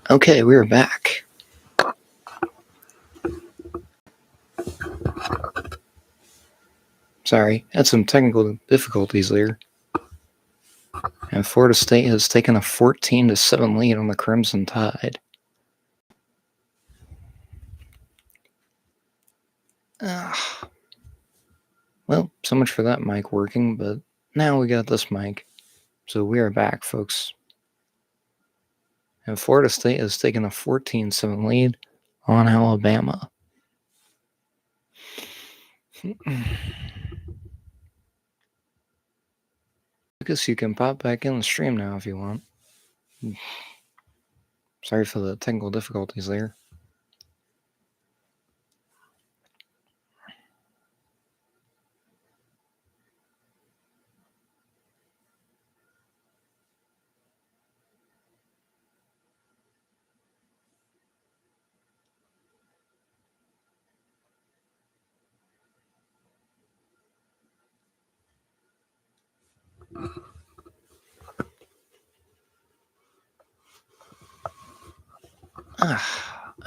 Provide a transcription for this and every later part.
Okay, we're back. Sorry, had some technical difficulties there. And Florida State has taken a 14-7 lead on the Crimson Tide. Well, so much for that mic working, but now we got this mic. So we are back, folks. And Florida State has taken a 14-7 lead on Alabama. Lucas, you can pop back in the stream now if you want. Sorry for the technical difficulties there.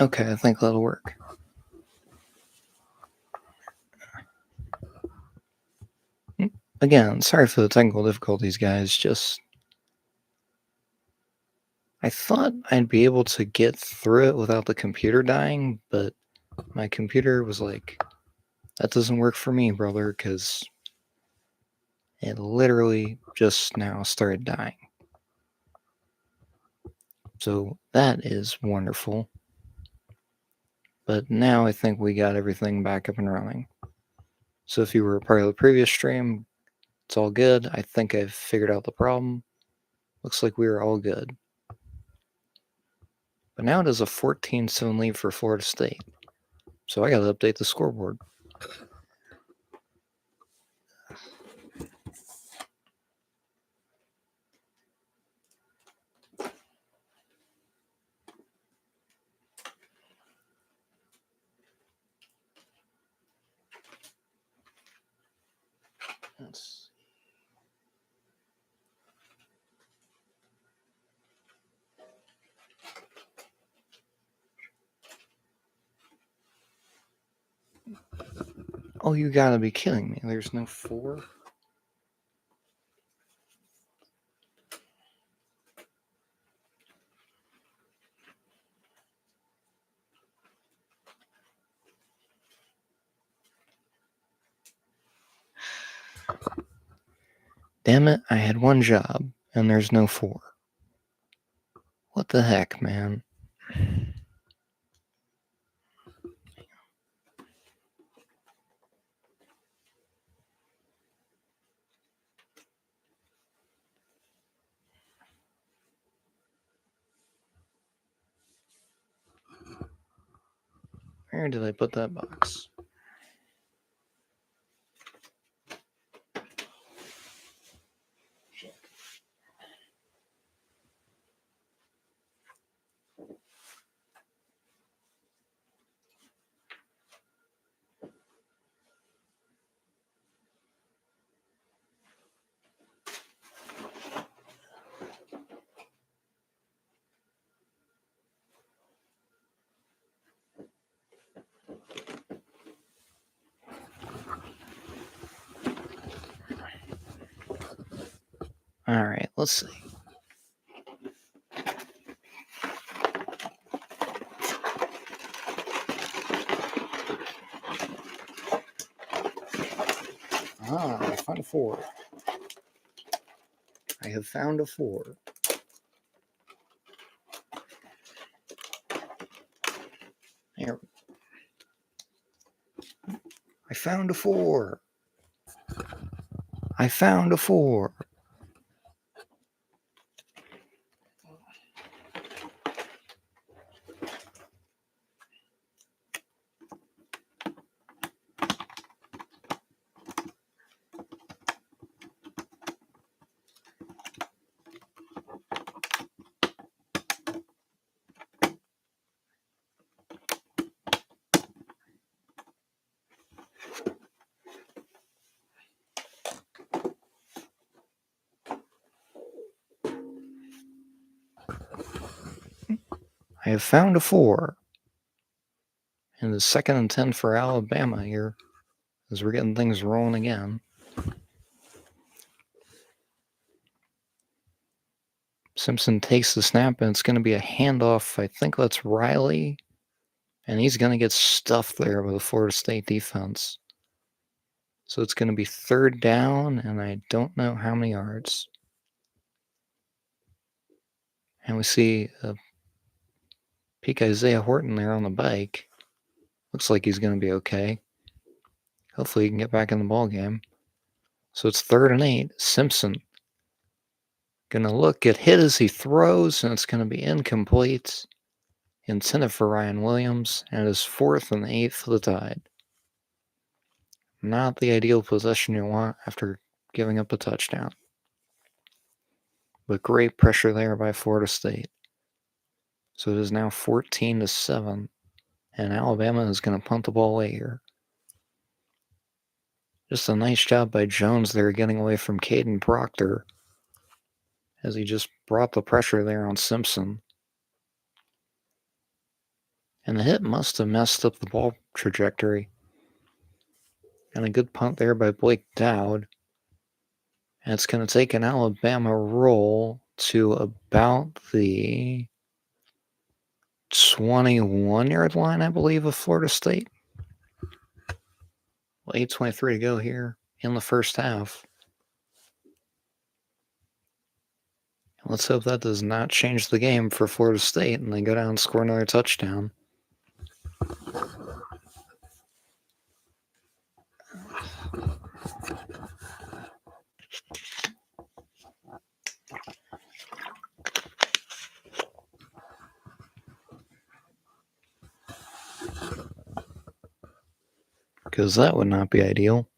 Okay, I think that'll work. Again, sorry for the technical difficulties, guys. I thought I'd be able to get through it without the computer dying, but my computer was like, that doesn't work for me, brother, because it literally just now started dying. So that is wonderful. But now I think we got everything back up and running. So if you were a part of the previous stream, it's all good. I think I've figured out the problem. Looks like we are all good. But now it is a 14-7 lead for Florida State. So I got to update the scoreboard. Let's see. Oh, you gotta be kidding me. There's no 4? Damn it, I had one job, and there's no 4. What the heck, man? Where did I put that box? Alright, let's see. I found a 4. I have found a 4. There. I found a 4. I found a 4. I have found a 4. And the 2nd and 10 for Alabama here as we're getting things rolling again. Simpson takes the snap, and it's going to be a handoff. I think that's Riley. And he's going to get stuffed there with the Florida State defense. So it's going to be 3rd down, and I don't know how many yards. And we see peak Isaiah Horton there on the bike. Looks like he's going to be okay. Hopefully he can get back in the ball game. So it's 3rd and 8. Simpson gonna look, get hit as he throws, and it's gonna be incomplete. Intended for Ryan Williams, and it is 4th and 8 for the Tide. Not the ideal possession you want after giving up a touchdown. But great pressure there by Florida State. So it is now 14-7, and Alabama is gonna punt the ball away here. Just a nice job by Jones there getting away from Caden Proctor as he just brought the pressure there on Simpson. And the hit must have messed up the ball trajectory. And a good punt there by Blake Dowd. And it's going to take an Alabama roll to about the 21-yard line, I believe, of Florida State. Well, 8:23 to go here in the first half. Let's hope that does not change the game for Florida State and they go down and score another touchdown. Because that would not be ideal.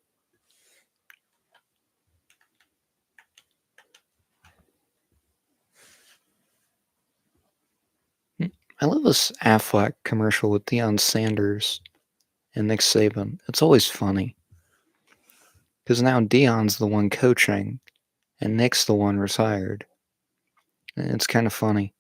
I love this Aflac commercial with Deion Sanders and Nick Saban. It's always funny. Because now Deion's the one coaching and Nick's the one retired. And it's kind of funny.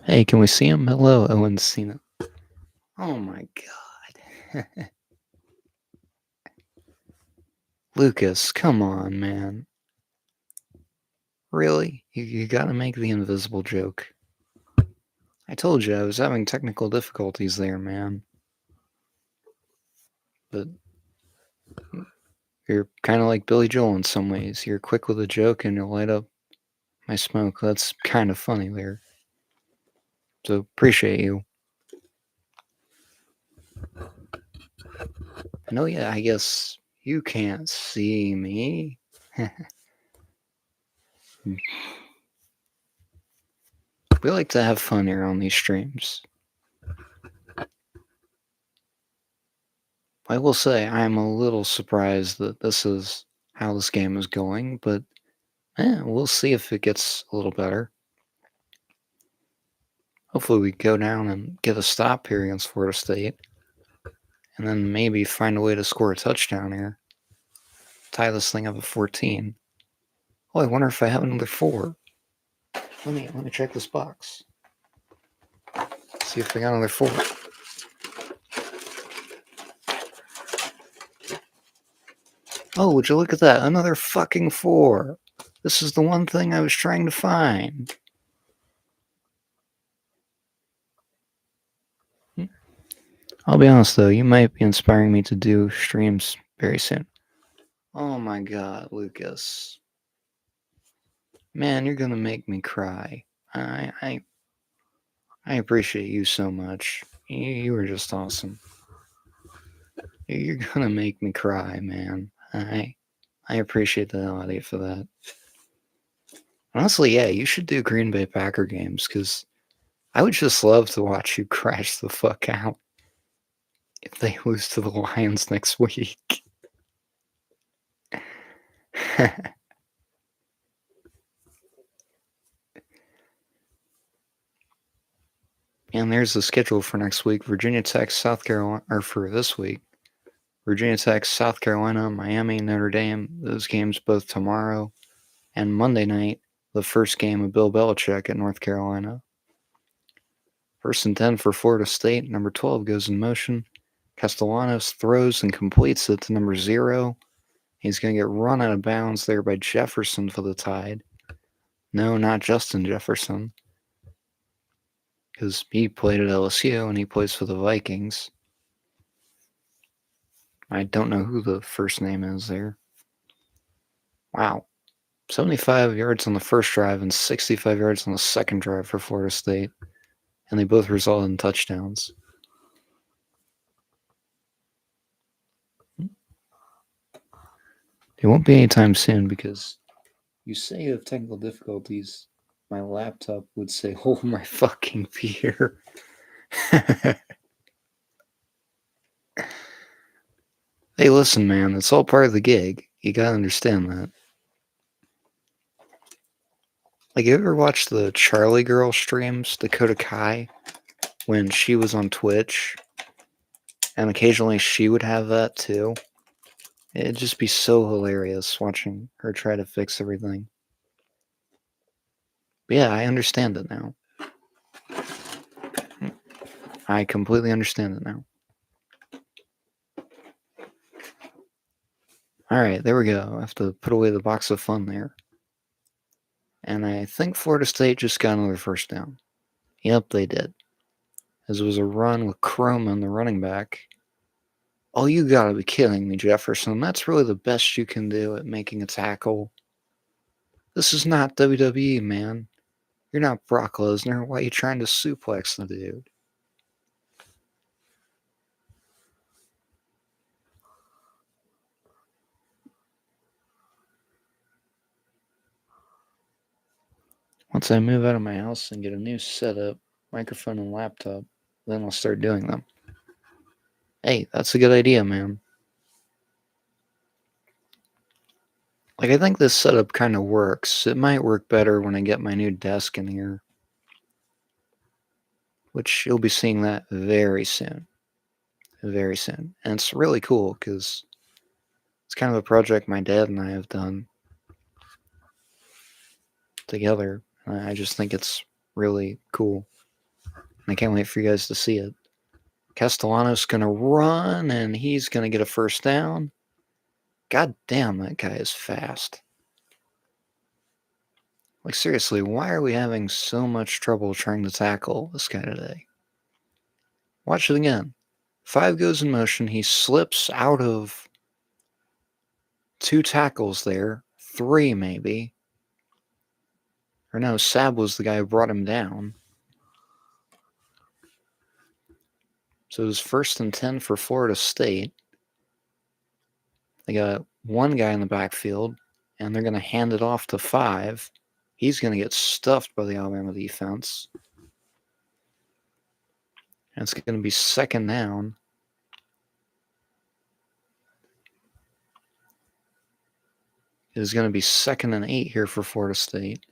Hey, can we see him? Hello, Owen Cena. Oh my god. Lucas, come on, man. Really? You gotta make the invisible joke. I told you I was having technical difficulties there, man. But you're kind of like Billy Joel in some ways. You're quick with a joke and you'll light up my smoke. That's kind of funny there. So appreciate you. No, yeah, I guess you can't see me. We like to have fun here on these streams. I will say I am a little surprised that this is how this game is going, but we'll see if it gets a little better. Hopefully we go down and get a stop here against Florida State. And then maybe find a way to score a touchdown here. Tie this thing up at 14. Oh, I wonder if I have another 4. Let me check this box. See if I got another 4. Oh, would you look at that? Another fucking 4. This is the one thing I was trying to find. I'll be honest though, you might be inspiring me to do streams very soon. Oh my god, Lucas. Man, you're gonna make me cry. I appreciate you so much. You were just awesome. You're gonna make me cry, man. I appreciate the hell out of you for that. Honestly, yeah, you should do Green Bay Packer games, because I would just love to watch you crash the fuck out if they lose to the Lions next week. And there's the schedule for next week. Virginia Tech, South Carolina, or for this week. Virginia Tech, South Carolina, Miami, Notre Dame. Those games both tomorrow. And Monday night, the first game of Bill Belichick at North Carolina. 1st and 10 for Florida State. Number 12 goes in motion. Castellanos throws and completes it to number 0. He's going to get run out of bounds there by Jefferson for the Tide. No, not Justin Jefferson, because he played at LSU and he plays for the Vikings. I don't know who the first name is there. Wow. 75 yards on the first drive and 65 yards on the second drive for Florida State. And they both resulted in touchdowns. It won't be anytime soon because you say you have technical difficulties. My laptop would say, hold my fucking beer. Hey, listen, man, it's all part of the gig. You gotta understand that. Like, you ever watched the Charlie Girl streams, Dakota Kai, when she was on Twitch? And occasionally she would have that too. It'd just be so hilarious watching her try to fix everything. But yeah, I understand it now. I completely understand it now. Alright, there we go. I have to put away the box of fun there. And I think Florida State just got another first down. Yep, they did. As it was a run with Croman, the running back. Oh, you gotta be kidding me, Jefferson. That's really the best you can do at making a tackle. This is not WWE, man. You're not Brock Lesnar. Why are you trying to suplex the dude? Once I move out of my house and get a new setup, microphone and laptop, then I'll start doing them. Hey, that's a good idea, man. Like, I think this setup kind of works. It might work better when I get my new desk in here. Which you'll be seeing that very soon. Very soon. And it's really cool because it's kind of a project my dad and I have done together. I just think it's really cool. And I can't wait for you guys to see it. Castellanos going to run and he's going to get a first down. God damn, that guy is fast. Like, seriously, why are we having so much trouble trying to tackle this guy today? Watch it again. 5 goes in motion. He slips out of 2 tackles there. 3 maybe. Or no, Sab was the guy who brought him down. So it was 1st and 10 for Florida State. They got 1 guy in the backfield, and they're going to hand it off to 5. He's going to get stuffed by the Alabama defense. And it's going to be 2nd down. It is going to be 2nd and 8 here for Florida State.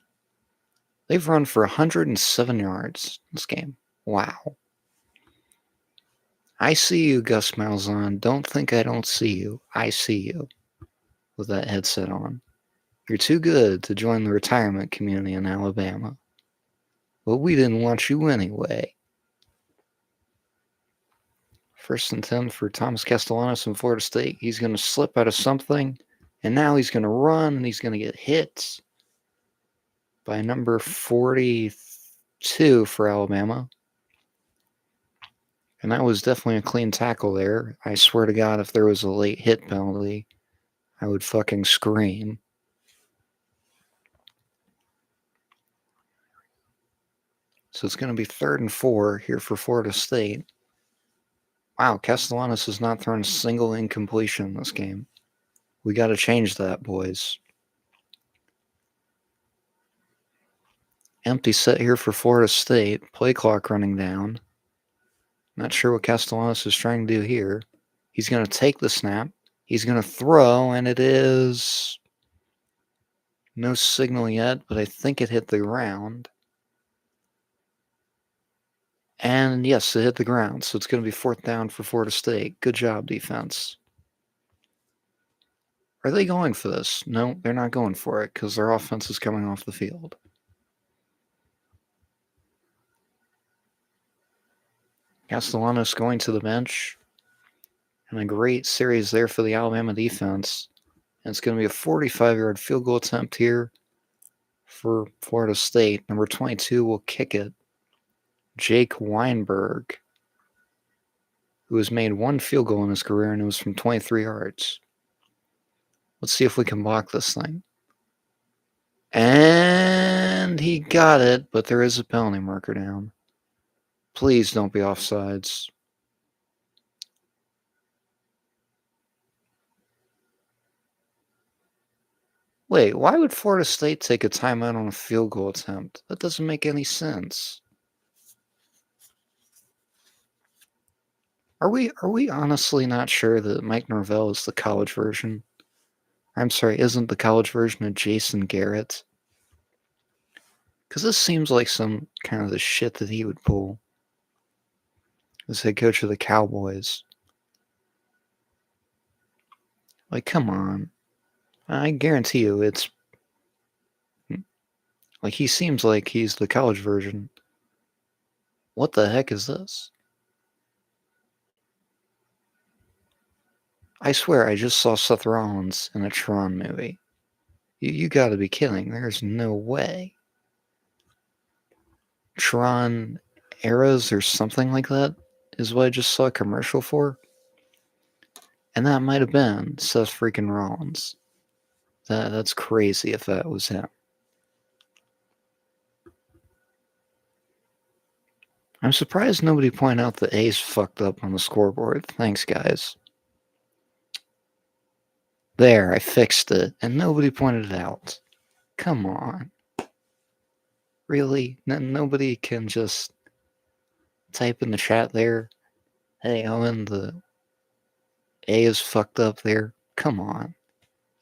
They've run for 107 yards this game. Wow. I see you, Gus Malzahn. Don't think I don't see you. I see you with that headset on. You're too good to join the retirement community in Alabama. But we didn't want you anyway. 1st and 10 for Thomas Castellanos from Florida State. He's going to slip out of something, and now he's going to run, and he's going to get hit by number 42 for Alabama. And that was definitely a clean tackle there. I swear to God, if there was a late hit penalty, I would fucking scream. So it's going to be 3rd and 4 here for Florida State. Wow, Castellanos has not thrown a single incompletion in this game. We got to change that, boys. Empty set here for Florida State. Play clock running down. Not sure what Castellanos is trying to do here. He's going to take the snap. He's going to throw, and it is no signal yet, but I think it hit the ground. And yes, it hit the ground, so it's going to be 4th down for Florida State. Good job, defense. Are they going for this? No, they're not going for it because their offense is coming off the field. Castellanos going to the bench. And a great series there for the Alabama defense. And it's going to be a 45-yard field goal attempt here for Florida State. Number 22 will kick it. Jake Weinberg, who has made one field goal in his career, and it was from 23 yards. Let's see if we can block this thing. And he got it, but there is a penalty marker down. Please don't be offsides. Wait, why would Florida State take a timeout on a field goal attempt? That doesn't make any sense. Are we honestly not sure that Mike Norvell is the college version? I'm sorry, isn't the college version of Jason Garrett? Because this seems like some kind of the shit that he would pull as head coach of the Cowboys. Like, come on. I guarantee you it's... Like, he seems like he's the college version. What the heck is this? I swear I just saw Seth Rollins in a Tron movie. You gotta be kidding. There's no way. Tron Eras or something like that is what I just saw a commercial for. And that might have been Seth freaking Rollins. That's crazy if that was him. I'm surprised nobody pointed out the A's fucked up on the scoreboard. Thanks, guys. There, I fixed it, and nobody pointed it out. Come on. Really? Nobody can just type in the chat there, hey, Owen, the A is fucked up there. Come on.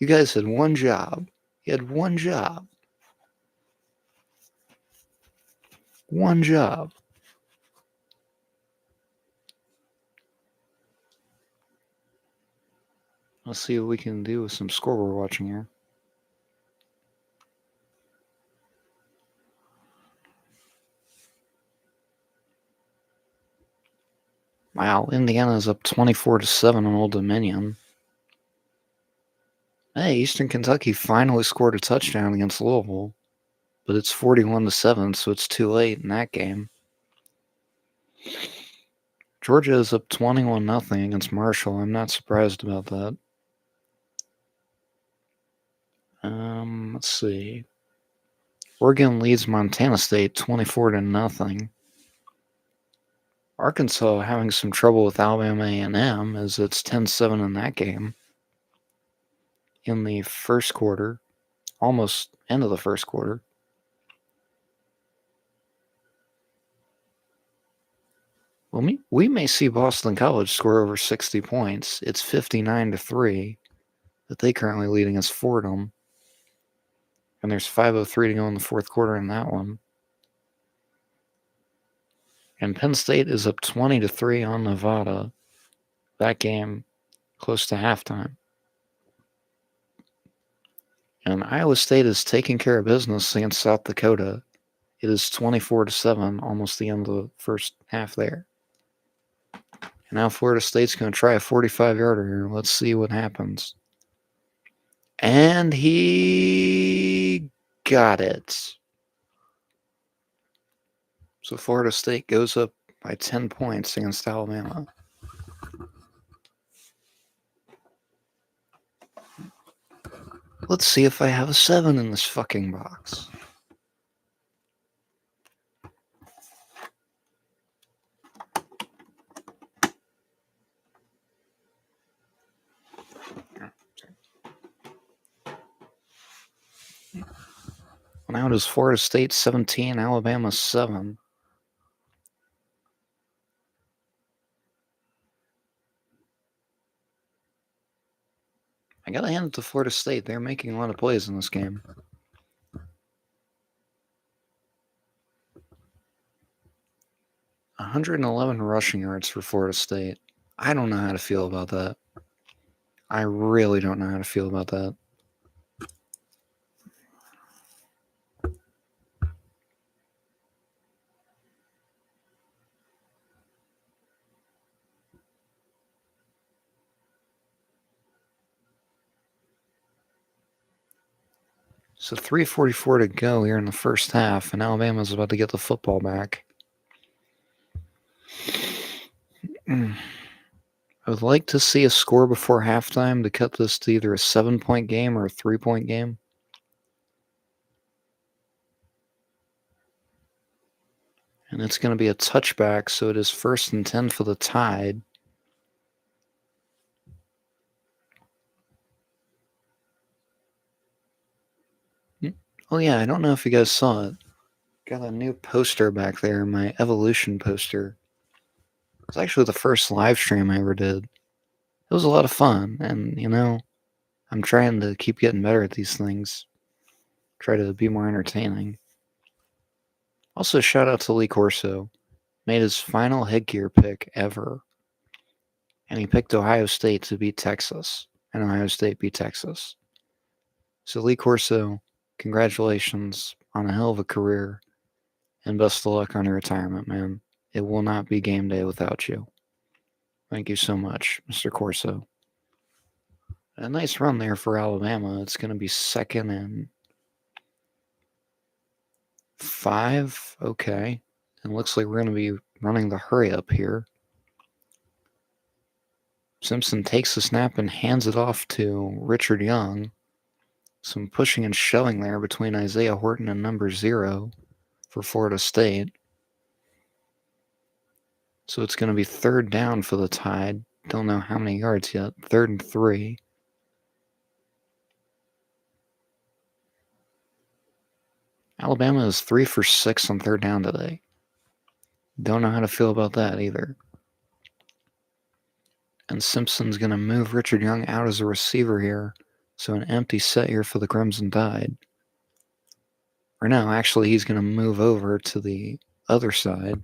You guys had one job. You had one job. One job. Let's see what we can do with some scoreboard watching here. Wow, Indiana's up 24-7 on Old Dominion. Hey, Eastern Kentucky finally scored a touchdown against Louisville, but it's 41-7, so it's too late in that game. Georgia is up 21-0 against Marshall. I'm not surprised about that. Let's see. Oregon leads Montana State 24-0. Arkansas having some trouble with Alabama A&M as it's 10-7 in that game. In the first quarter, almost end of the first quarter. Well, we may see Boston College score over 60 points. It's 59-3 that they currently lead against Fordham. And there's 5:03 to go in the fourth quarter in that one. And Penn State is up 20-3 on Nevada. That game close to halftime. And Iowa State is taking care of business against South Dakota. It is 24-7, almost the end of the first half there. And now Florida State's going to try a 45-yarder here. Let's see what happens. And he got it. So Florida State goes up by 10 points against Alabama. Let's see if I have a 7 in this fucking box. Now it is Florida State 17, Alabama 7. I gotta hand it to Florida State. They're making a lot of plays in this game. $111 rushing yards for Florida State. I don't know how to feel about that. I really don't know how to feel about that. So 3:44 to go here in the first half, and Alabama's about to get the football back. I would like to see a score before halftime to cut this to either a 7-point game or a 3-point game. And it's going to be a touchback, so it is 1st and 10 for the Tide. Oh yeah, I don't know if you guys saw it. Got a new poster back there, my Evolution poster. It's actually the first live stream I ever did. It was a lot of fun, and I'm trying to keep getting better at these things. Try to be more entertaining. Also, shout out to Lee Corso. Made his final headgear pick ever. And he picked Ohio State to beat Texas. And Ohio State beat Texas. So Lee Corso, congratulations on a hell of a career. And best of luck on your retirement, man. It will not be game day without you. Thank you so much, Mr. Corso. A nice run there for Alabama. It's going to be 2nd and 5. Okay. And looks like we're going to be running the hurry up here. Simpson takes the snap and hands it off to Richard Young. Some pushing and shoving there between Isaiah Horton and number 0 for Florida State. So it's going to be 3rd down for the Tide. Don't know how many yards yet. 3rd and 3. Alabama is 3 for 6 on 3rd down today. Don't know how to feel about that either. And Simpson's going to move Richard Young out as a receiver here. So an empty set here for the Crimson Tide. Or no, actually he's going to move over to the other side.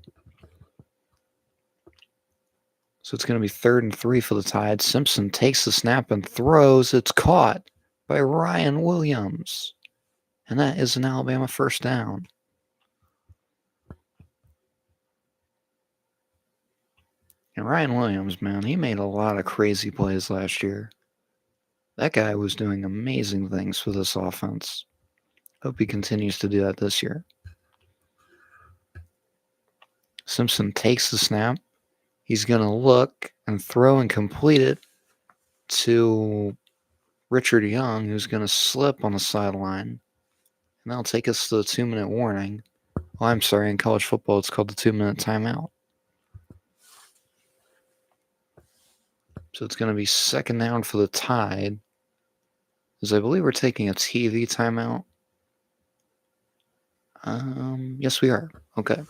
So it's going to be 3rd and 3 for the Tide. Simpson takes the snap and throws. It's caught by Ryan Williams. And that is an Alabama 1st down. And Ryan Williams, man, he made a lot of crazy plays last year. That guy was doing amazing things for this offense. Hope he continues to do that this year. Simpson takes the snap. He's going to look and throw and complete it to Richard Young, who's going to slip on the sideline. And that'll take us to the 2-minute warning. Well, I'm sorry, in college football, it's called the 2-minute timeout. So it's going to be 2nd down for the Tide. Because I believe we're taking a TV timeout. Yes, we are. Okay.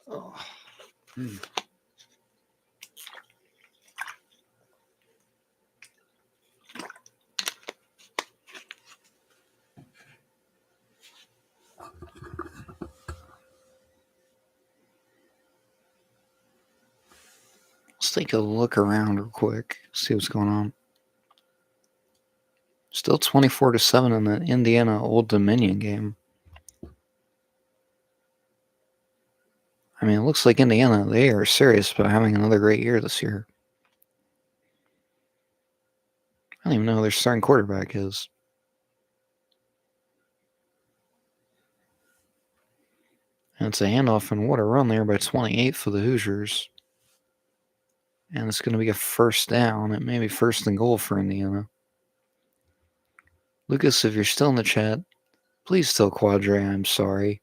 Oh. Let's take a look around real quick, see what's going on. Still 24-7 in the Indiana Old Dominion game. I mean, it looks like Indiana, they are serious about having another great year this year. I don't even know who their starting quarterback is. And it's a handoff, and what a run there by 28 for the Hoosiers. And it's going to be a 1st down. It may be 1st and goal for Indiana. Lucas, if you're still in the chat, please tell Quadre I'm sorry.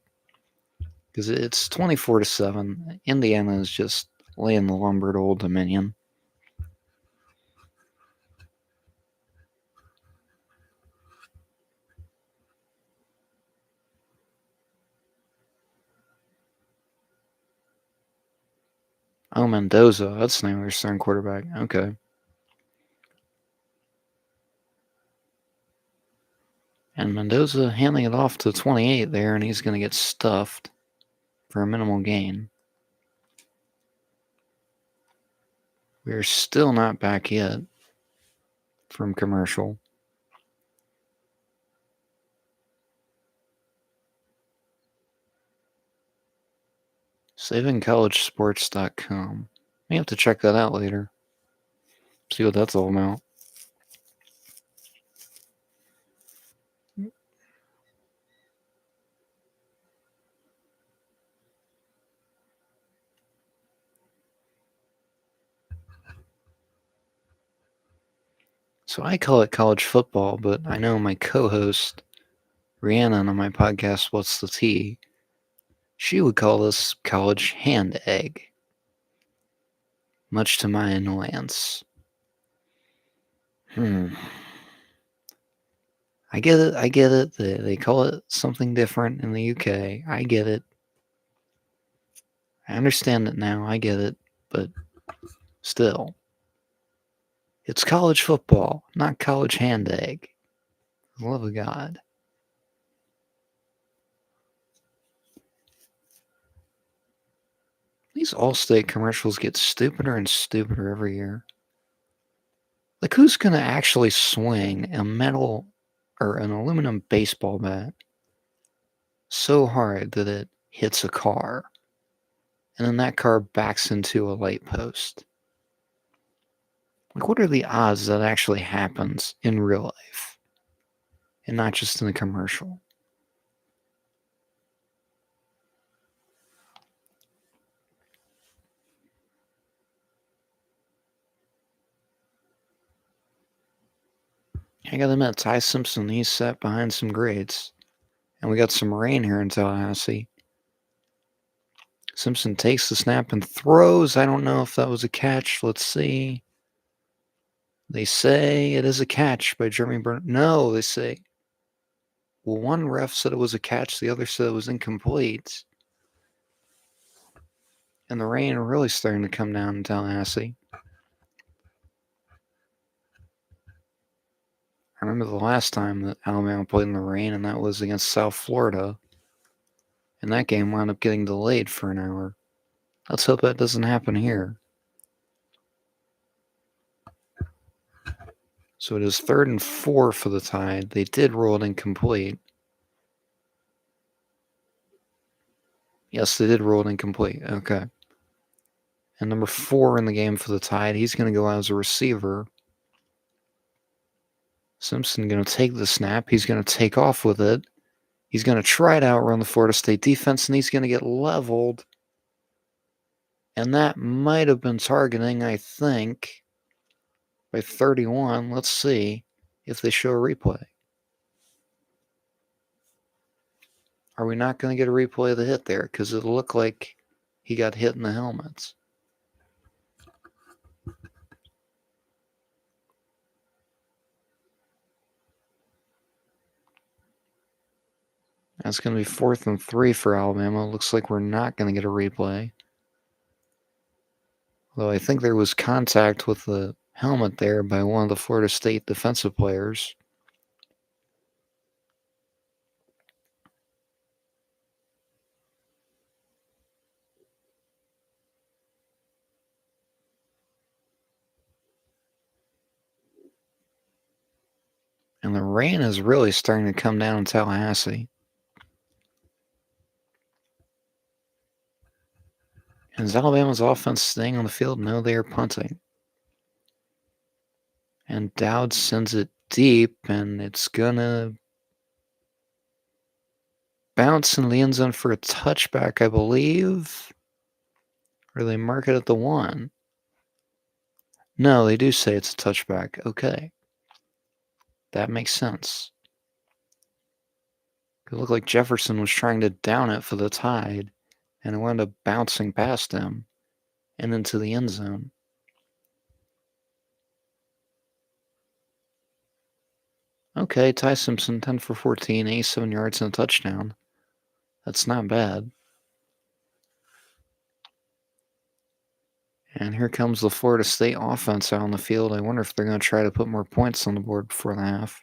Because it's 24-7. Indiana is just laying the lumber to Old Dominion. Oh, Mendoza. That's the name of their starting quarterback. Okay. And Mendoza handing it off to 28 there, and he's going to get stuffed for a minimal gain. We're still not back yet from commercial. SavingCollegeSports.com. May have to check that out later. See what that's all about. So I call it college football, but I know my co-host, Rhiannon, on my podcast, What's the Tea? She would call this college hand egg, much to my annoyance. I get it. They call it something different in the UK. I get it. I understand it now. I get it. But still, it's college football, not college hand egg. For the love of God. These Allstate commercials get stupider and stupider every year. Like, who's going to actually swing a metal or an aluminum baseball bat so hard that it hits a car and then that car backs into a light post? Like, what are the odds that actually happens in real life and not just in a commercial? I gotta admit, Ty Simpson, he's sat behind some grades. And we got some rain here in Tallahassee. Simpson takes the snap and throws. I don't know if that was a catch. Let's see. They say it is a catch by Jeremy Burnett. No, they say. Well, one ref said it was a catch. The other said it was incomplete. And the rain really starting to come down in Tallahassee. I remember the last time that Alabama played in the rain, and that was against South Florida. And that game wound up getting delayed for an hour. Let's hope that doesn't happen here. So it is 3rd and 4 for the Tide. They did roll it incomplete. Yes, they did roll it incomplete. Okay. And number 4 in the game for the Tide, he's going to go out as a receiver. Simpson going to take the snap. He's going to take off with it. He's going to try to outrun the Florida State defense, and he's going to get leveled. And that might have been targeting, I think, by 31. Let's see if they show a replay. Are we not going to get a replay of the hit there? Because it looked like he got hit in the helmets. That's going to be 4th and 3 for Alabama. Looks like we're not going to get a replay. Although I think there was contact with the helmet there by one of the Florida State defensive players. And the rain is really starting to come down in Tallahassee. And is Alabama's offense staying on the field? No, they are punting. And Dowd sends it deep, and it's going to bounce in the end zone for a touchback, I believe. Or they mark it at the 1. No, they do say it's a touchback. Okay. That makes sense. It looked like Jefferson was trying to down it for the Tide, and it wound up bouncing past him and into the end zone. Okay, Ty Simpson, 10 for 14, 87 yards and a touchdown. That's not bad. And here comes the Florida State offense out on the field. I wonder if they're going to try to put more points on the board before the half.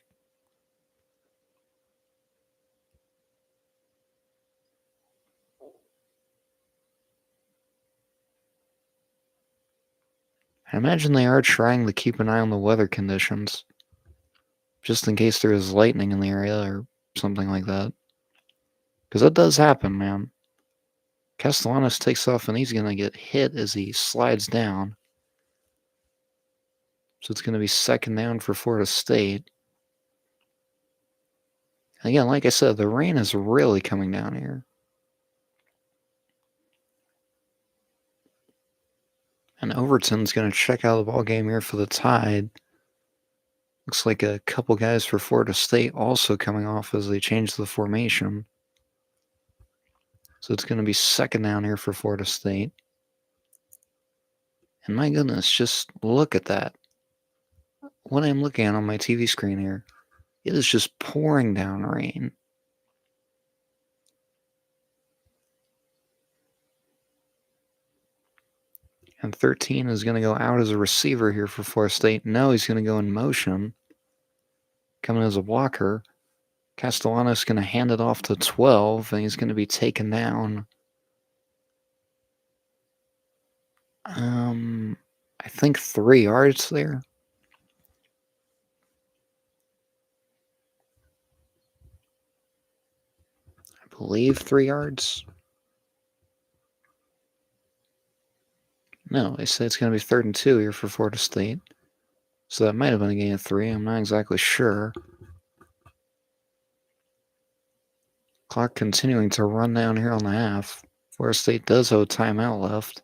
I imagine they are trying to keep an eye on the weather conditions, just in case there is lightning in the area or something like that. Because that does happen, man. Castellanos takes off and he's going to get hit as he slides down. So it's going to be second down for Florida State. Again, like I said, the rain is really coming down here. And Overton's going to check out the ball game here for the Tide. Looks like a couple guys for Florida State also coming off as they change the formation. So it's going to be second down here for Florida State. And my goodness, just look at that. What I'm looking at on my TV screen here, it is just pouring down rain. And 13 is going to go out as a receiver here for Florida State. No, he's going to go in motion. Coming as a blocker. Castellanos going to hand it off to 12, and he's going to be taken down. I think 3 yards there. I believe 3 yards. No, they say it's going to be 3rd and 2 here for Florida State. So that might have been a gain of 3. I'm not exactly sure. Clock continuing to run down here on the half. Florida State does have a timeout left.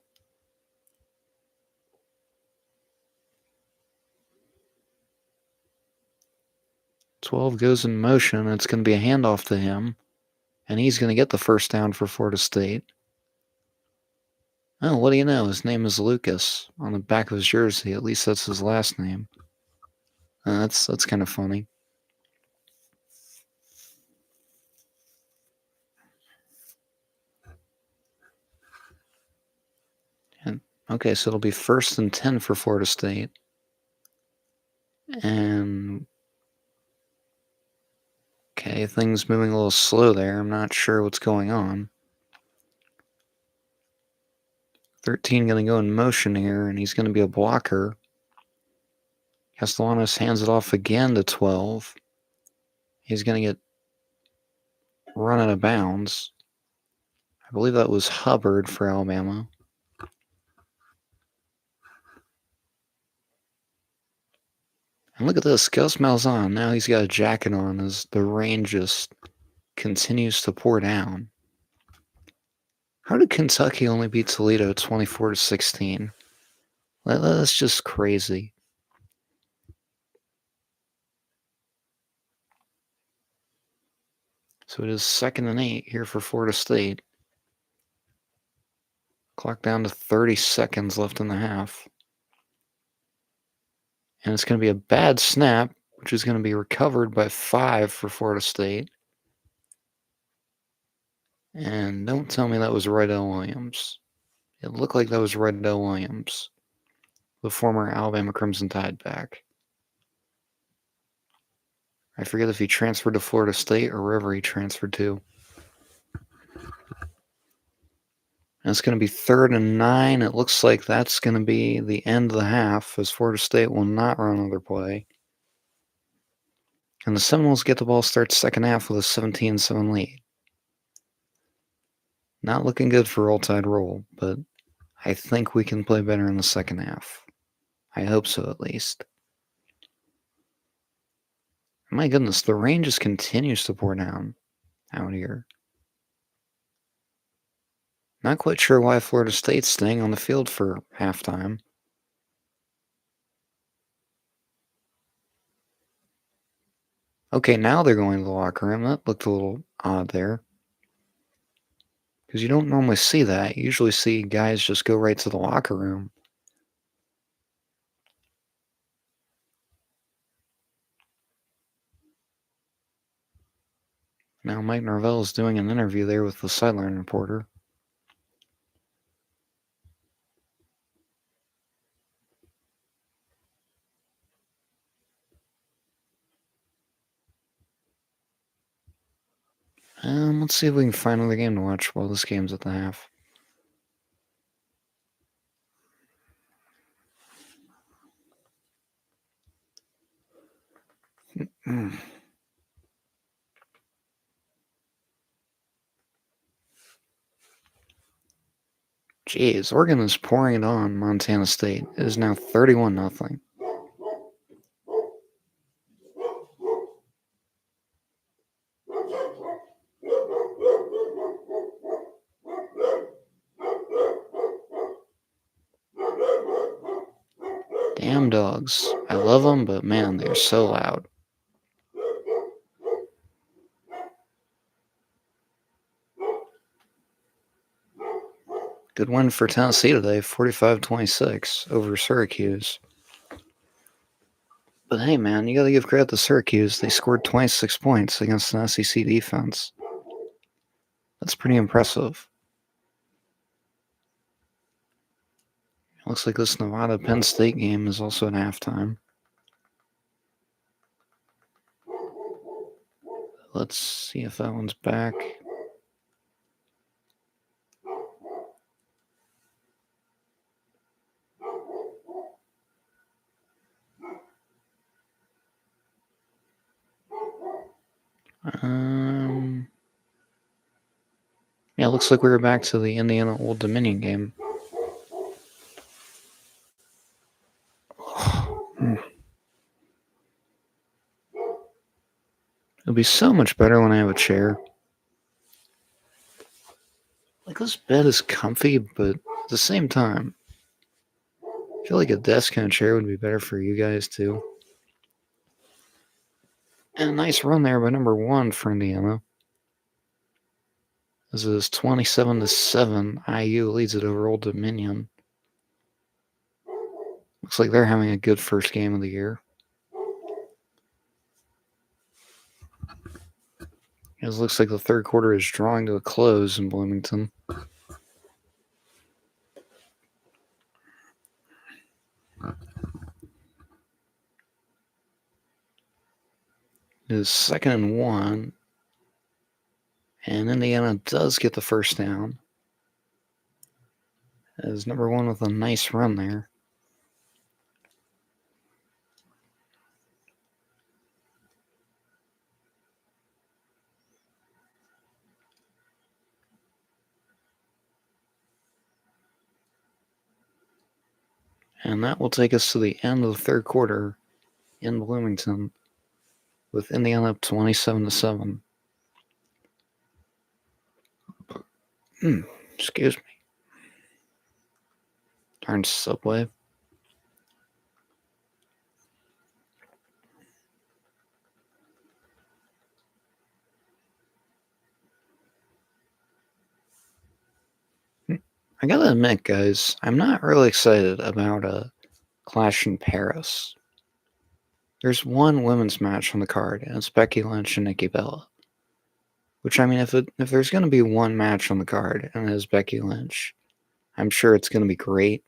"12 goes in motion. It's going to be a handoff to him. And he's going to get the first down for Florida State. Oh, what do you know? His name is Lucas on the back of his jersey. At least that's his last name. That's kind of funny. And okay, so it'll be 1st and 10 for Florida State. And okay, things moving a little slow there. I'm not sure what's going on. 13 going to go in motion here, and he's going to be a blocker. Castellanos hands it off again to 12. He's going to get run out of bounds. I believe that was Hubbard for Alabama. And look at this, Gus Malzahn. Now he's got a jacket on as the rain just continues to pour down. How did Kentucky only beat Toledo 24-16? That's just crazy. So it is 2nd and 8 here for Florida State. Clock down to 30 seconds left in the half. And it's going to be a bad snap, which is going to be recovered by 5 for Florida State. And don't tell me that was Rydell Williams. It looked like that was Rydell Williams, the former Alabama Crimson Tide back. I forget if he transferred to Florida State or wherever he transferred to. And it's going to be 3rd and 9. It looks like that's going to be the end of the half, as Florida State will not run another play. And the Seminoles get the ball, start second half with a 17-7 lead. Not looking good for Roll Tide Roll, but I think we can play better in the second half. I hope so, at least. My goodness, the rain just continues to pour down out here. Not quite sure why Florida State's staying on the field for halftime. Okay, now they're going to the locker room. That looked a little odd there. Because you don't normally see that. You usually see guys just go right to the locker room. Now Mike Norvell is doing an interview there with the sideline reporter. Let's see if we can find another game to watch while this game's at the half. Jeez, Oregon is pouring it on Montana State. It is now 31-0. Damn dogs. I love them, but man, they're so loud. Good win for Tennessee today, 45-26 over Syracuse. But hey, man, you gotta give credit to Syracuse. They scored 26 points against an SEC defense. That's pretty impressive. Looks like this Nevada-Penn State game is also at halftime. Let's see if that one's back. Yeah, looks like we were back to the Indiana Old Dominion game. It'll be so much better when I have a chair. Like, this bed is comfy, but at the same time, I feel like a desk and a chair would be better for you guys, too. And a nice run there by number 1 for Indiana. This is 27-7. IU leads it over Old Dominion. Looks like they're having a good first game of the year. It looks like the third quarter is drawing to a close in Bloomington. It is 2nd and 1. And Indiana does get the first down. As number 1 with a nice run there. And that will take us to the end of the third quarter in Bloomington with Indiana up 27-7. Excuse me. Darn Subway. I gotta admit, guys, I'm not really excited about a Clash in Paris. There's one women's match on the card, and it's Becky Lynch and Nikki Bella. Which, I mean, if there's going to be one match on the card, and it is Becky Lynch, I'm sure it's going to be great.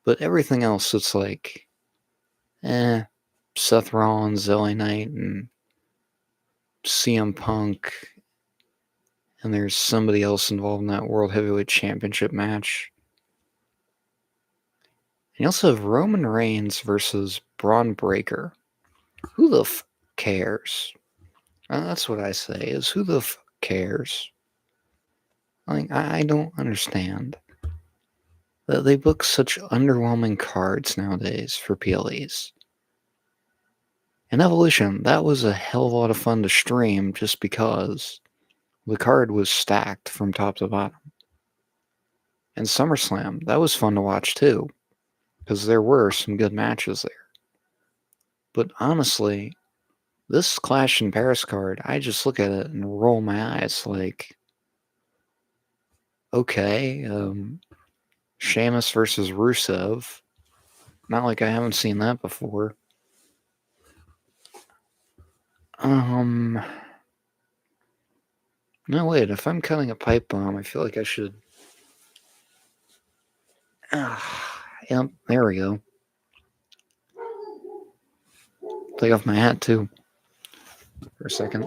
But everything else, it's like, Seth Rollins, LA Knight, and CM Punk, and there's somebody else involved in that World Heavyweight Championship match. And you also have Roman Reigns versus Braun Breaker. Who the cares? That's what I say, is who the cares? Like, I don't understand. They book such underwhelming cards nowadays for PLEs. And Evolution, that was a hell of a lot of fun to stream just because the card was stacked from top to bottom. And SummerSlam, that was fun to watch too, because there were some good matches there. But honestly, this Clash in Paris card, I just look at it and roll my eyes like, okay, Sheamus versus Rusev. Not like I haven't seen that before. No, wait, if I'm cutting a pipe bomb, I feel like I should... Yep, there we go. Take off my hat, too. For a second.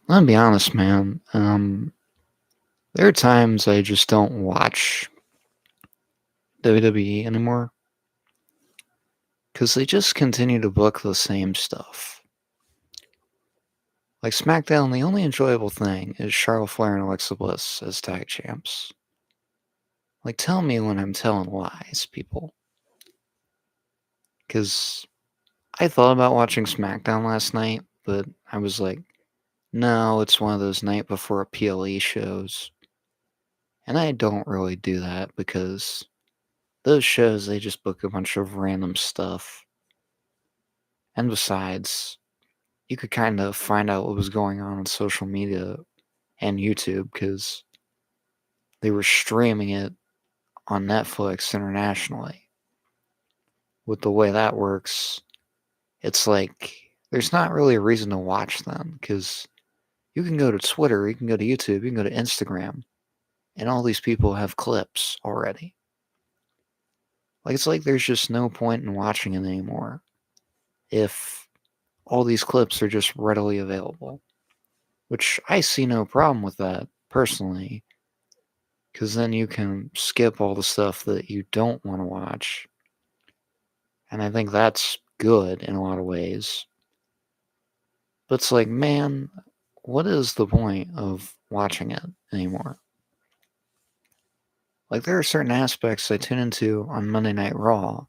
I'll be honest, man. There are times I just don't watch WWE anymore. Because they just continue to book the same stuff. Like SmackDown, the only enjoyable thing is Charlotte Flair and Alexa Bliss as tag champs. Like, tell me when I'm telling lies, people. Because I thought about watching SmackDown last night, but I was like, no, it's one of those night before a PLE shows. And I don't really do that because those shows, they just book a bunch of random stuff. And besides, you could kind of find out what was going on social media and YouTube because they were streaming it on Netflix internationally. With the way that works, it's like there's not really a reason to watch them because you can go to Twitter, you can go to YouTube, you can go to Instagram, and all these people have clips already. Like, it's like there's just no point in watching it anymore if all these clips are just readily available. Which I see no problem with that, personally, because then you can skip all the stuff that you don't want to watch. And I think that's good in a lot of ways. But it's like, man, what is the point of watching it anymore? Like, there are certain aspects I tune into on Monday Night Raw,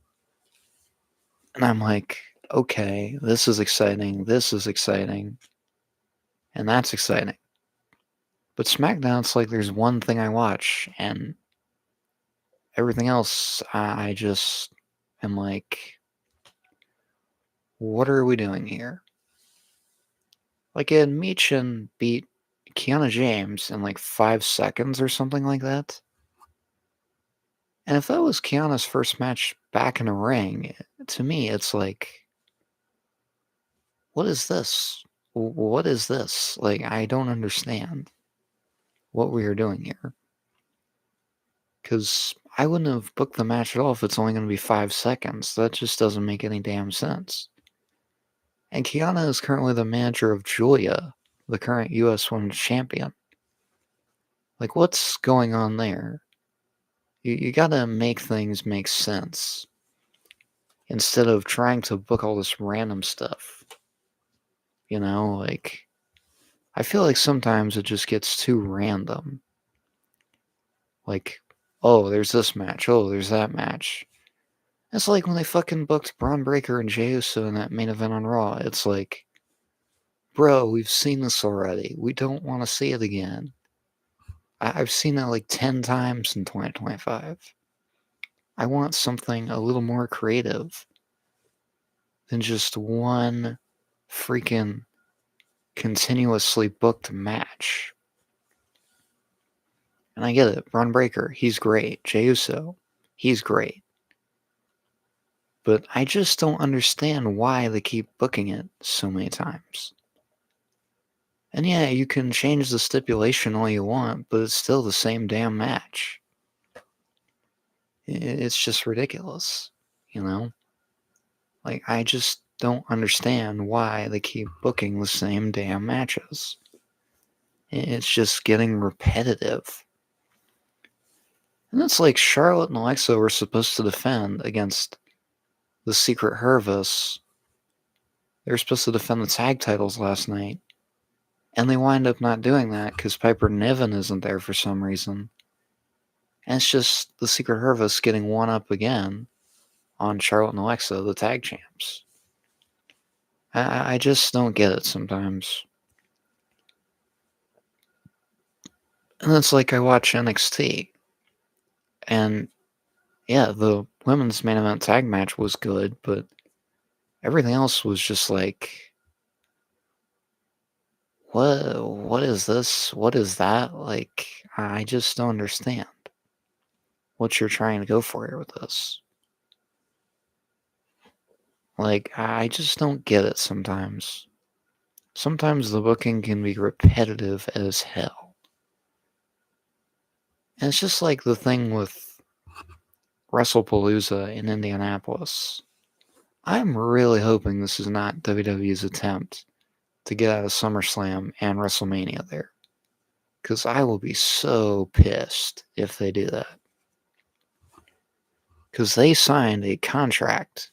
and I'm like, okay, this is exciting, and that's exciting. But SmackDown, it's like there's one thing I watch, and everything else, I just am like, what are we doing here? Like, Michin beat Kiana James in like 5 seconds or something like that. And if that was Kiana's first match back in a ring, to me, it's like, what is this? What is this? Like, I don't understand what we are doing here. Because I wouldn't have booked the match at all if it's only going to be 5 seconds. That just doesn't make any damn sense. And Kiana is currently the manager of Julia, the current US Women's Champion. Like, what's going on there? You gotta make things make sense. Instead of trying to book all this random stuff. You know, like, I feel like sometimes it just gets too random. Like, oh, there's this match. Oh, there's that match. It's like when they fucking booked Braun Breaker and Jey Uso in that main event on Raw. It's like, bro, we've seen this already. We don't want to see it again. I've seen that like 10 times in 2025. I want something a little more creative than just one freaking continuously booked match. And I get it. Braun Breaker, he's great. Jey Uso, he's great. But I just don't understand why they keep booking it so many times. And yeah, you can change the stipulation all you want, but it's still the same damn match. It's just ridiculous, you know? Like, I just don't understand why they keep booking the same damn matches. It's just getting repetitive. And it's like Charlotte and Alexa were supposed to defend against the Secret Hervas. They were supposed to defend the tag titles last night. And they wind up not doing that because Piper Niven isn't there for some reason. And it's just the Secret Hervas getting one up again on Charlotte and Alexa, the tag champs. I just don't get it sometimes. And it's like I watch NXT. And yeah, the women's main event tag match was good, but everything else was just like, what is this? What is that? Like, I just don't understand what you're trying to go for here with this. Like, I just don't get it sometimes. Sometimes the booking can be repetitive as hell. And it's just like the thing with WrestlePalooza in Indianapolis. I'm really hoping this is not WWE's attempt to get out of SummerSlam and WrestleMania there. Because I will be so pissed if they do that. Because they signed a contract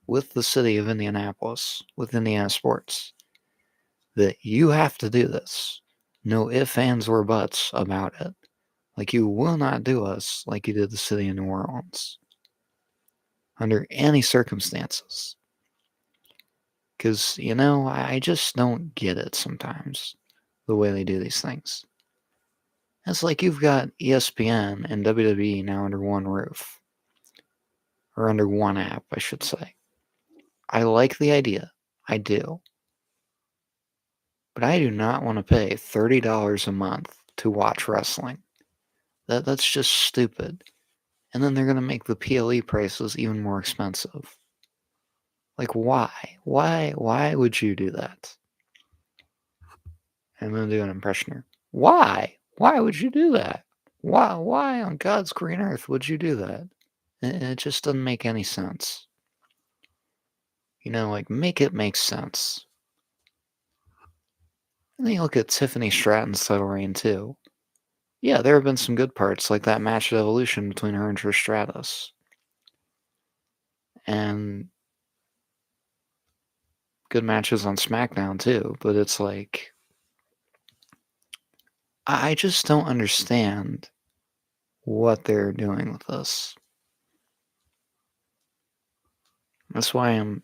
with the city of Indianapolis, with Indiana sports, that you have to do this. No ifs, ands, or buts about it. Like, you will not do us like you did the city of New Orleans. Under any circumstances. Because, I just don't get it sometimes, the way they do these things. It's like you've got ESPN and WWE now under one roof. Or under one app, I should say. I like the idea. I do. But I do not want to pay $30 a month to watch wrestling. That's just stupid. And then they're going to make the PLE prices even more expensive. Like, why? Why would you do that? I'm going to do an impression here. Why? Why would you do that? Why on God's green earth would you do that? It just doesn't make any sense. Like, make it make sense. And then you look at Tiffany Stratton's title reign, too. Yeah, there have been some good parts, like that match at Evolution between her and Trish Stratus. And good matches on SmackDown, too. But it's like, I just don't understand what they're doing with this. That's why I'm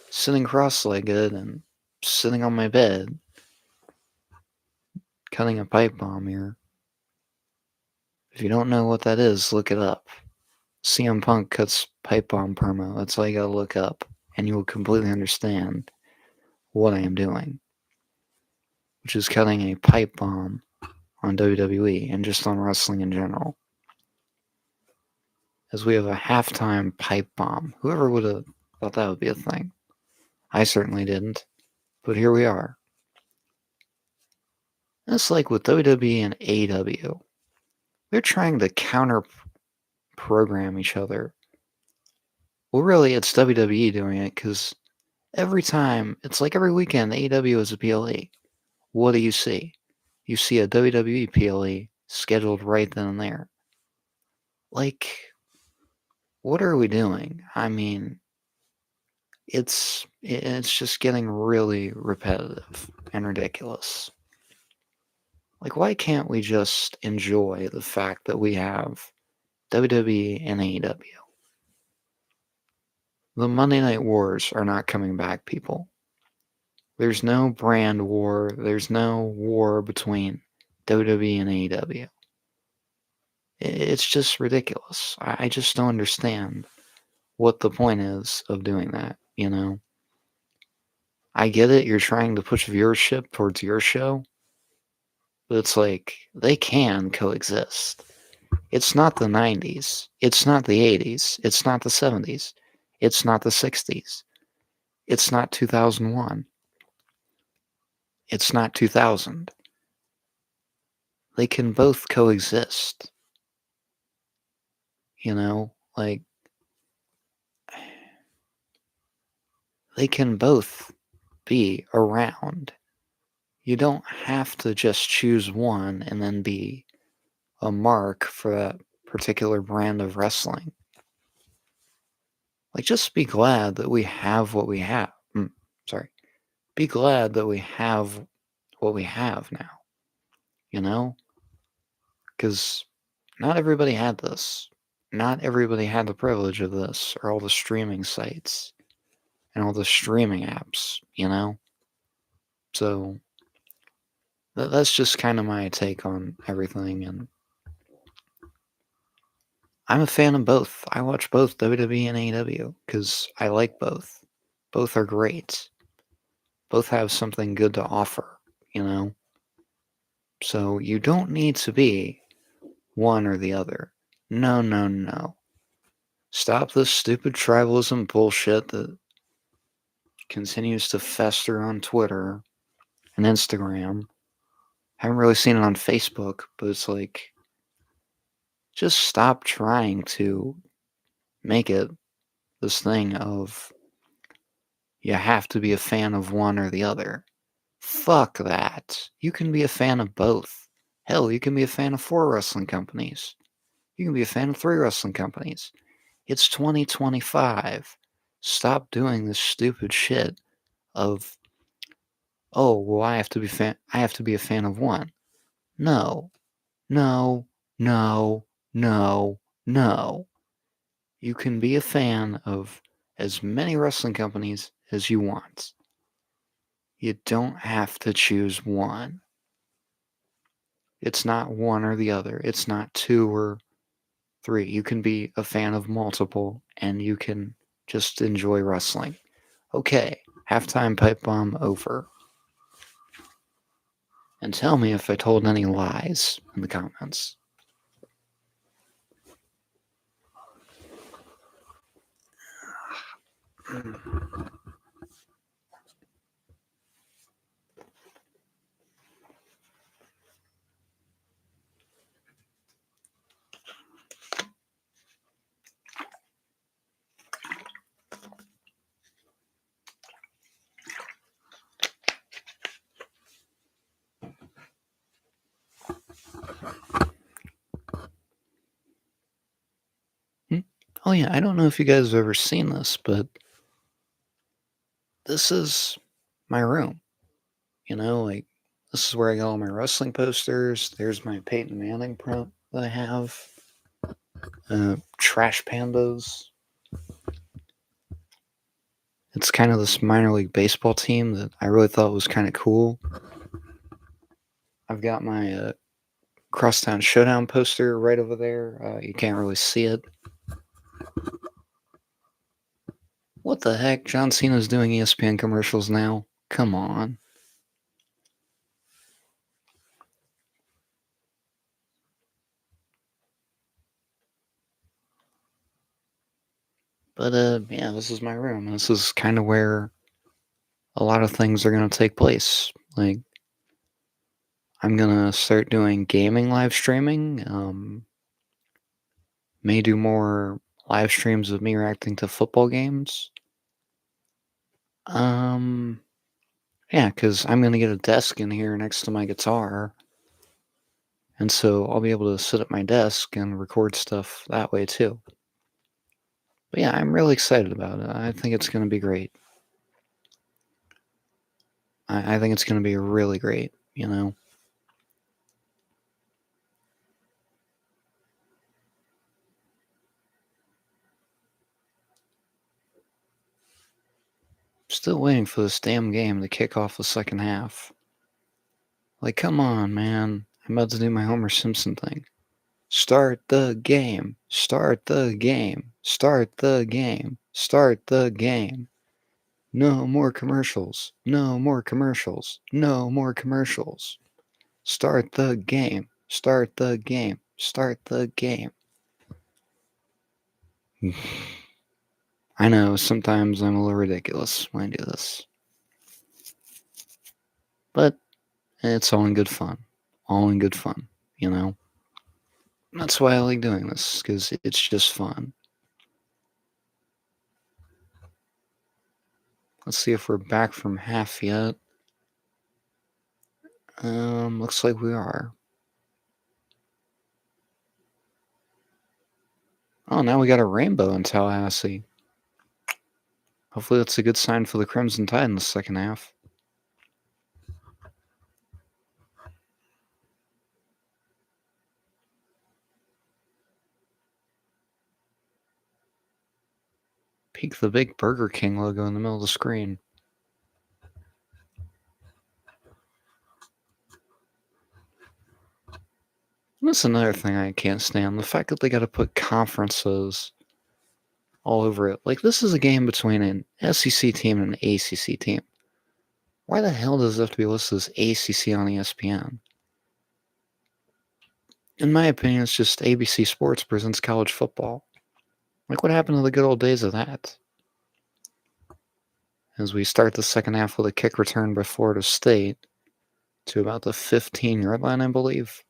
sitting cross-legged and sitting on my bed, cutting a pipe bomb here. If you don't know what that is, look it up. CM Punk cuts pipe bomb promo. That's all you gotta look up, and you will completely understand what I am doing, which is cutting a pipe bomb on WWE and just on wrestling in general. As we have a halftime pipe bomb. Whoever would have thought that would be a thing? I certainly didn't, but here we are. It's like with WWE and AEW. They're trying to counter program each other. Well, really, it's WWE doing it because every time, it's like every weekend, AEW is a PLE. What do you see? You see a WWE PLE scheduled right then and there. Like, what are we doing? I mean, it's just getting really repetitive and ridiculous. Like, why can't we just enjoy the fact that we have WWE and AEW? The Monday Night Wars are not coming back, people. There's no brand war. There's no war between WWE and AEW. It's just ridiculous. I just don't understand what the point is of doing that, I get it, you're trying to push viewership towards your show, but it's like, they can coexist. It's not the 90s. It's not the 80s. It's not the 70s. It's not the 60s. It's not 2001. It's not 2000. They can both coexist. Like, they can both be around. You don't have to just choose one and then be a mark for that particular brand of wrestling. Like, just be glad that we have what we have. Be glad that we have what we have now, Because not everybody had this. Not everybody had the privilege of this, or all the streaming sites and all the streaming apps. So that's just kind of my take on everything, and I'm a fan of both. I watch both WWE and AEW because I like both. Both are great. Both have something good to offer. So you don't need to be one or the other. No, no, no. Stop this stupid tribalism bullshit that continues to fester on Twitter and Instagram. Haven't really seen it on Facebook, but it's like, just stop trying to make it this thing of you have to be a fan of one or the other. Fuck that. You can be a fan of both. Hell, you can be a fan of 4 wrestling companies. You can be a fan of 3 wrestling companies. It's 2025. Stop doing this stupid shit of, oh, well, I have to be a fan of one. No, no, no, no, no. You can be a fan of as many wrestling companies as you want. You don't have to choose one. It's not one or the other. It's not two or three. You can be a fan of multiple and you can just enjoy wrestling. Okay, halftime pipe bomb over. And tell me if I told any lies in the comments. Oh yeah, I don't know if you guys have ever seen this, but this is my room. You know, like this is where I got all my wrestling posters. There's my Peyton Manning print that I have. Trash Pandas. It's kind of this minor league baseball team that I really thought was kind of cool. I've got my Crosstown Showdown poster right over there. You can't really see it. What the heck? John Cena's doing ESPN commercials now? Come on. But yeah, this is my room. This is kind of where a lot of things are going to take place. Like, I'm going to start doing gaming live streaming. May do more live streams of me reacting to football games. Yeah, because I'm going to get a desk in here next to my guitar. And so I'll be able to sit at my desk and record stuff that way too. But yeah, I'm really excited about it. I think it's going to be great. I think it's going to be really great, you know? Still waiting for this damn game to kick off the second half. Like, come on, man. I'm about to do my Homer Simpson thing. Start the game. Start the game. Start the game. Start the game. No more commercials. No more commercials. No more commercials. Start the game. Start the game. Start the game. I know, sometimes I'm a little ridiculous when I do this. But it's all in good fun. All in good fun, you know? That's why I like doing this, because it's just fun. Let's see if we're back from half yet. Looks like we are. Oh, now we got a rainbow in Tallahassee. Hopefully that's a good sign for the Crimson Tide in the second half. Peek the big Burger King logo in the middle of the screen. That's another thing I can't stand. The fact that they gotta put conferences all over it. Like, this is a game between an SEC team and an ACC team. Why the hell does it have to be listed as ACC on ESPN? In my opinion, it's just ABC Sports presents college football. Like, what happened to the good old days of that? As we start the second half with a kick return by Florida State to about the 15-yard line, I believe.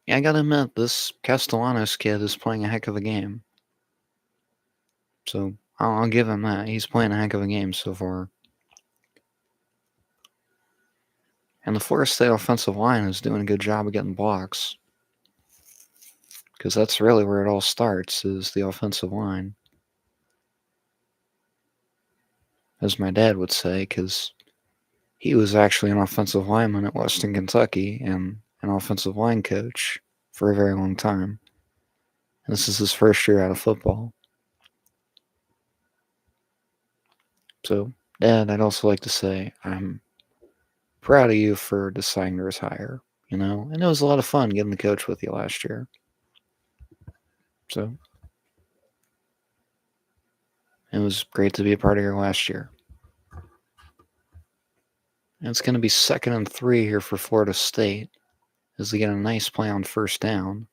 Yeah, I gotta admit, this Castellanos kid is playing a heck of a game. So, I'll give him that. He's playing a heck of a game so far. And the Florida State offensive line is doing a good job of getting blocks. because that's really where it all starts, is the offensive line. As my dad would say, because he was actually an offensive lineman at Western Kentucky and an offensive line coach for a very long time. And this is his first year out of football. So, Dad, I'd also like to say I'm proud of you for deciding to retire, and it was a lot of fun getting to coach with you last year. So, it was great to be a part of your last year. And it's going to be 2nd and 3 here for Florida State as they get a nice play on first down.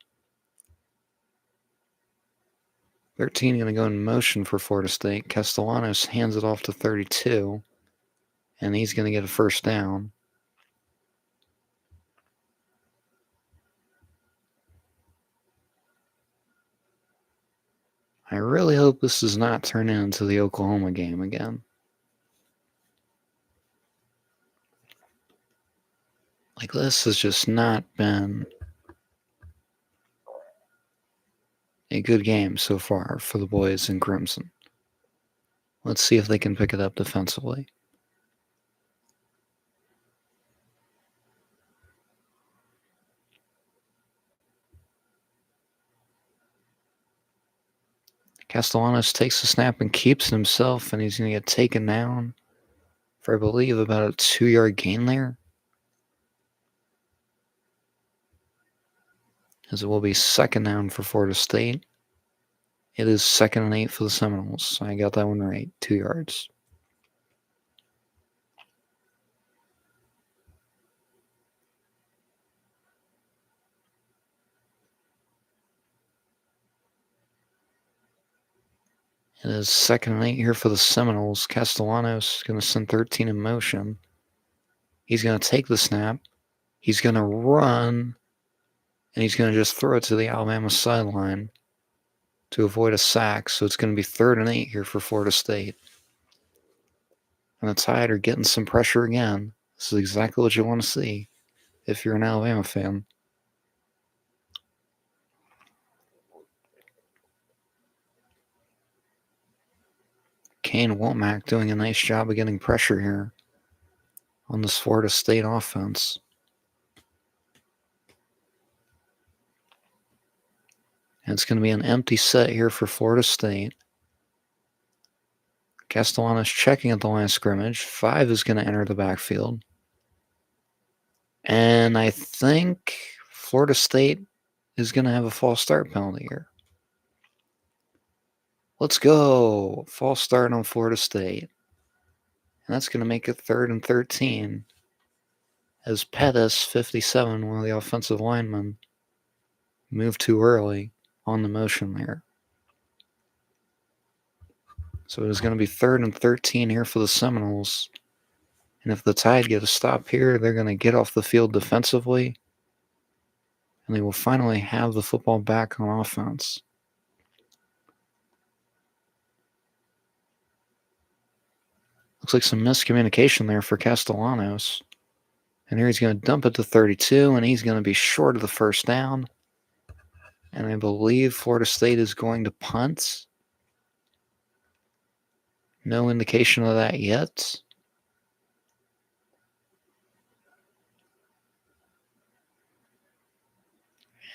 13 going to go in motion for Florida State. Castellanos hands it off to 32, and he's going to get a first down. I really hope this does not turn into the Oklahoma game again. Like, this has just not been a good game so far for the boys in Crimson. Let's see if they can pick it up defensively. Castellanos takes the snap and keeps it himself, and he's going to get taken down for, I believe, about a 2-yard gain there. As it will be 2nd down for Florida State. It is 2nd and 8 for the Seminoles. I got that one right, 2 yards. It is 2nd and 8 here for the Seminoles. Castellanos is going to send 13 in motion. He's going to take the snap. He's going to run. And he's going to just throw it to the Alabama sideline to avoid a sack. So it's going to be 3rd and 8 here for Florida State. And the Tide are getting some pressure again. This is exactly what you want to see if you're an Alabama fan. Kane Womack doing a nice job of getting pressure here on this Florida State offense. And it's going to be an empty set here for Florida State. Castellanos checking at the line of scrimmage. 5 is going to enter the backfield. And I think Florida State is going to have a false start penalty here. Let's go. False start on Florida State. And that's going to make it 3rd and 13. As Pettis, 57, one of the offensive linemen, moved too early on the motion there. So it is going to be 3rd and 13 here for the Seminoles. And if the Tide get a stop here, they're going to get off the field defensively. And they will finally have the football back on offense. Looks like some miscommunication there for Castellanos. And here he's going to dump it to 32, and he's going to be short of the first down. And I believe Florida State is going to punt. No indication of that yet.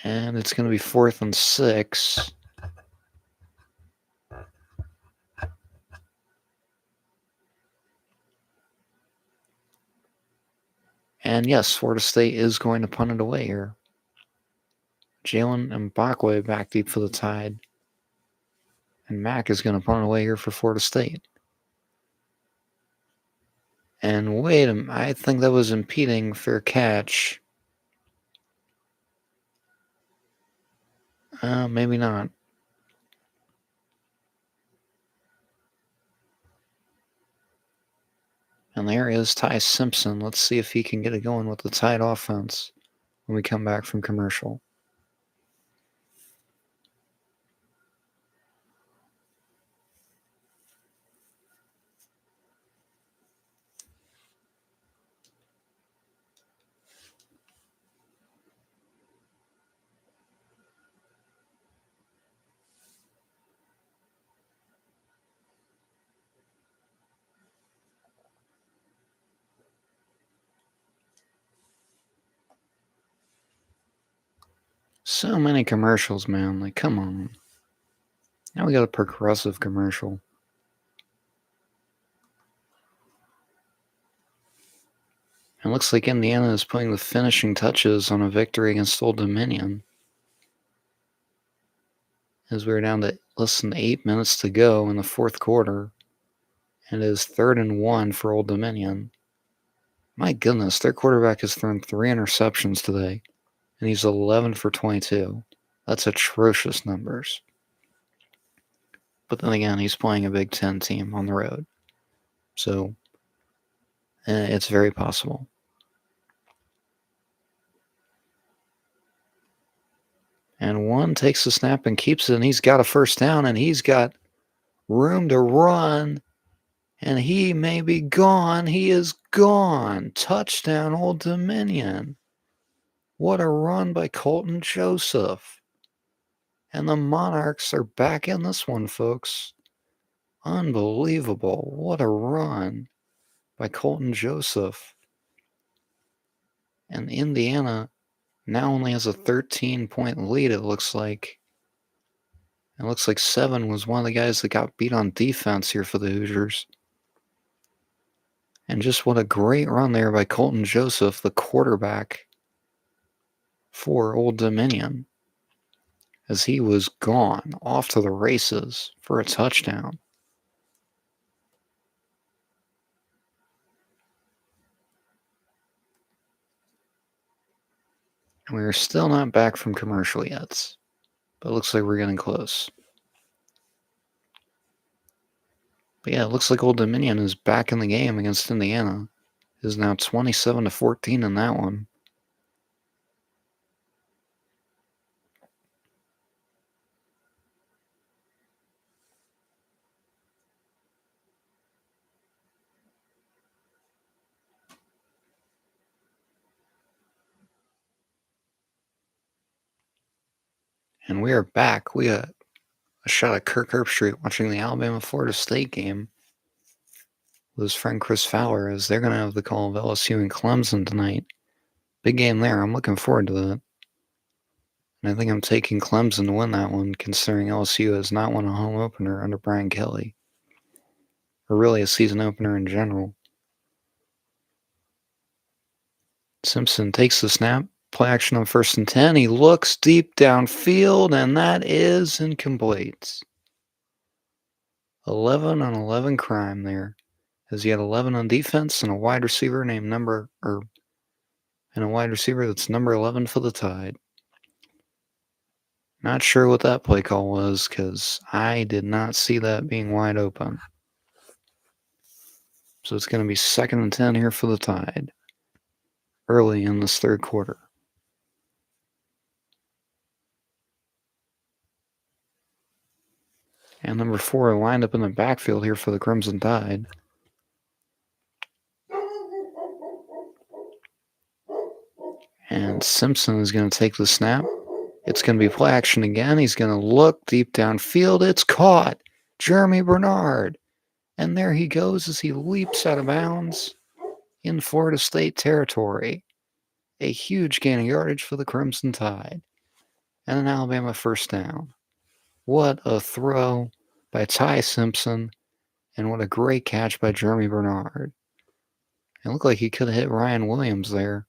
And it's going to be 4th and 6. And yes, Florida State is going to punt it away here. Jalen Mbakwe back deep for the Tide. And Mack is going to punt it away here for Florida State. And wait a minute, I think that was impeding fair catch. Maybe not. And there is Ty Simpson. Let's see if he can get it going with the Tide offense when we come back from commercial. So many commercials, man. Like, come on. Now we got a Progressive commercial. It looks like Indiana is putting the finishing touches on a victory against Old Dominion. As we're down to less than 8 minutes to go in the fourth quarter. And it is 3rd and 1 for Old Dominion. My goodness, their quarterback has thrown 3 interceptions today, and he's 11 for 22. That's atrocious numbers. But then again, he's playing a Big Ten team on the road. So it's very possible. And one takes the snap and keeps it, and he's got a first down, and he's got room to run, and he may be gone. He is gone. Touchdown, Old Dominion. What a run by Colton Joseph. And the Monarchs are back in this one, folks. Unbelievable. What a run by Colton Joseph. And Indiana now only has a 13-point lead, it looks like. It looks like 7 was one of the guys that got beat on defense here for the Hoosiers. And just what a great run there by Colton Joseph, the quarterback for Old Dominion, as he was gone off to the races for a touchdown. And we're still not back from commercial yet, but it looks like we're getting close. But yeah, it looks like Old Dominion is back in the game against Indiana. It is now 27-14 in that one. And we are back. We got a shot at Kirk Herbstreit watching the Alabama-Florida State game with his friend Chris Fowler, as they're going to have the call of LSU and Clemson tonight. Big game there. I'm looking forward to that. And I think I'm taking Clemson to win that one, considering LSU has not won a home opener under Brian Kelly, or really a season opener in general. Simpson takes the snap. Play action on 1st and 10. He looks deep downfield, and that is incomplete. 11 on 11 crime there, as he had 11 on defense and a wide receiver and a wide receiver that's number 11 for the Tide. Not sure what that play call was, because I did not see that being wide open. So it's going to be 2nd and 10 here for the Tide, early in this third quarter. And number 4 lined up in the backfield here for the Crimson Tide. And Simpson is going to take the snap. It's going to be play action again. He's going to look deep downfield. It's caught. Jeremy Bernard. And there he goes as he leaps out of bounds in Florida State territory. A huge gain of yardage for the Crimson Tide. And an Alabama first down. What a throw by Ty Simpson. And what a great catch by Jeremy Bernard. It looked like he could have hit Ryan Williams there.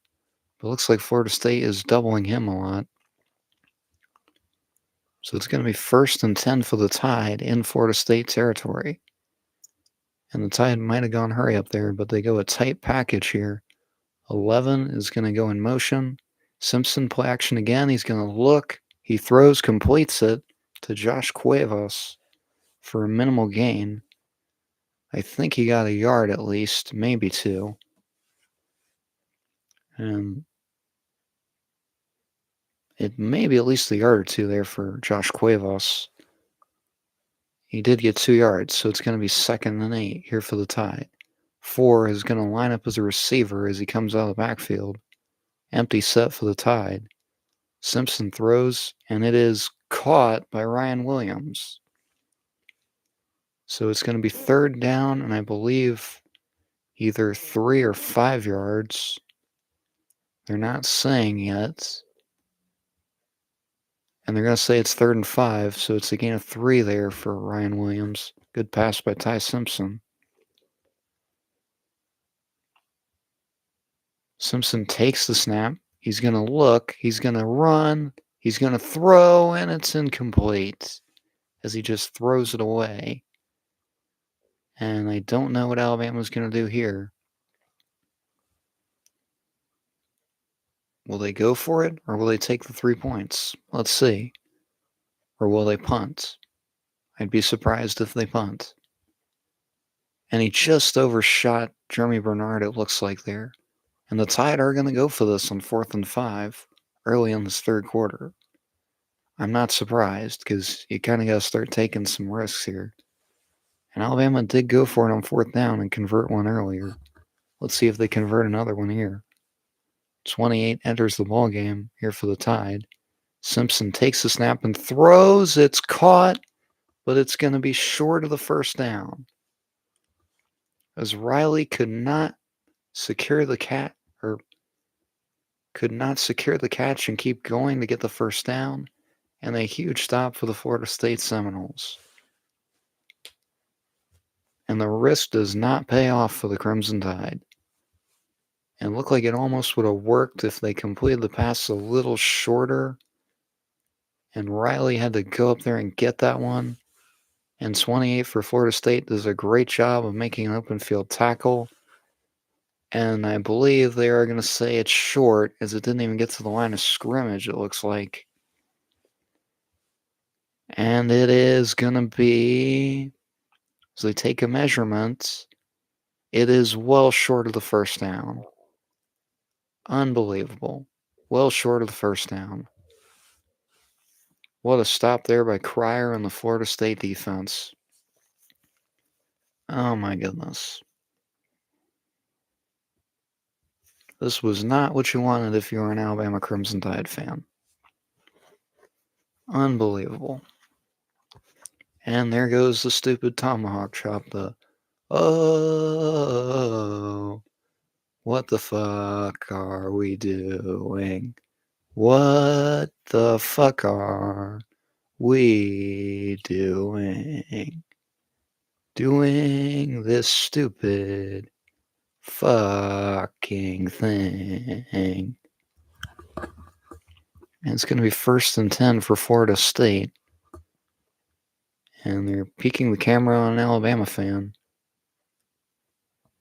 But it looks like Florida State is doubling him a lot. So it's going to be 1st and 10 for the Tide in Florida State territory. And the Tide might have gone hurry up there, but they go a tight package here. 11 is going to go in motion. Simpson play action again. He's going to look. He throws, completes it to Josh Cuevas for a minimal gain. I think he got a yard at least, maybe 2. And it may be at least a yard or 2 there for Josh Cuevas. He did get 2 yards, so it's going to be 2nd and 8 here for the Tide. 4 is going to line up as a receiver as he comes out of the backfield. Empty set for the Tide. Simpson throws, and it is caught by Ryan Williams. So it's going to be 3rd down, and I believe either 3 or 5 yards. They're not saying yet. And they're going to say it's 3rd and 5, so it's a gain of 3 there for Ryan Williams. Good pass by Ty Simpson. Simpson takes the snap. He's going to look. He's going to run. He's going to throw, and it's incomplete as he just throws it away. And I don't know what Alabama's going to do here. Will they go for it, or will they take the 3 points? Let's see. Or will they punt? I'd be surprised if they punt. And he just overshot Jeremy Bernard, it looks like there. And the Tide are going to go for this on 4th and 5 early in this third quarter. I'm not surprised because you kind of got to start taking some risks here. And Alabama did go for it on 4th down and convert one earlier. Let's see if they convert another one here. 28 enters the ball game here for the Tide. Simpson takes the snap and throws. It's caught, but it's going to be short of the 1st down. As Riley could not secure the catch and keep going to get the 1st down, and a huge stop for the Florida State Seminoles. And the risk does not pay off for the Crimson Tide. And it looked like it almost would have worked if they completed the pass a little shorter, and Riley had to go up there and get that one. And 28 for Florida State does a great job of making an open field tackle. And I believe they are going to say it's short, as it didn't even get to the line of scrimmage, it looks like. And it is going to be, as they take a measurement, it is well short of the 1st down. Unbelievable. Well short of the 1st down. What a stop there by Cryer and the Florida State defense. Oh my goodness. This was not what you wanted if you were an Alabama Crimson Tide fan. Unbelievable. And there goes the stupid tomahawk chop. Oh, what the fuck are we doing? What the fuck are we doing? Doing this stupid fucking thing. And it's going to be 1st and 10 for Florida State. And they're peeking the camera on an Alabama fan.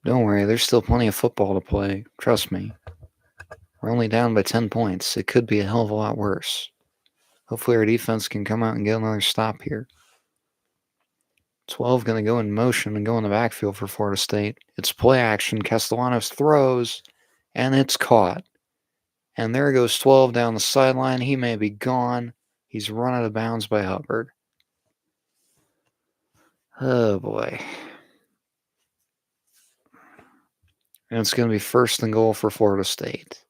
Don't worry, there's still plenty of football to play. Trust me. We're only down by 10 points. It could be a hell of a lot worse. Hopefully our defense can come out and get another stop here. 12 going to go in motion and go in the backfield for Florida State. It's play action. Castellanos throws, and it's caught. And there goes 12 down the sideline. He may be gone. He's run out of bounds by Hubbard. Oh, boy. And it's going to be 1st and goal for Florida State.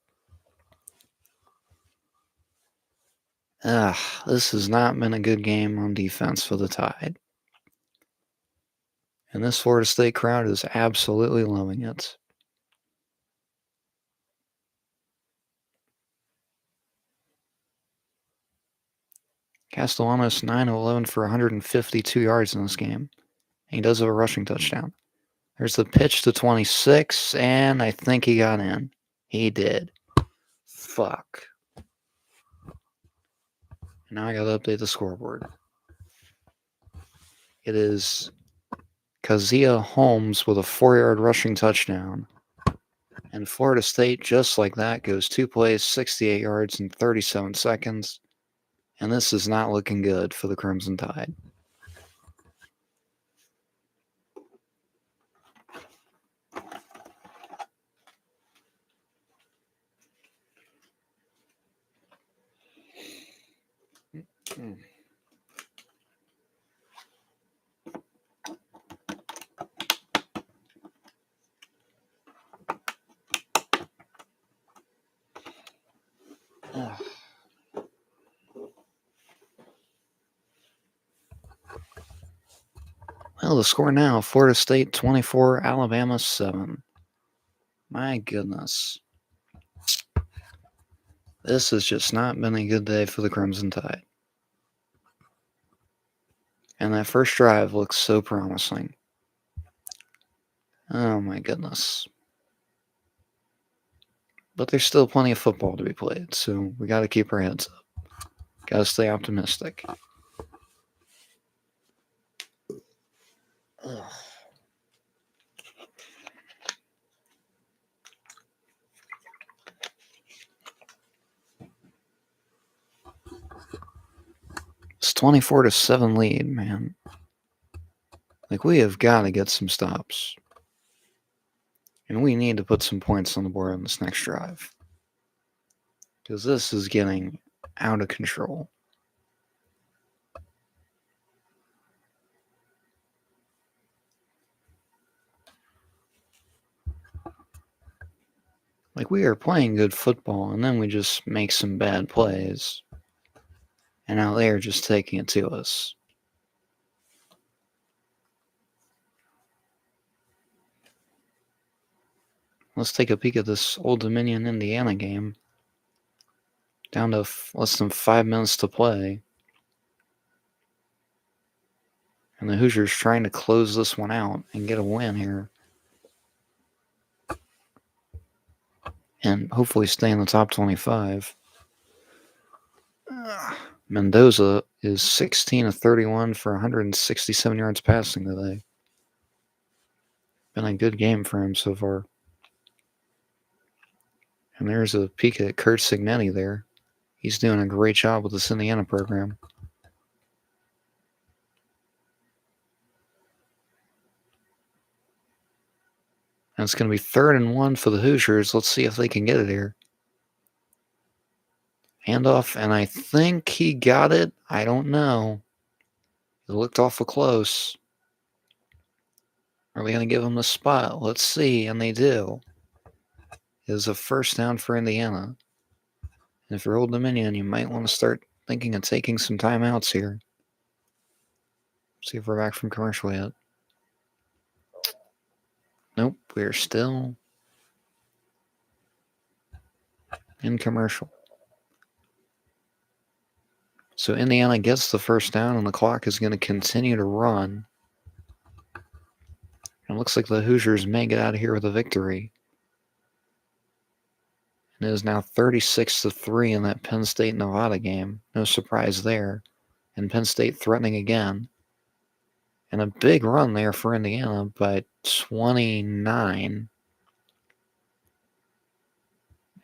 This has not been a good game on defense for the Tide. And this Florida State crowd is absolutely loving it. Castellanos 9-11 for 152 yards in this game. He does have a rushing touchdown. There's the pitch to 26, and I think he got in. He did. Fuck. Now I gotta update the scoreboard. It is Kazia Holmes with a 4-yard rushing touchdown. And Florida State, just like that, goes 2 plays, 68 yards in 37 seconds. And this is not looking good for the Crimson Tide. Well, the score now, Florida State 24, Alabama 7. My goodness. This has just not been a good day for the Crimson Tide. And that first drive looks so promising. Oh my goodness. But there's still plenty of football to be played, so we got to keep our heads up. Got to stay optimistic. Ugh. It's 24-7 lead, man. Like, we have got to get some stops. And we need to put some points on the board on this next drive. Because this is getting out of control. Like, we are playing good football, and then we just make some bad plays. And now they are just taking it to us. Let's take a peek at this Old Dominion, Indiana game. Down to less than 5 minutes to play. And the Hoosiers trying to close this one out and get a win here. And hopefully stay in the top 25. Mendoza is 16 of 31 for 167 yards passing today. Been a good game for him so far. And there's a peek at Curt Cignetti there. He's doing a great job with this Indiana program. And it's going to be 3rd and 1 for the Hoosiers. Let's see if they can get it here. Handoff, and I think he got it. I don't know. It looked awful close. Are we going to give him the spot? Let's see, and they do. It is a first down for Indiana. And if you're Old Dominion, you might want to start thinking of taking some timeouts here. See if we're back from commercial yet. Nope, we're still in commercial. So Indiana gets the first down, and the clock is going to continue to run. And it looks like the Hoosiers may get out of here with a victory. And it is now 36-3 in that Penn State-Nevada game. No surprise there. And Penn State threatening again. And a big run there for Indiana by 29.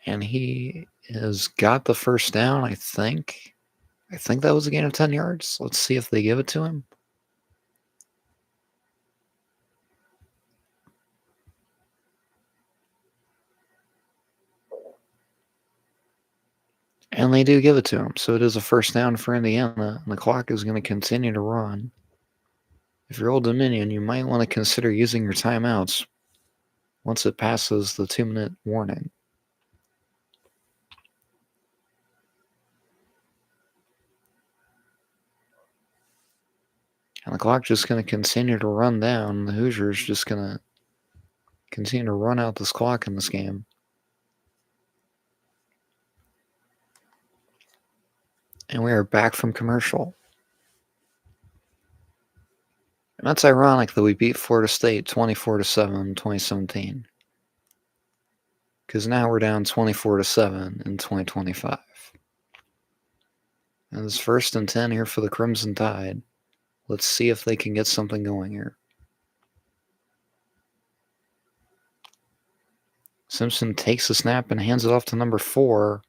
And he has got the first down, I think. I think that was a gain of 10 yards. Let's see if they give it to him. And they do give it to him. So it is a first down for Indiana. And the clock is going to continue to run. If you're Old Dominion, you might want to consider using your timeouts once it passes the 2-minute warning. And the clock's just going to continue to run down. The Hoosiers just going to continue to run out this clock in this game. And we are back from commercial. And that's ironic that we beat Florida State 24-7 in 2017. Because now we're down 24-7 in 2025. And it's 1st and 10 here for the Crimson Tide. Let's see if they can get something going here. Simpson takes the snap and hands it off to number 4.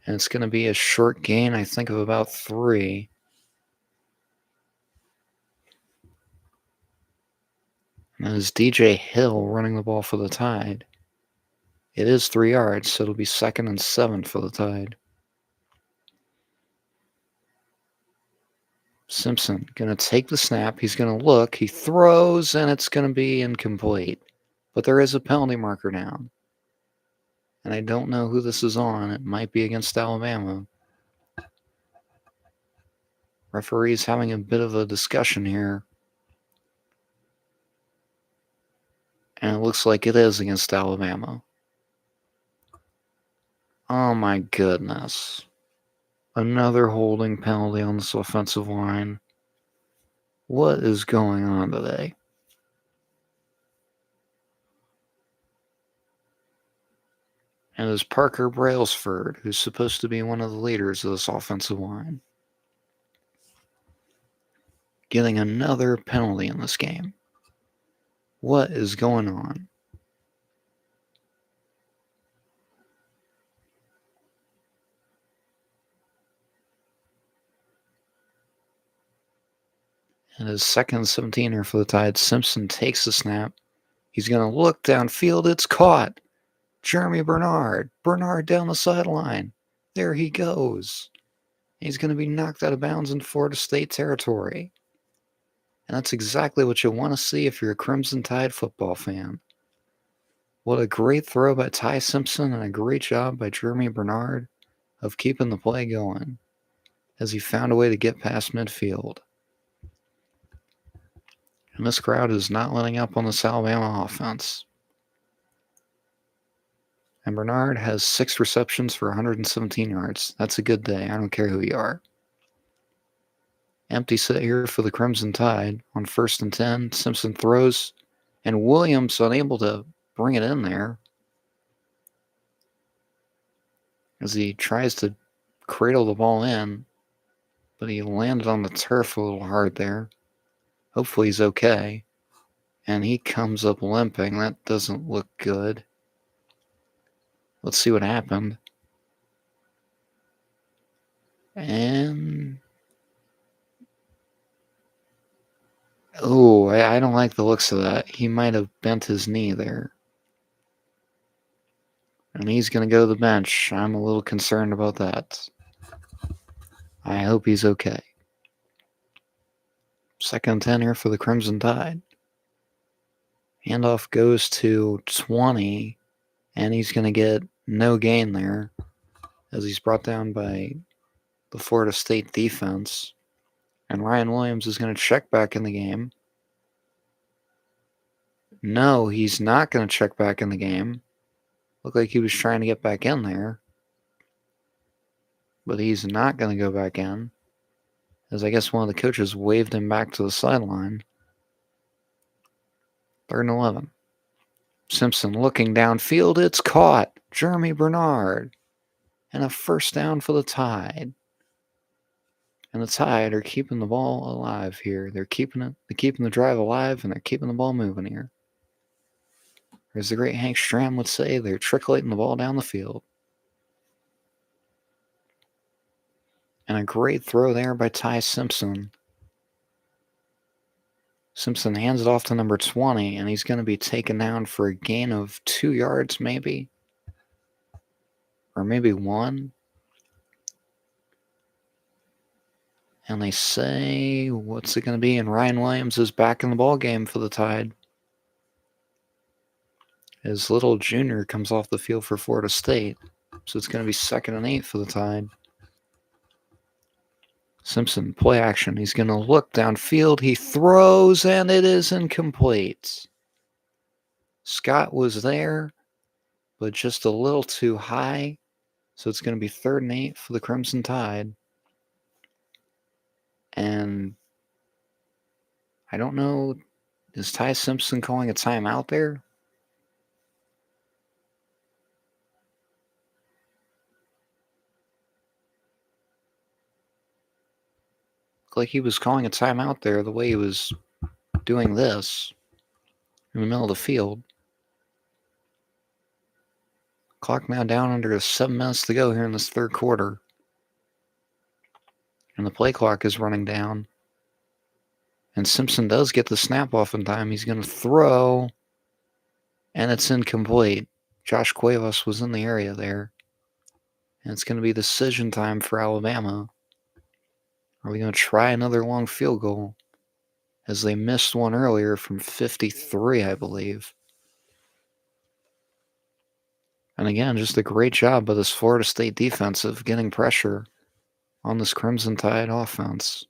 And it's going to be a short gain, I think, of about 3. And that is DJ Hill running the ball for the Tide. It is 3 yards, so it'll be 2nd and 7 for the Tide. Simpson going to take the snap. He's going to look. He throws, and it's going to be incomplete. But there is a penalty marker down. And I don't know who this is on. It might be against Alabama. Referee's having a bit of a discussion here. And it looks like it is against Alabama. Oh my goodness. Another holding penalty on this offensive line. What is going on today? And it's Parker Brailsford, who's supposed to be one of the leaders of this offensive line, getting another penalty in this game. What is going on? And his second 17er for the Tide. Simpson takes the snap. He's going to look downfield. It's caught. Jeremy Bernard. Bernard down the sideline. There he goes. He's going to be knocked out of bounds in Florida State territory. And that's exactly what you want to see if you're a Crimson Tide football fan. What a great throw by Ty Simpson and a great job by Jeremy Bernard of keeping the play going as he found a way to get past midfield. And this crowd is not letting up on this Alabama offense. And Bernard has 6 receptions for 117 yards. That's a good day. I don't care who you are. Empty set here for the Crimson Tide on 1st and 10. Simpson throws, and Williams unable to bring it in there as he tries to cradle the ball in, but he landed on the turf a little hard there. Hopefully he's okay. And he comes up limping. That doesn't look good. Let's see what happened. And oh, I don't like the looks of that. He might have bent his knee there. And he's going to go to the bench. I'm a little concerned about that. I hope he's okay. 2nd and 10 here for the Crimson Tide. Handoff goes to 20, and he's going to get no gain there as he's brought down by the Florida State defense. And Ryan Williams is going to check back in the game. No, he's not going to check back in the game. Looked like he was trying to get back in there. But he's not going to go back in, as I guess one of the coaches waved him back to the sideline. 3rd and 11. Simpson looking downfield. It's caught. Jeremy Bernard. And a 1st down for the Tide. And the Tide are keeping the ball alive here. They're keeping the drive alive, and they're keeping the ball moving here. As the great Hank Stram would say, they're trickling the ball down the field. And a great throw there by Ty Simpson. Simpson hands it off to number 20, and he's going to be taken down for a gain of 2 yards, maybe. Or maybe 1. And they say, what's it going to be? And Ryan Williams is back in the ball game for the Tide. As Little Jr. comes off the field for Florida State. So it's going to be 2nd and 8 for the Tide. Simpson, play action. He's going to look downfield. He throws, and it is incomplete. Scott was there, but just a little too high. So it's going to be 3rd and 8 for the Crimson Tide. And I don't know, is Ty Simpson calling a timeout there? Looked like he was calling a timeout there the way he was doing this in the middle of the field. Clock now down under 7 minutes to go here in this 3rd quarter. And the play clock is running down. And Simpson does get the snap off in time. He's going to throw, and it's incomplete. Josh Cuevas was in the area there. And it's going to be decision time for Alabama. Are we going to try another long field goal? As they missed one earlier from 53, I believe. And again, just a great job by this Florida State defense of getting pressure on this Crimson Tide offense.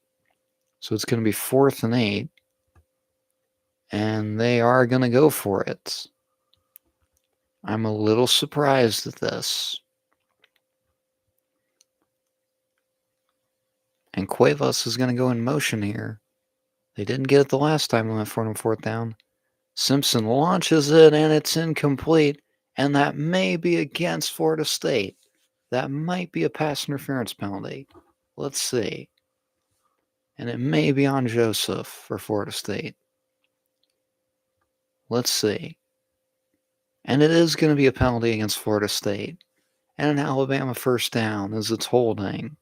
So it's going to be 4th and 8. And they are going to go for it. I'm a little surprised at this. And Cuevas is going to go in motion here. They didn't get it the last time on that 4th down. Simpson launches it, and it's incomplete, and that may be against Florida State. That might be a pass interference penalty. Let's see. And it may be on Joseph for Florida State. Let's see. And it is going to be a penalty against Florida State. And an Alabama 1st down as it's holding.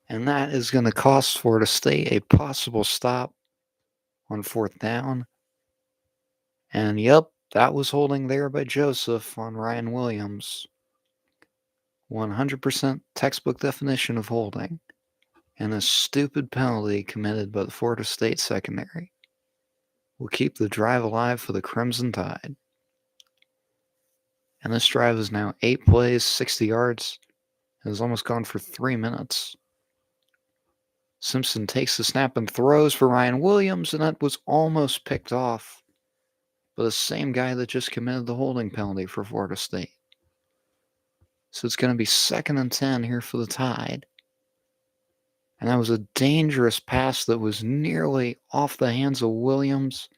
And that is going to cost Florida State a possible stop on 4th down. And yep, that was holding there by Joseph on Ryan Williams. 100% textbook definition of holding. And a stupid penalty committed by the Florida State secondary will keep the drive alive for the Crimson Tide. And this drive is now 8 plays, 60 yards. It has almost gone for 3 minutes. Simpson takes the snap and throws for Ryan Williams, and that was almost picked off by the same guy that just committed the holding penalty for Florida State. So it's going to be 2nd and 10 here for the Tide. And that was a dangerous pass that was nearly off the hands of Williams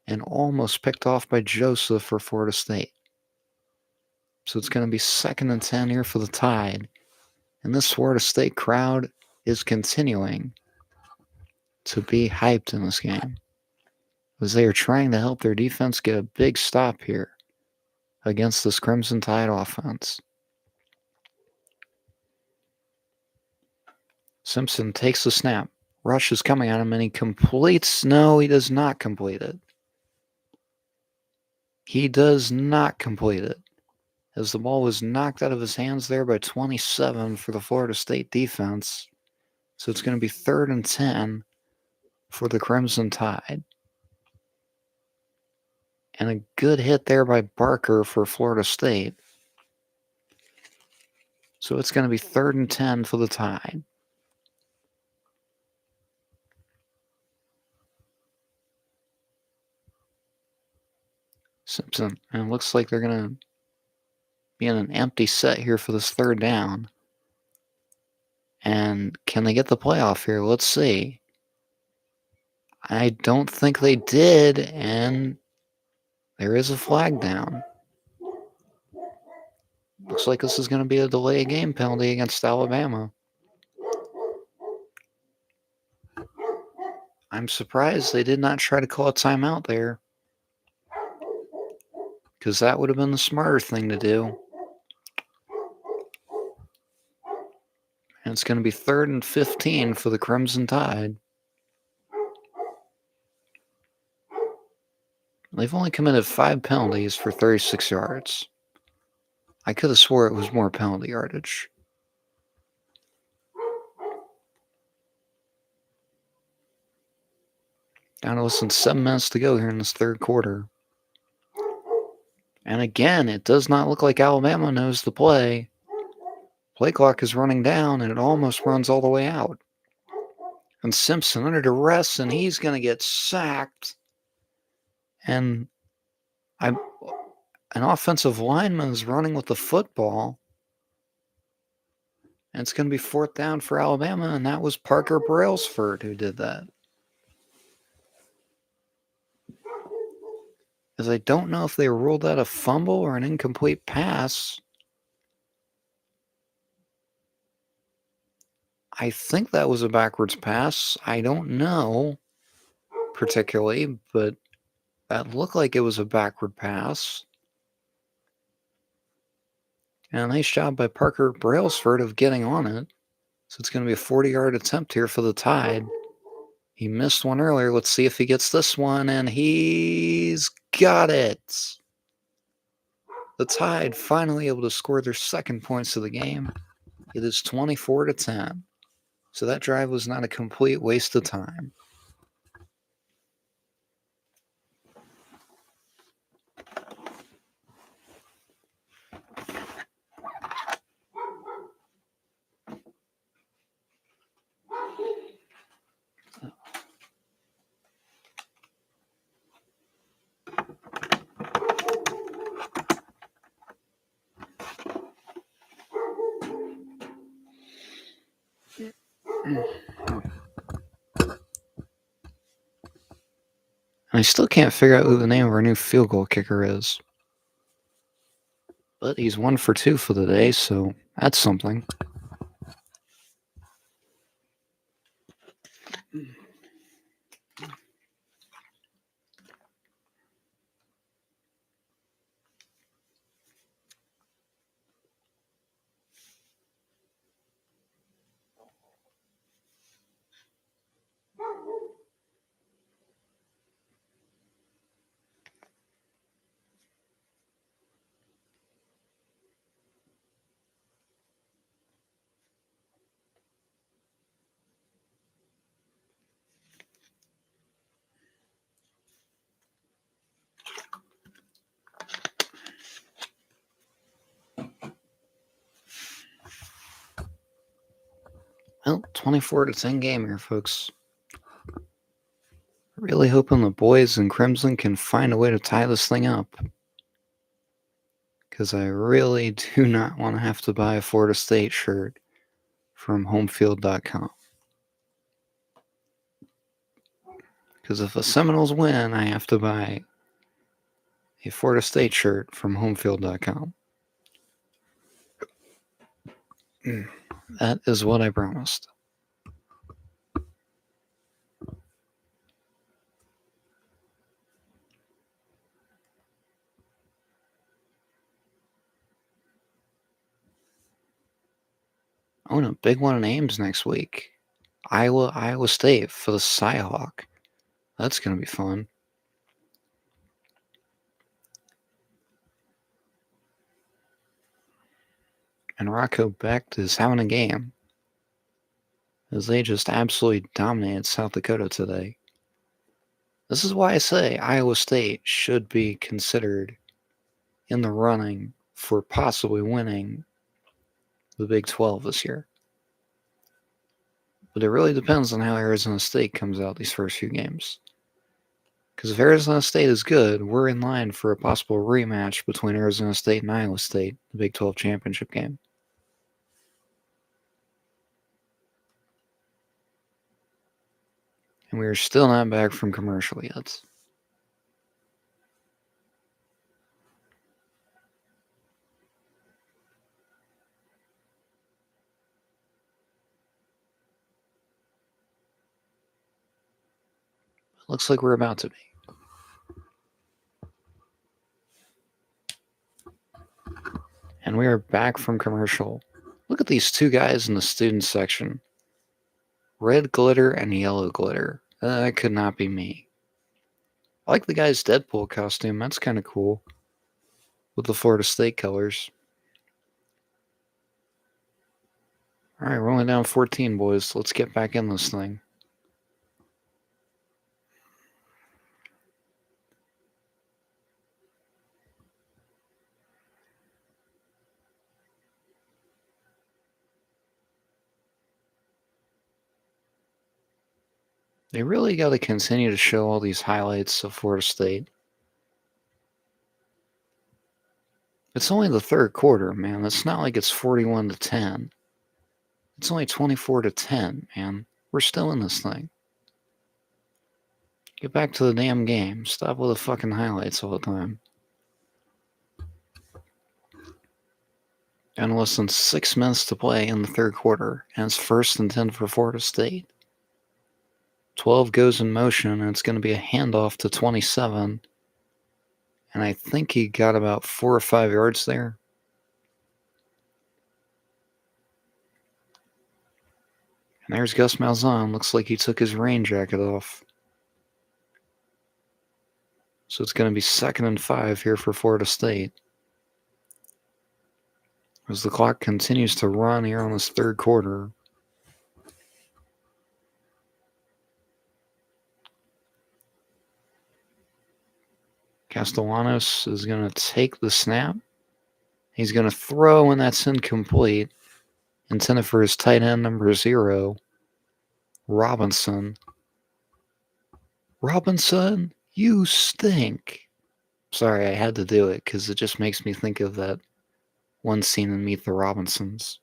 and almost picked off by Joseph for Florida State. So it's going to be 2nd and 10 here for the Tide. And this Florida State crowd is continuing to be hyped in this game, as they are trying to help their defense get a big stop here against this Crimson Tide offense. Simpson takes the snap. Rush is coming at him, and he completes. No, he does not complete it. He does not complete it, as the ball was knocked out of his hands there by 27 for the Florida State defense. So it's going to be 3rd and 10 for the Crimson Tide. And a good hit there by Barker for Florida State. So it's going to be 3rd and 10 for the Tide. Simpson, and it looks like they're going to be in an empty set here for this 3rd down. And can they get the playoff here? Let's see. I don't think they did, and there is a flag down. Looks like this is going to be a delay of game penalty against Alabama. I'm surprised they did not try to call a timeout there, because that would have been the smarter thing to do. And it's going to be 3rd and 15 for the Crimson Tide. They've only committed 5 penalties for 36 yards. I could have swore it was more penalty yardage. Down to less than 7 minutes to go here in this 3rd quarter. And again, it does not look like Alabama knows the play. Play clock is running down, and it almost runs all the way out. And Simpson under duress, and he's going to get sacked. And an offensive lineman is running with the football. And it's going to be 4th down for Alabama, and that was Parker Brailsford who did that. Because I don't know if they ruled out a fumble or an incomplete pass. I think that was a backwards pass. I don't know particularly, but that looked like it was a backward pass. And a nice job by Parker Brailsford of getting on it. So it's going to be a 40-yard attempt here for the Tide. He missed one earlier. Let's see if he gets this one, and he's got it. The Tide finally able to score their 2nd points of the game. It is 24-10. So that drive was not a complete waste of time. I still can't figure out who the name of our new field goal kicker is. But he's 1 for 2 for the day, so that's something. Well, 24-10 game here, folks. Really hoping the boys in Crimson can find a way to tie this thing up. Because I really do not want to have to buy a Florida State shirt from homefield.com. Because if the Seminoles win, I have to buy a Florida State shirt from homefield.com. That is what I promised. Oh, and a big one in Ames next week. Iowa State for the Cyhawk. That's going to be fun. And Rocco Becht is having a game, as they just absolutely dominated South Dakota today. This is why I say Iowa State should be considered in the running for possibly winning the Big 12 this year. But it really depends on how Arizona State comes out these first few games. Because if Arizona State is good, we're in line for a possible rematch between Arizona State and Iowa State, the Big 12 championship game. And we are still not back from commercial yet. Looks like we're about to be. And we are back from commercial. Look at these two guys in the student section. Red glitter and yellow glitter. That could not be me. I like the guy's Deadpool costume. That's kind of cool. With the Florida State colors. Alright, we're only down 14, boys. Let's get back in this thing. They really got to continue to show all these highlights of Florida State. It's only the third quarter, man. It's not like it's 41-10. It's only 24-10, man. We're still in this thing. Get back to the damn game. Stop with the fucking highlights all the time. And less than 6 minutes to play in the third quarter, and it's 1st and 10 for Florida State. 12 goes in motion, and it's going to be a handoff to 27. And I think he got about 4 or 5 yards there. And there's Gus Malzahn. Looks like he took his rain jacket off. So it's going to be 2nd and 5 here for Florida State. As the clock continues to run here on this third quarter. Castellanos is going to take the snap. He's going to throw, and that's incomplete. Intended for his tight end number 0, Robinson. Robinson, you stink. Sorry, I had to do it because it just makes me think of that one scene in Meet the Robinsons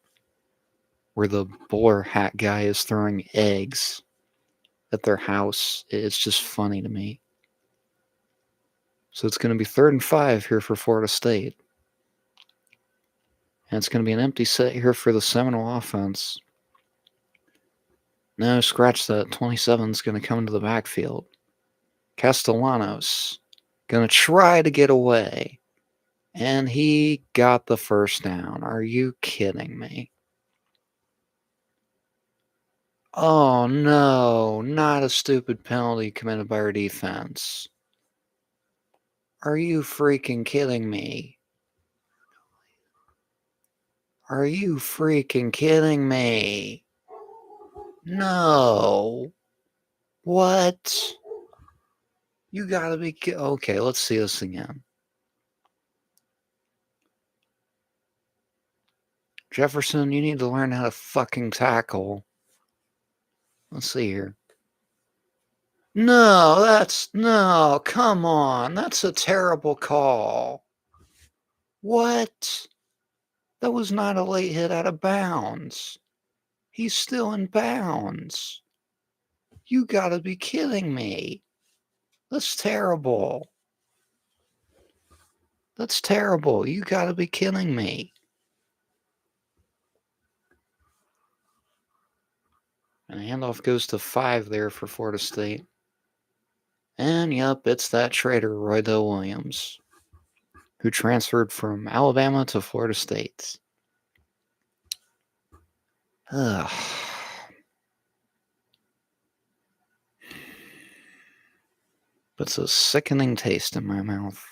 where the bowler hat guy is throwing eggs at their house. It's just funny to me. So it's going to be 3rd and 5 here for Florida State. And it's going to be an empty set here for the Seminole offense. No, scratch that. 27 is going to come into the backfield. Castellanos going to try to get away. And he got the first down. Are you kidding me? Oh, no. Not a stupid penalty committed by our defense. Are you freaking kidding me? Are you freaking kidding me? No. What? You gotta be okay, let's see this again. Jefferson, you need to learn how to fucking tackle. Let's see here. No, come on. That's a terrible call. What? That was not a late hit out of bounds. He's still in bounds. You gotta be kidding me. That's terrible. That's terrible. You gotta be kidding me. And the handoff goes to 5 there for Florida State. And yep, it's that traitor, Roydell Williams, who transferred from Alabama to Florida State. Ugh. Puts a sickening taste in my mouth.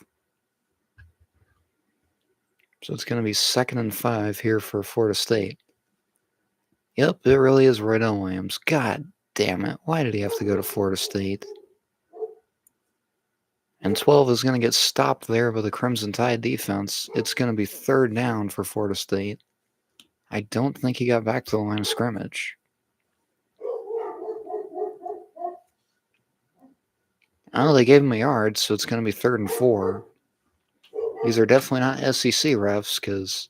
So it's going to be 2nd and 5 here for Florida State. Yep, it really is Roydell Williams. God damn it. Why did he have to go to Florida State? And 12 is going to get stopped there by the Crimson Tide defense. It's going to be 3rd down for Florida State. I don't think he got back to the line of scrimmage. Oh, they gave him a yard, so it's going to be 3rd and 4. These are definitely not SEC refs, because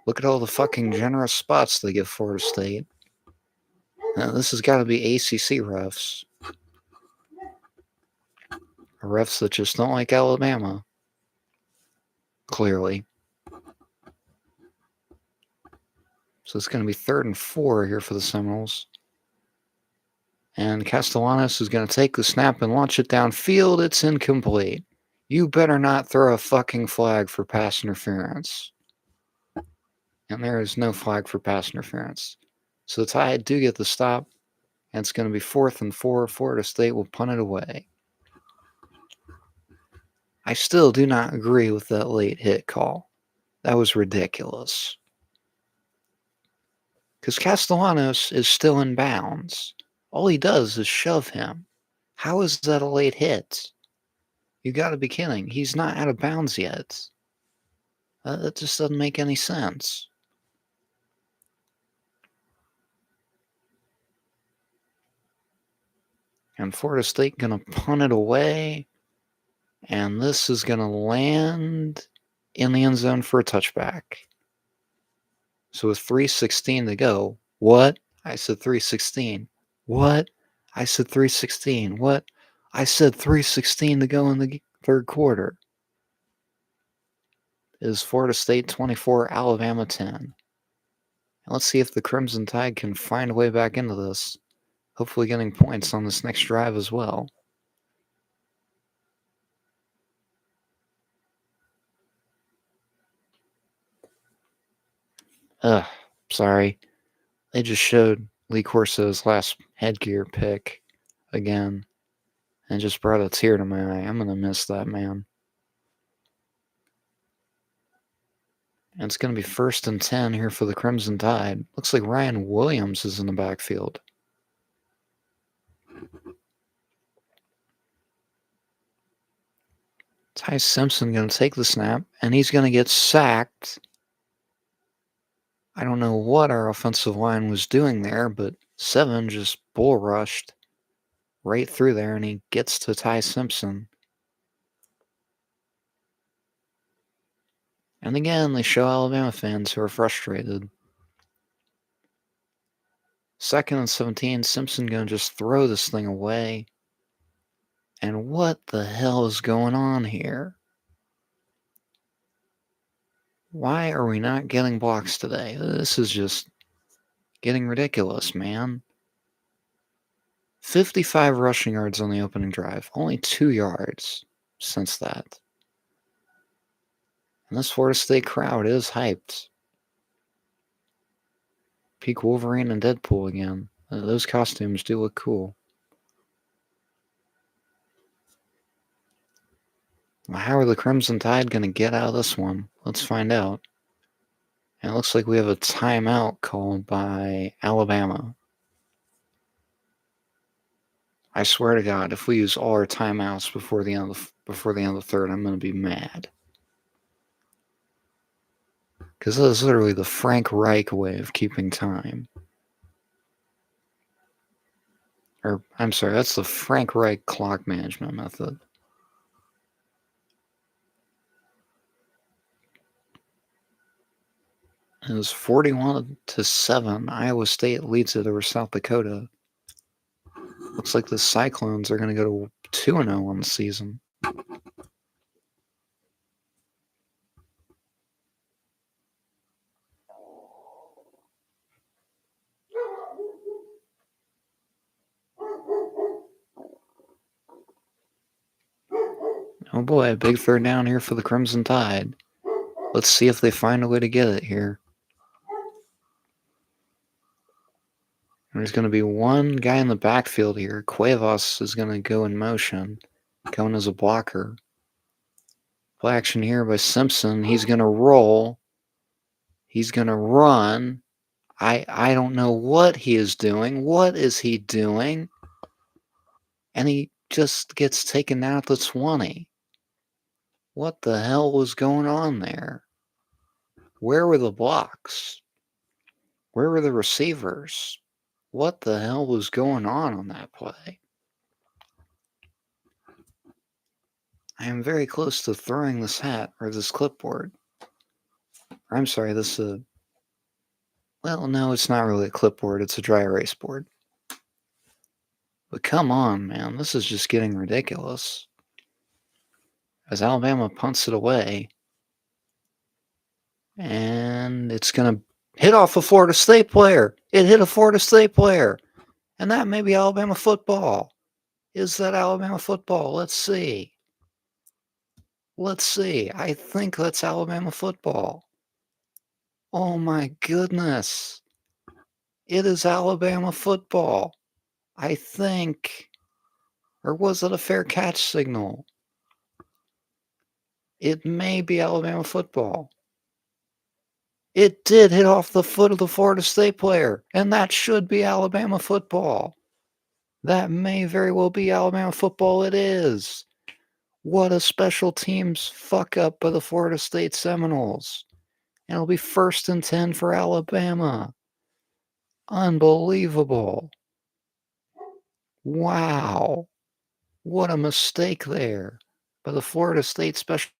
look at all the fucking generous spots they give Florida State. Now, this has got to be ACC refs. Or refs that just don't like Alabama. Clearly. So it's going to be 3rd and 4 here for the Seminoles. And Castellanos is going to take the snap and launch it downfield. It's incomplete. You better not throw a fucking flag for pass interference. And there is no flag for pass interference. So the Tide do get the stop. And it's going to be 4th and 4. Florida State will punt it away. I still do not agree with that late hit call. That was ridiculous. Because Castellanos is still in bounds. All he does is shove him. How is that a late hit? You gotta be kidding. He's not out of bounds yet. That just doesn't make any sense. And Florida State gonna punt it away. And this is gonna land in the end zone for a touchback. So with 3:16 to go, what? I said 3:16. What? I said 3:16. What? I said 3:16 to go in the 3rd quarter. It is Florida State 24, Alabama 10. And let's see if the Crimson Tide can find a way back into this. Hopefully getting points on this next drive as well. Sorry. They just showed Lee Corso's last headgear pick again. And just brought a tear to my eye. I'm going to miss that man. And it's going to be 1st and 10 here for the Crimson Tide. Looks like Ryan Williams is in the backfield. Ty Simpson going to take the snap, and he's going to get sacked. I don't know what our offensive line was doing there, but 7 just bull rushed right through there, and he gets to Ty Simpson. And again, they show Alabama fans who are frustrated. 2nd and 17, Simpson going to just throw this thing away. And what the hell is going on here? Why are we not getting blocks today? This is just getting ridiculous, man. 55 rushing yards on the opening drive. Only 2 yards since that. And this Florida State crowd is hyped. Peak Wolverine and Deadpool again. Those costumes do look cool. Well, how are the Crimson Tide going to get out of this one? Let's find out. And it looks like we have a timeout called by Alabama. I swear to God, if we use all our timeouts before the end of the third, I'm going to be mad. Because that is literally the Frank Reich way of keeping time. Or, I'm sorry, that's the Frank Reich clock management method. It was 41-7. Iowa State leads it over South Dakota. Looks like the Cyclones are going to go to 2-0 on the season. Oh boy, a big third down here for the Crimson Tide. Let's see if they find a way to get it here. There's going to be one guy in the backfield here. Cuevas is going to go in motion, going as a blocker. Play action here by Simpson. He's going to roll. He's going to run. I don't know what he is doing. What is he doing? And he just gets taken out at the 20. What the hell was going on there? Where were the blocks? Where were the receivers? What the hell was going on that play? I am very close to throwing this hat or this clipboard. Or I'm sorry, this well, no, it's not really a clipboard, it's a dry erase board. But come on, man, this is just getting ridiculous. As Alabama punts it away, and it's going to hit off a Florida State player. It hit a Florida State player. And that may be Alabama football. Is that Alabama football? Let's see. Let's see. I think that's Alabama football. Oh my goodness. It is Alabama football. I think. Or was it a fair catch signal? It may be Alabama football. It did hit off the foot of the Florida State player, and that should be Alabama football. That may very well be Alabama football. It is. What a special teams fuck up by the Florida State Seminoles. And it'll be 1st and 10 for Alabama. Unbelievable. Wow. What a mistake there by the Florida State special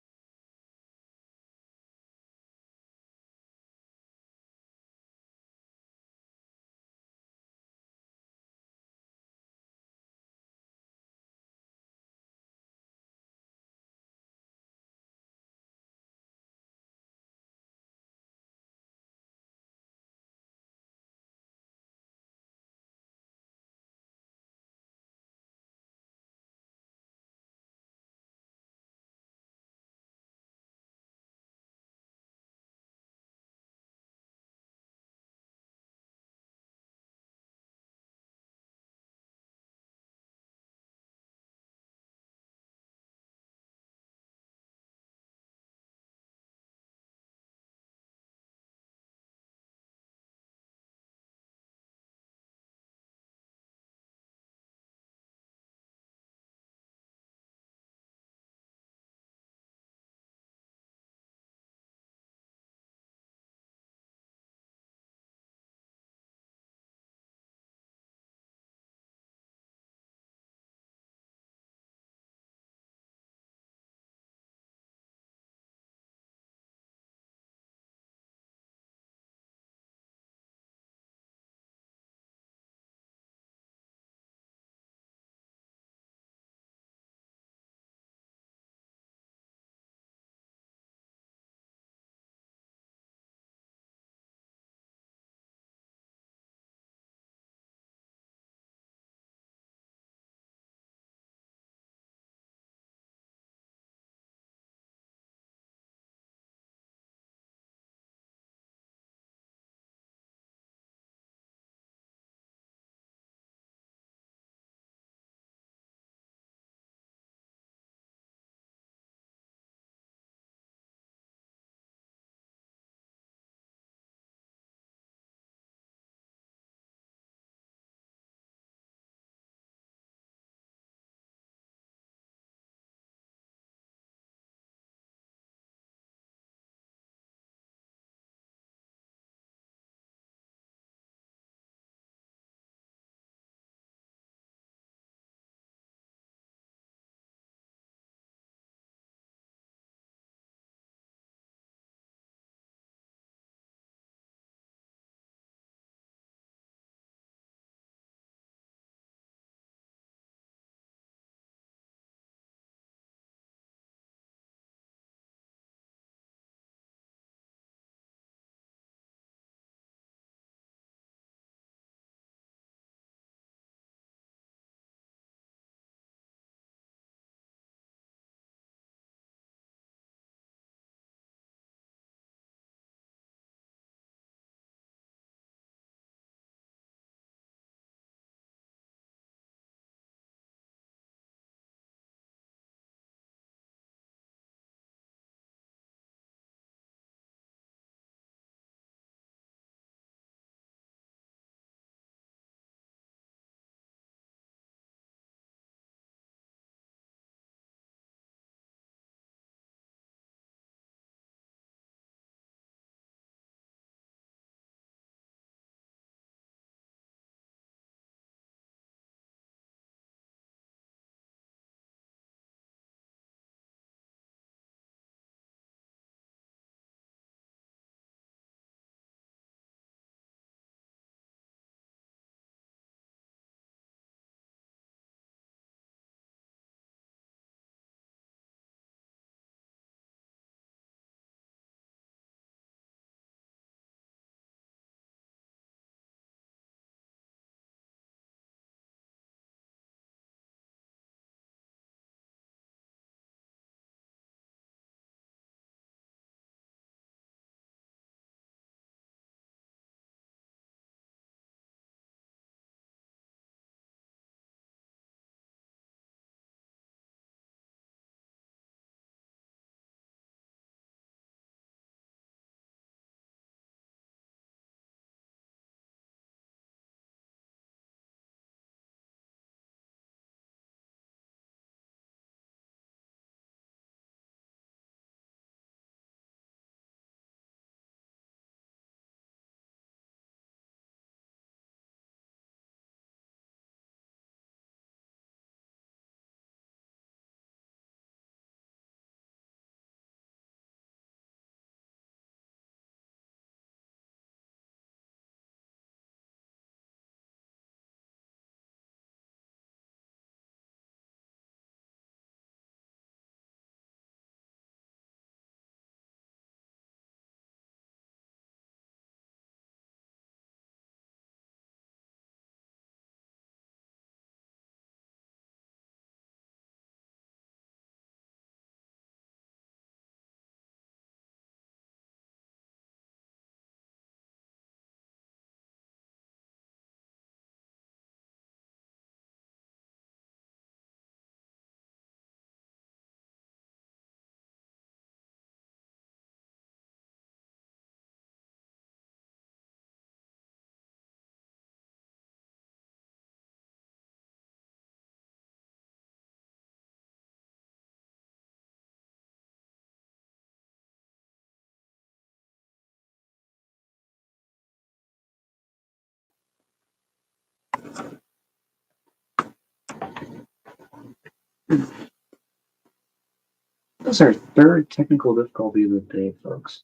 That's our third technical difficulty of the day, folks.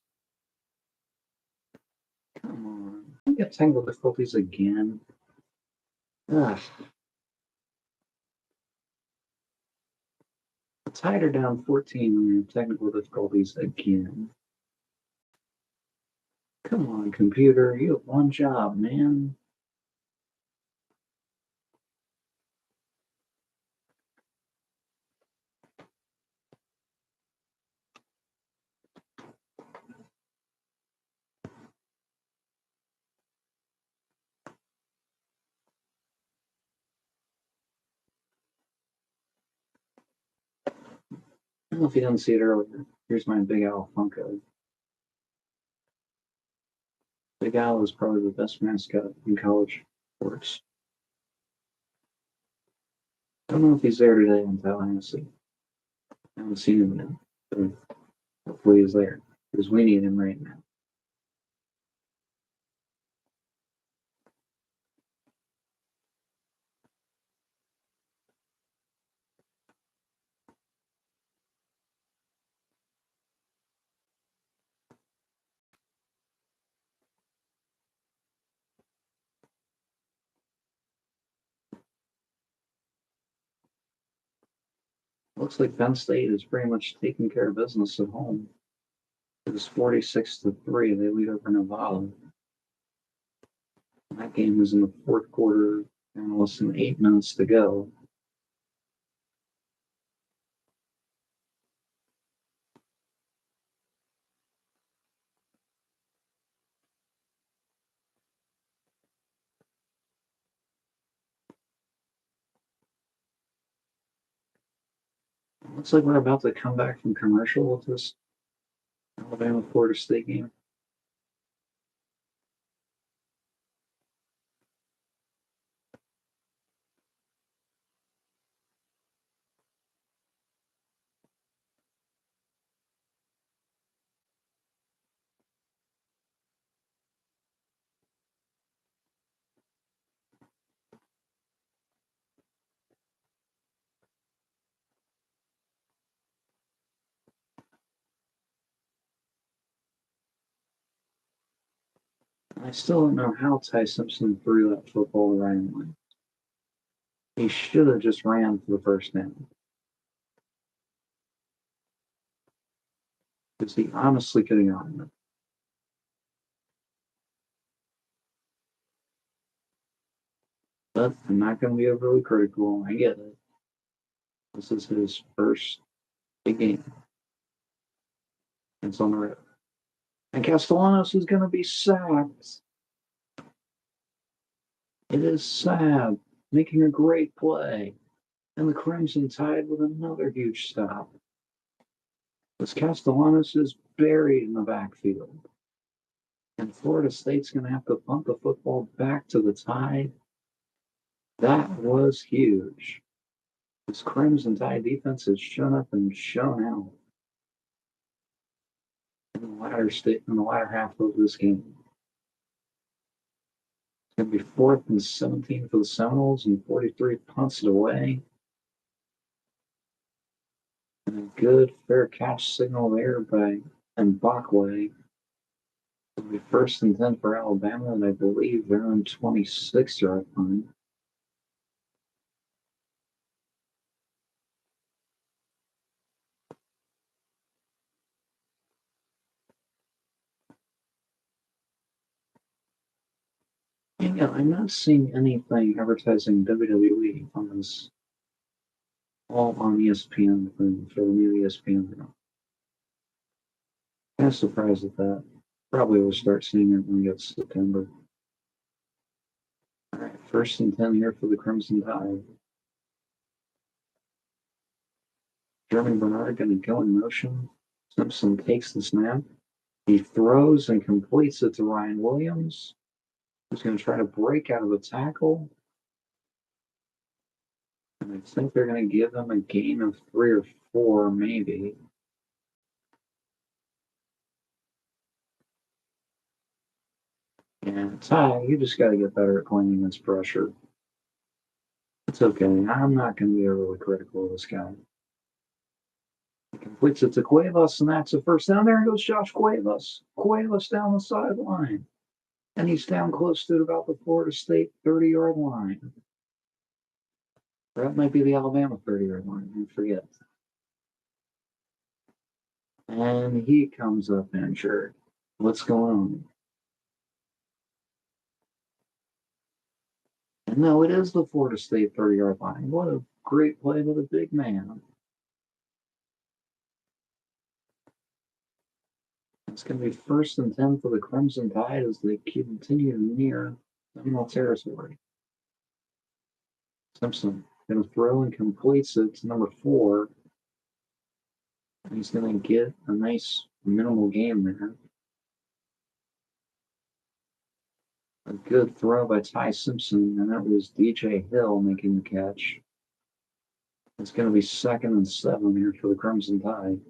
Come on. We got technical difficulties again. Ugh. The Tide are down 14 on your technical difficulties again. Come on, computer. You have one job, man. I don't know if you didn't see it earlier. Here's my Big Al Funko. Big Al is probably the best mascot in college sports. I don't know if he's there today in Tallahassee. I haven't seen him yet. So hopefully he's there. Because we need him right now. Looks like Penn State is pretty much taking care of business at home. It was 46-3. They lead over Nevada. That game is in the fourth quarter and less than 8 minutes to go. Looks like we're about to come back from commercial with this Alabama Florida State game. I still don't know how Ty Simpson threw that football to Ryan Williams. He should have just ran for the first down. Because he honestly could have gotten it. But I'm not going to be overly critical. I get it. This is his first big game. It's on the road. And Castellanos is going to be sacked. It is sad. Making a great play. And the Crimson Tide with another huge stop. As Castellanos is buried in the backfield. And Florida State's going to have to punt the football back to the Tide. That was huge. This Crimson Tide defense has shown up and shown out in the latter half of this game. It's going to be 4th and 17 for the Seminoles, and 43 punts it away. And a good fair catch signal there by Mbakwe. It'll be 1st and 10 for Alabama, and I believe they're on 26-yard line. Yeah, I'm not seeing anything advertising WWE on this, all on ESPN for the new ESPN. Kind of surprised at that. Probably will start seeing it when we get to September. All right, 1st and 10 here for the Crimson Tide. Jeremy Bernard going to go in motion. Simpson takes the snap. He throws and completes it to Ryan Williams, who's going to try to break out of the tackle. And I think they're going to give them a gain of 3 or 4, maybe. And Ty, you just got to get better at playing against pressure. It's okay. I'm not going to be overly critical of this guy. He completes it to Cuevas, and that's a first down. There goes Josh Cuevas. Cuevas down the sideline. And he's down close to about the Florida State 30-yard line. Or that might be the Alabama 30-yard line. I forget. And he comes up injured. What's going on? And no, it is the Florida State 30-yard line. What a great play with a big man. It's going to be 1st and 10 for the Crimson Tide as they continue near Seminole territory. Simpson going to throw and completes it to number 4. And he's going to get a nice minimal gain there. A good throw by Ty Simpson, and that was DJ Hill making the catch. It's going to be 2nd and 7 here for the Crimson Tide.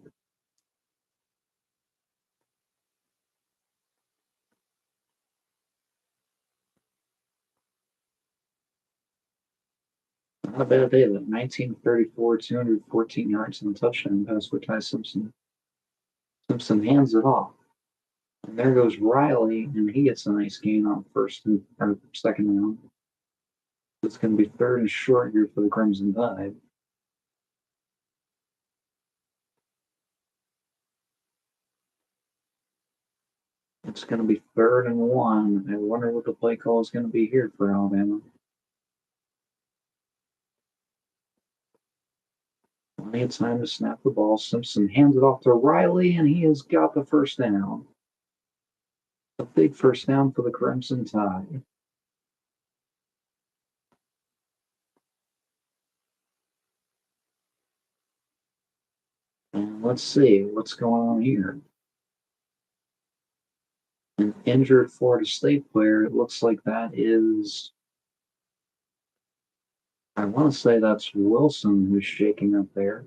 Not a bad day. That 1934, 214 yards and a touchdown pass for Ty Simpson. Simpson hands it off. And there goes Riley, and he gets a nice gain on 2nd down. It's going to be 3rd and short here for the Crimson Tide. It's going to be 3rd and 1. I wonder what the play call is going to be here for Alabama. Plenty of time to snap the ball. Simpson hands it off to Riley, and he has got the first down. A big first down for the Crimson Tide. And let's see what's going on here. An injured Florida State player. It looks like that is, I want to say that's Wilson who's shaken up there.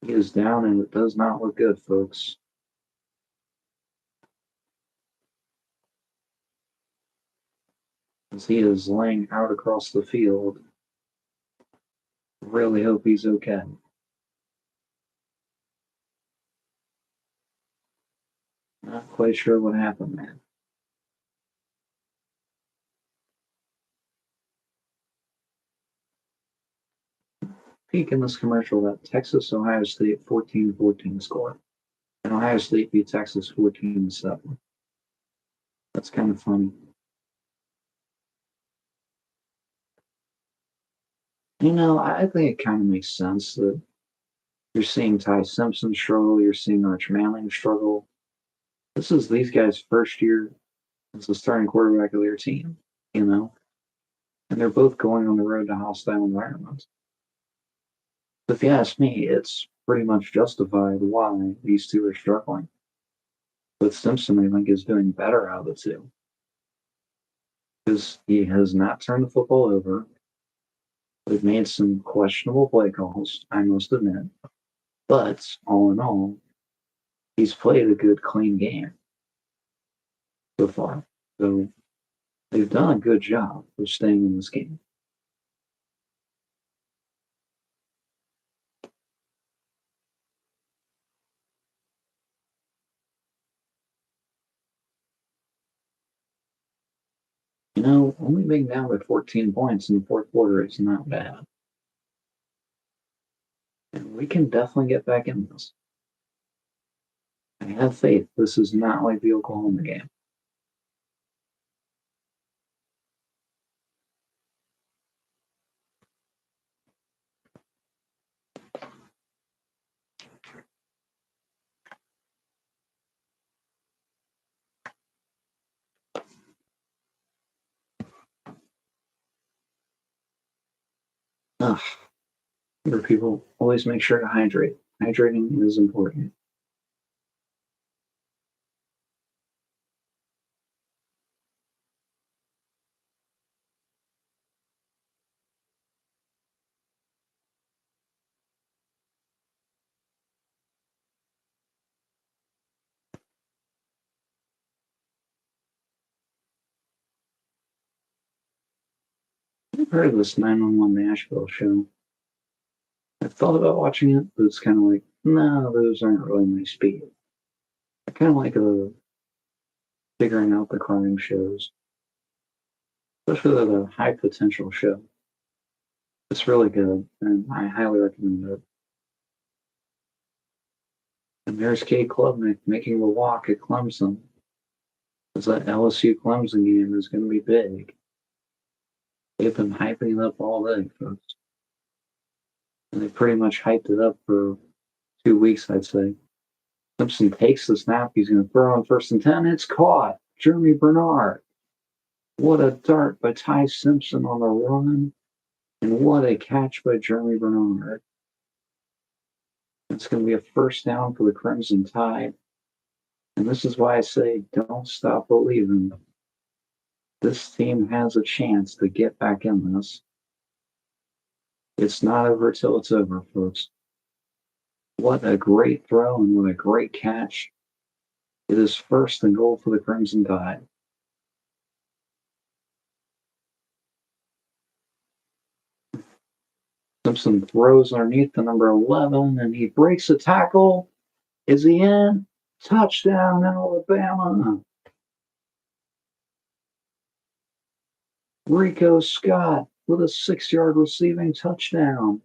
He is down, and it does not look good, folks. As he is laying out across the field. Really hope he's okay. Not quite sure what happened there. Peak in this commercial that Texas-Ohio State 14-14 score. And Ohio State beat Texas 14-7. That's kind of funny. You know, I think it kind of makes sense that you're seeing Ty Simpson struggle, you're seeing Arch Manning struggle. This is these guys' first year as the starting quarterback of their team, you know? And they're both going on the road to hostile environments. But if you ask me, it's pretty much justified why these two are struggling. But Simpson, I think, is doing better out of the two. Because he has not turned the football over. They've made some questionable play calls, I must admit. But all in all, he's played a good, clean game so far. So they've done a good job of staying in this game. You know, only being down by 14 points in the 4th quarter is not bad. And we can definitely get back in this. I have faith this is not like the Oklahoma game. Ugh. Where people always make sure to hydrate. Hydrating is important. heard of this 911 Nashville show. I thought about watching it, but it's kind of like, no, those aren't really my speed. I kind of like figuring out the crime shows, especially the high potential show. It's really good, and I highly recommend it. And there's Kate Klubnik making the walk at Clemson. Because that LSU Clemson game is going to be big. They've been hyping it up all day, folks. And they pretty much hyped it up for 2 weeks, I'd say. Simpson takes the snap. He's going to throw on 1st and 10. It's caught. Jeremy Bernard. What a dart by Ty Simpson on the run. And what a catch by Jeremy Bernard. It's going to be a 1st down for the Crimson Tide. And this is why I say don't stop believing. This team has a chance to get back in this. It's not over till it's over, folks. What a great throw and what a great catch. It is 1st and goal for the Crimson Tide. Simpson throws underneath the number 11 and he breaks a tackle. Is he in? Touchdown, Alabama. Rico Scott with a 6-yard receiving touchdown.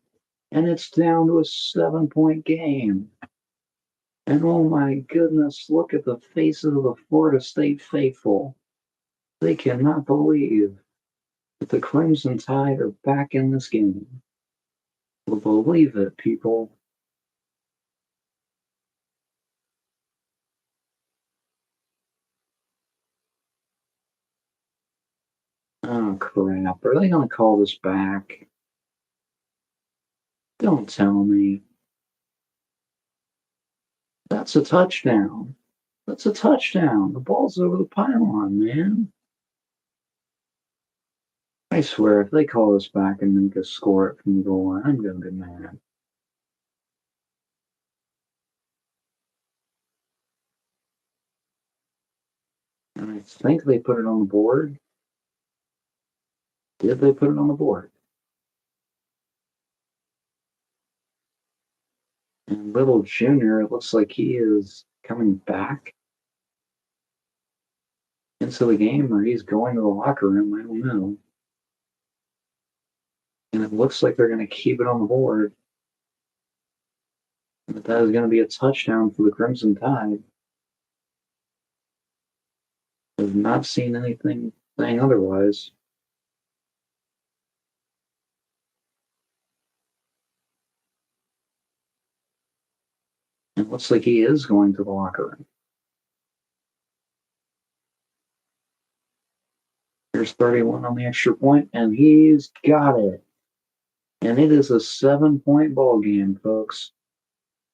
And it's down to a 7-point game. And oh my goodness, look at the faces of the Florida State faithful. They cannot believe that the Crimson Tide are back in this game. Well, believe it, people. Oh, crap. Are they going to call this back? Don't tell me. That's a touchdown. That's a touchdown. The ball's over the pylon, man. I swear, if they call this back and make us score it from the goal line, I'm going to be mad. And I think they put it on the board. Did they put it on the board? And Little Junior, it looks like he is coming back into the game, or he's going to the locker room. I don't know. And it looks like they're going to keep it on the board. But that is going to be a touchdown for the Crimson Tide. I've not seen anything saying otherwise. It looks like he is going to the locker room. Here's 31 on the extra point, and he's got it. And it is a 7-point ball game, folks.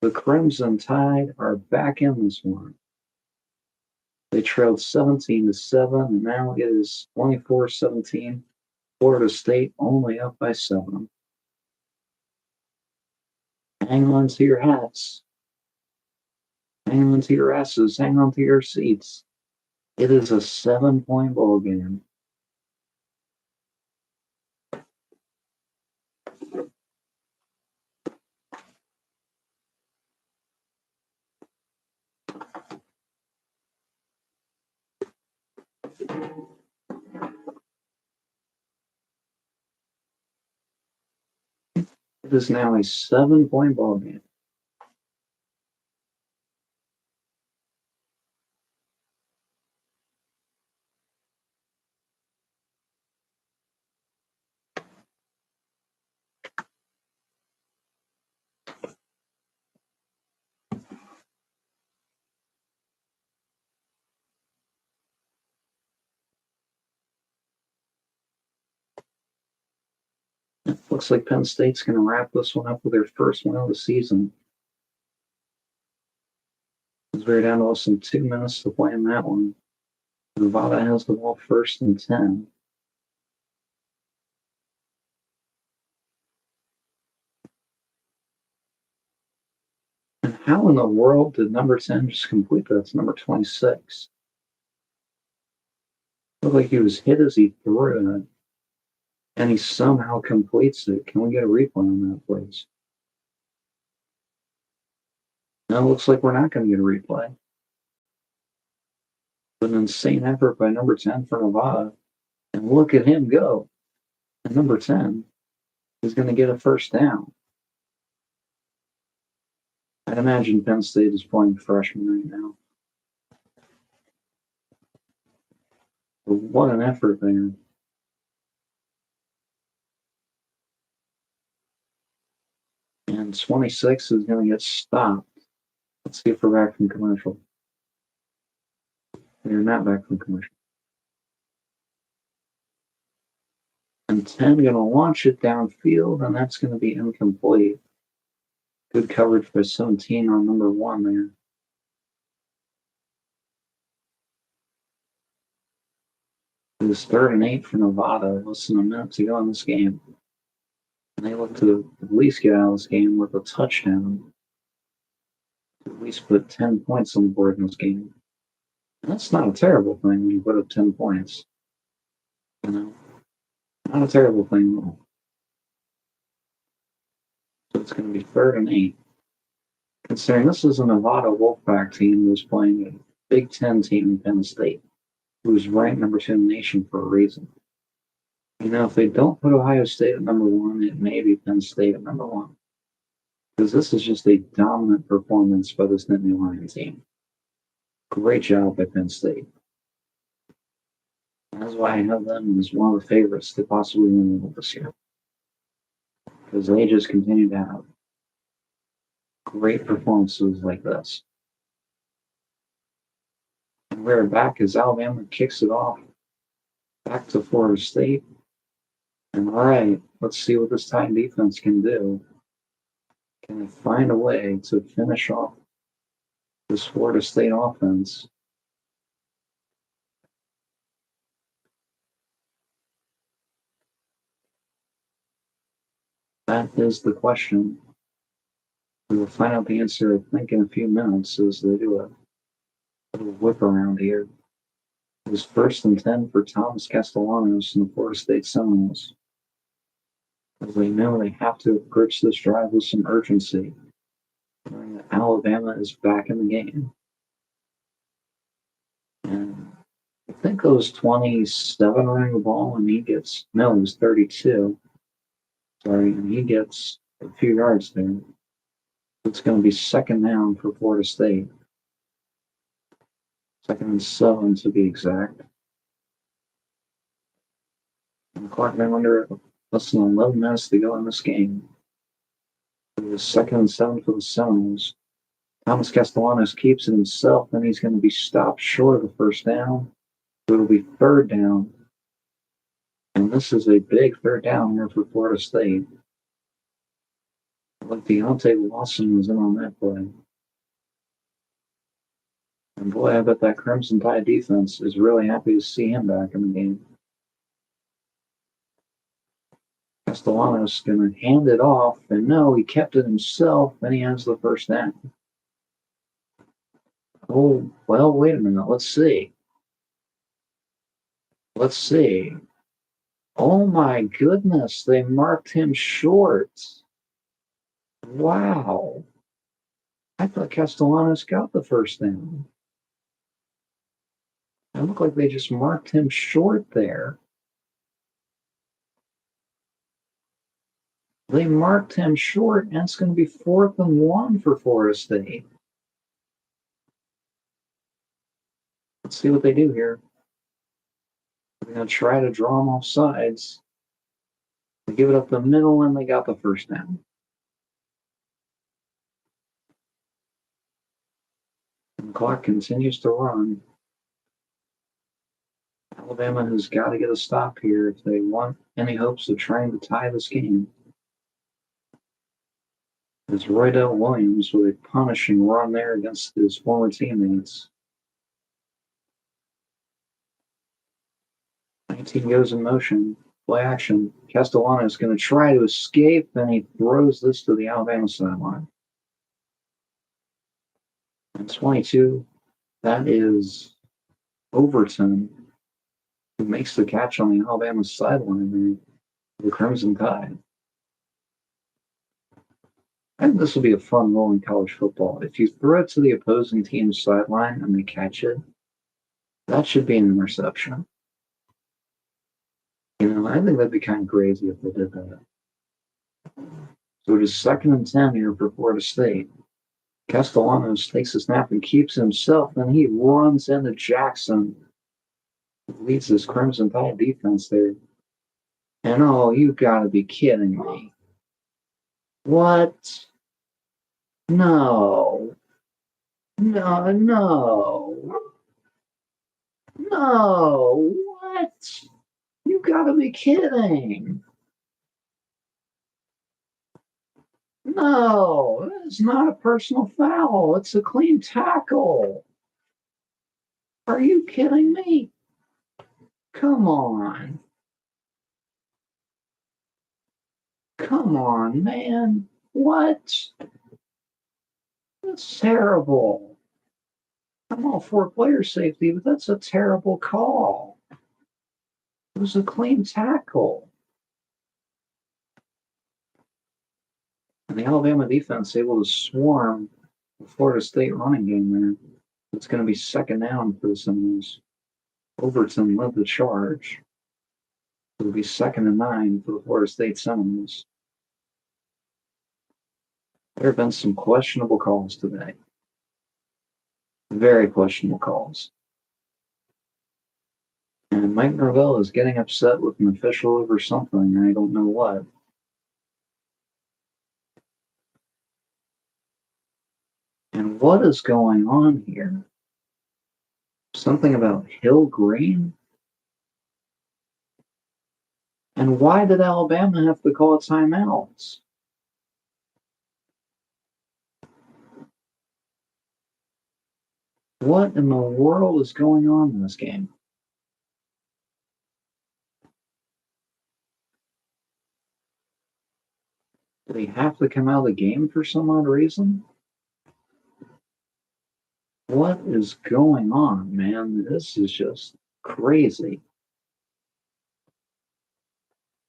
The Crimson Tide are back in this one. They trailed 17-7, and now it is 24-17. Florida State only up by 7. Hang on to your hats. Hang on to your asses. Hang on to your seats. It is a 7-point ball game. It is now a 7-point ball game. It looks like Penn State's going to wrap this one up with their first win of the season. We're down to less than 2 minutes to play in that one. Nevada has the ball 1st and 10. And how in the world did number 10 just complete that? It's number 26. Looked like he was hit as he threw it. And he somehow completes it. Can we get a replay on that, please? No, it looks like we're not going to get a replay. But an insane effort by number 10 for Nevada. And look at him go. And number 10 is going to get a first down. I'd imagine Penn State is playing freshman right now. But what an effort there. And 26 is going to get stopped. Let's see if we're back from commercial. We're not back from commercial. And 10 going to launch it downfield, and that's going to be incomplete. Good coverage by 17 on number 1 there. It was 3rd and 8 for Nevada. Less than a minute to go in this game. And they look to at least get out of this game with a touchdown. At least put 10 points on the board in this game. And that's not a terrible thing when you put up 10 points. You know? Not a terrible thing at all. So it's going to be 3rd and 8. Considering this is a Nevada Wolfpack team who's playing a Big Ten team in Penn State, who's ranked number 2 in the nation for a reason. You know, if they don't put Ohio State at number 1, it may be Penn State at number 1. Because this is just a dominant performance by this Nittany Lion team. Great job by Penn State. That's why I have them as one of the favorites to possibly win this year. Because they just continue to have great performances like this. And we're back as Alabama kicks it off back to Florida State. And all right, let's see what this Titan defense can do. Can they find a way to finish off this Florida State offense? That is the question. We will find out the answer, I think, in a few minutes as they do a little whip around here. It was 1st and 10 for Thomas Castellanos and the Florida State Seminoles. As they know, they have to approach this drive with some urgency. Alabama is back in the game. And I think it was 27 running the ball, and it was 32. Sorry, and he gets a few yards there. It's going to be 2nd down for Florida State. 2nd and 7 to be exact. And the clock now under less than 11 minutes to go in this game. It was 2nd and 7 for the Seminoles. Thomas Castellanos keeps it himself, and he's going to be stopped short of the first down. So it'll be 3rd down. And this is a big 3rd down here for Florida State. Like Deontay Lawson was in on that play. And boy, I bet that Crimson Tide defense is really happy to see him back in the game. Castellanos going to hand it off, and no, he kept it himself, and he has the first down. Oh, well, wait a minute. Let's see. Oh my goodness, they marked him short. Wow. I thought Castellanos got the first down. It looked like they just marked him short there. They marked him short, and it's going to be 4th and 1 for Florida State. Let's see what they do here. They're going to try to draw them off sides. They give it up the middle, and they got the first down. And the clock continues to run. Alabama has got to get a stop here if they want any hopes of trying to tie this game. It's Roydell Williams with a punishing run there against his former teammates. 19 goes in motion. Play action. Castellanos is going to try to escape, and he throws this to the Alabama sideline. And 22, that is Overton, who makes the catch on the Alabama sideline there. The Crimson Tide. I think this will be a fun role in college football. If you throw it to the opposing team's sideline and they catch it, that should be an interception. I think that'd be kind of crazy if they did that. So it is 2nd and 10 here for Florida State. Castellanos takes a snap and keeps himself, and he runs into Jackson. Leads this Crimson Tide defense there. And oh, you gotta be kidding me. What? No. No, no. No. What? You gotta be kidding. No, it's not a personal foul. It's a clean tackle. Are you kidding me? Come on. Come on, man. What? That's terrible. I'm all for player safety, but that's a terrible call. It was a clean tackle. And the Alabama defense able to swarm the Florida State running game there. It's going to be 2nd down for the Seminoles. Overton led the charge. It'll be 2nd and 9 for the Florida State Seminoles. There have been some questionable calls today. Very questionable calls. And Mike Norvell is getting upset with an official over something. I don't know what. And what is going on here? Something about Hill Green? And why did Alabama have to call timeouts? What in the world is going on in this game? Did he have to come out of the game for some odd reason? What is going on, man? This is just crazy.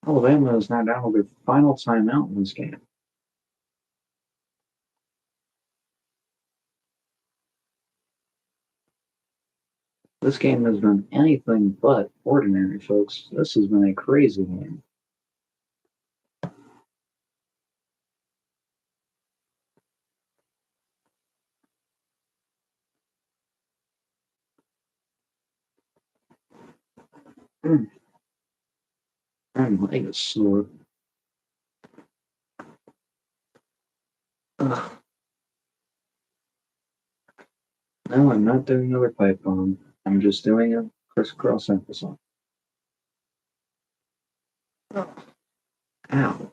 Alabama is now down to their final timeout in this game. This game has been anything but ordinary, folks. This has been a crazy game. My leg is sore. Ugh. No, I'm not doing another pipe bomb. I'm just doing a crisscross applesauce. Ow.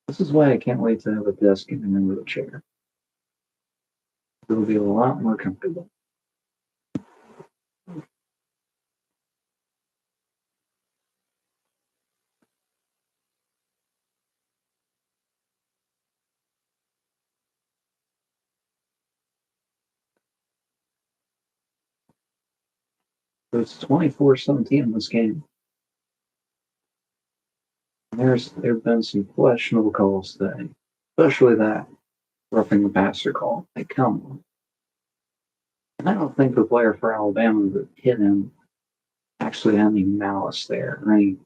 This is why I can't wait to have a desk and a chair. It'll be a lot more comfortable. So it's 24-17 in this game. There have been some questionable calls today, especially that roughing the passer call. Like, come on. And I don't think the player for Alabama that hit him actually had any malice there or any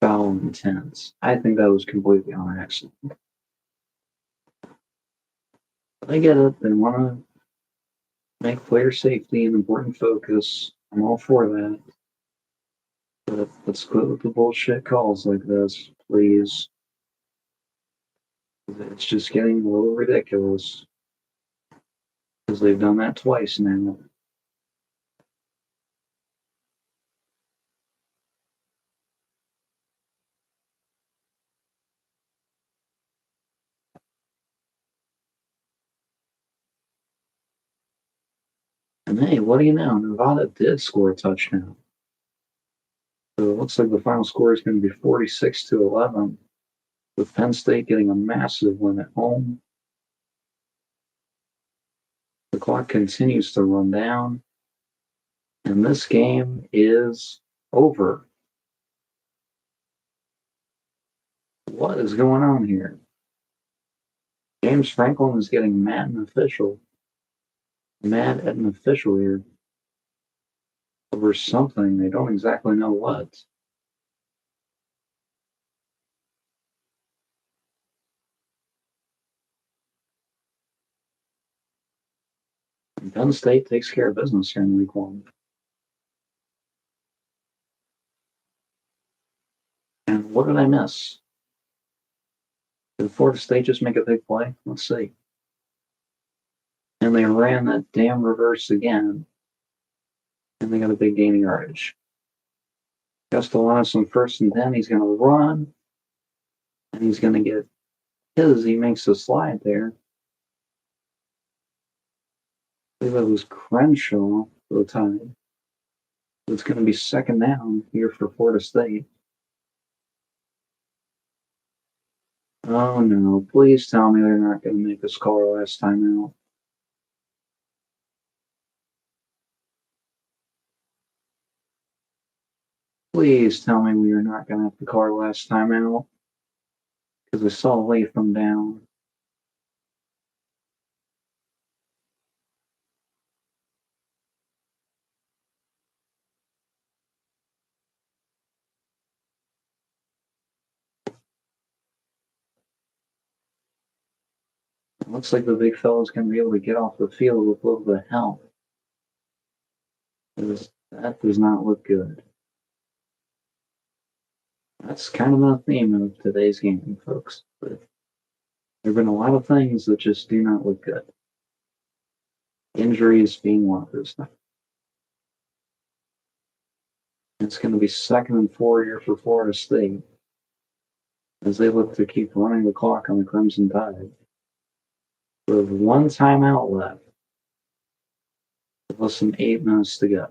foul intent. I think that was completely on accident. But I get it. They want to make player safety an important focus. I'm all for that. But let's quit with the bullshit calls like this, please. It's just getting a little ridiculous. Because they've done that twice now. And hey, what do you know? Nevada did score a touchdown. So it looks like the final score is going to be 46-11, with Penn State getting a massive win at home. The clock continues to run down, and this game is over. What is going on here? James Franklin is getting mad at an official here over something. They don't exactly know what. Penn State takes care of business here in week one. And what did I miss? Did Florida State just make a big play? Let's see. And they ran that damn reverse again. And they got a big gain of yardage. Castellanos on 1st and 10. He's going to run. And he's going to get his. He makes a slide there. I believe it was Crenshaw for the time. It's going to be 2nd down here for Florida State. Oh no, please tell me they're not going to make us call our last time out. Please tell me we are not going to have to call our last time out. Because we saw Latham down. It looks like the big fella's going to be able to get off the field with a little bit of help. That does not look good. That's kind of a theme of today's game, folks. But there have been a lot of things that just do not look good. Injuries being one of those things. It's going to be 2nd and 4 here for Florida State as they look to keep running the clock on the Crimson Tide. With 1 timeout left, with less than 8 minutes to go.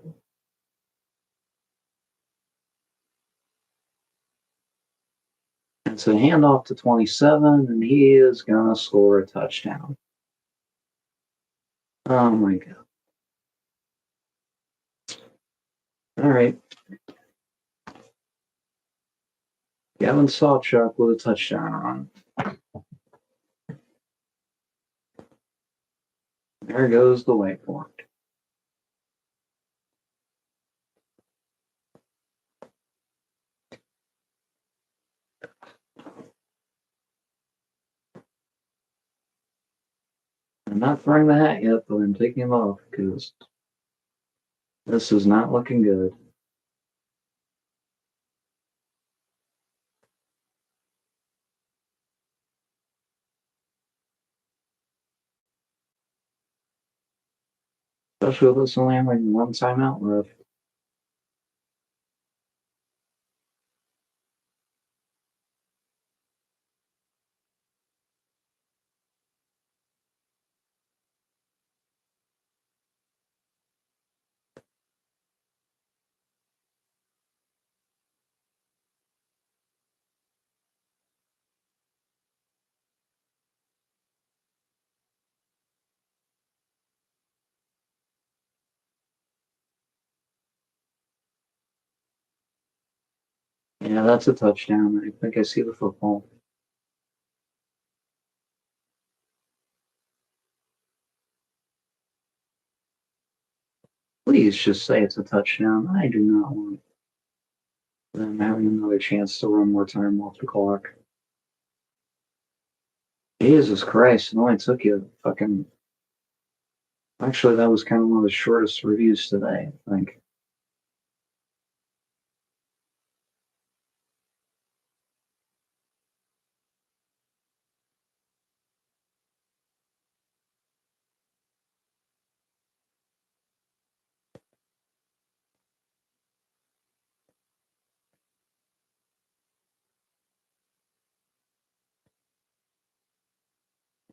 It's a handoff to 27, and he is going to score a touchdown. Oh my God. All right. Gavin Sawchuk with a touchdown run. There goes the whiteboard. I'm not throwing the hat yet, but I'm taking him off because this is not looking good. Especially with us only having 1 timeout left. Yeah, that's a touchdown. I think I see the football. Please just say it's a touchdown. I do not want them having another chance to run more time off the clock. Jesus Christ, it only took you fucking. Actually, that was kind of one of the shortest reviews today, I think.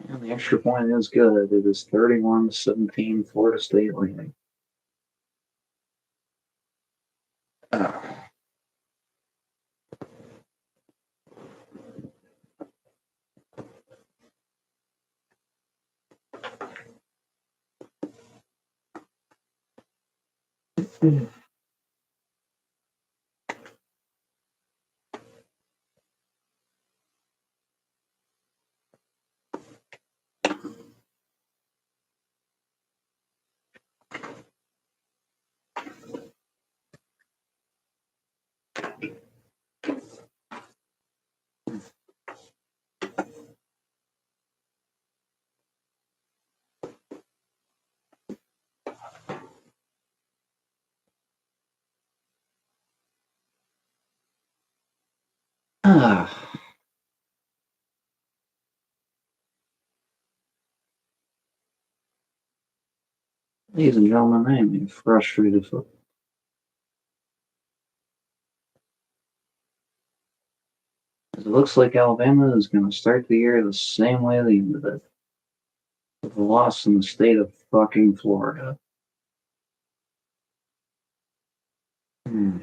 And the extra point is good. It is 31-17, Florida State leading. Ah. Ladies and gentlemen, I am frustrated. It looks like Alabama is going to start the year the same way they ended it, with a loss in the state of fucking Florida. Hmm.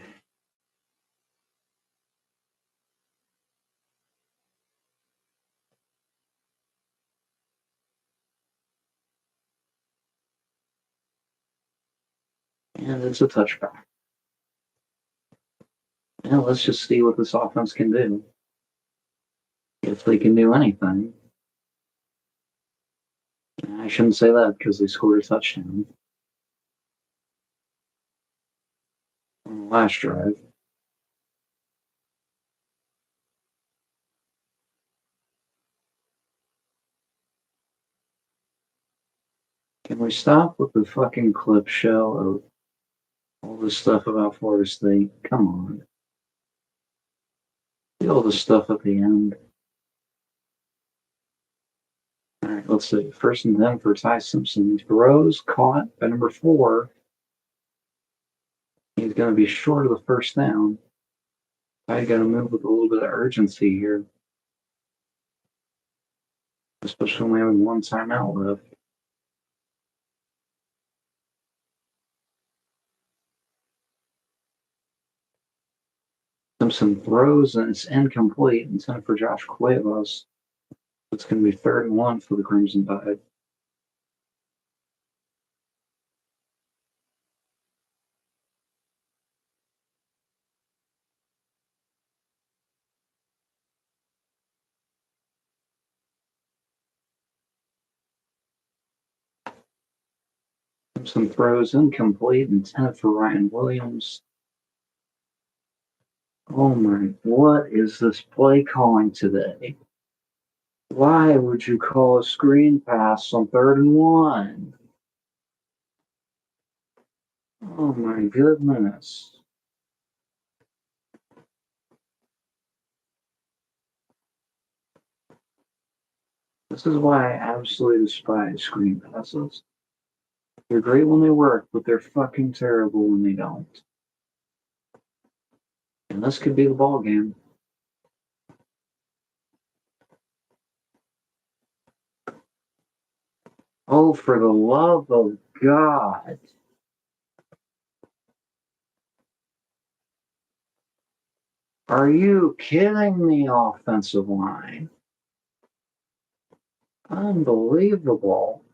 And it's a touchback. And let's just see what this offense can do. If they can do anything. I shouldn't say that because they scored a touchdown on the last drive. Can we stop with the fucking clip show of all this stuff about Florida State? Come on. See all the stuff at the end. All right, let's see. First and 10 for Ty Simpson. He throws, caught by number 4. He's going to be short of the first down. I got to move with a little bit of urgency here, especially when we have one timeout left. Simpson throws and it's incomplete, intended for Josh Cuevas. It's going to be 3rd and 1 for the Crimson Tide. Simpson throws incomplete, intended for Ryan Williams. Oh my, what is this play calling today? Why would you call a screen pass on 3rd and 1? Oh my goodness. This is why I absolutely despise screen passes. They're great when they work, but they're fucking terrible when they don't. And this could be the ball game. Oh, for the love of God. Are you kidding me, offensive line? Unbelievable.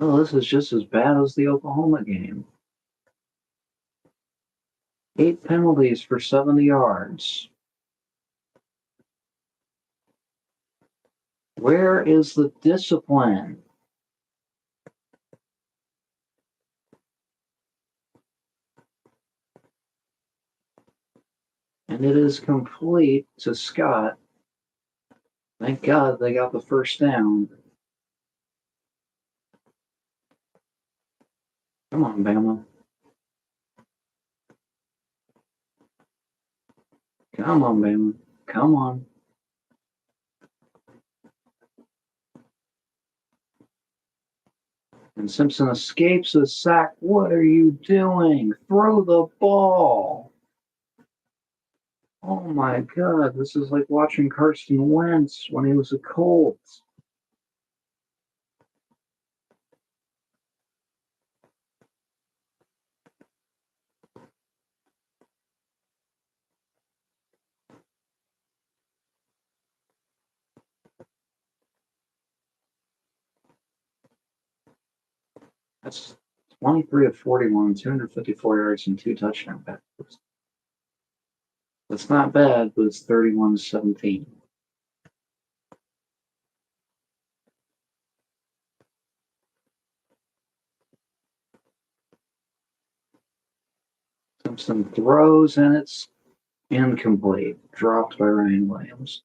Oh, this is just as bad as the Oklahoma game. 8 penalties for 70 yards. Where is the discipline? And it is complete to Scott. Thank God they got the first down. Come on, Bama. Come on, Bama. Come on. And Simpson escapes a sack. What are you doing? Throw the ball. Oh my God, this is like watching Carson Wentz when he was a Colt. That's 23 of 41, 254 yards, and 2 touchdown passes. That's not bad, but it's 31-17. Simpson throws, and it's incomplete. Dropped by Ryan Williams.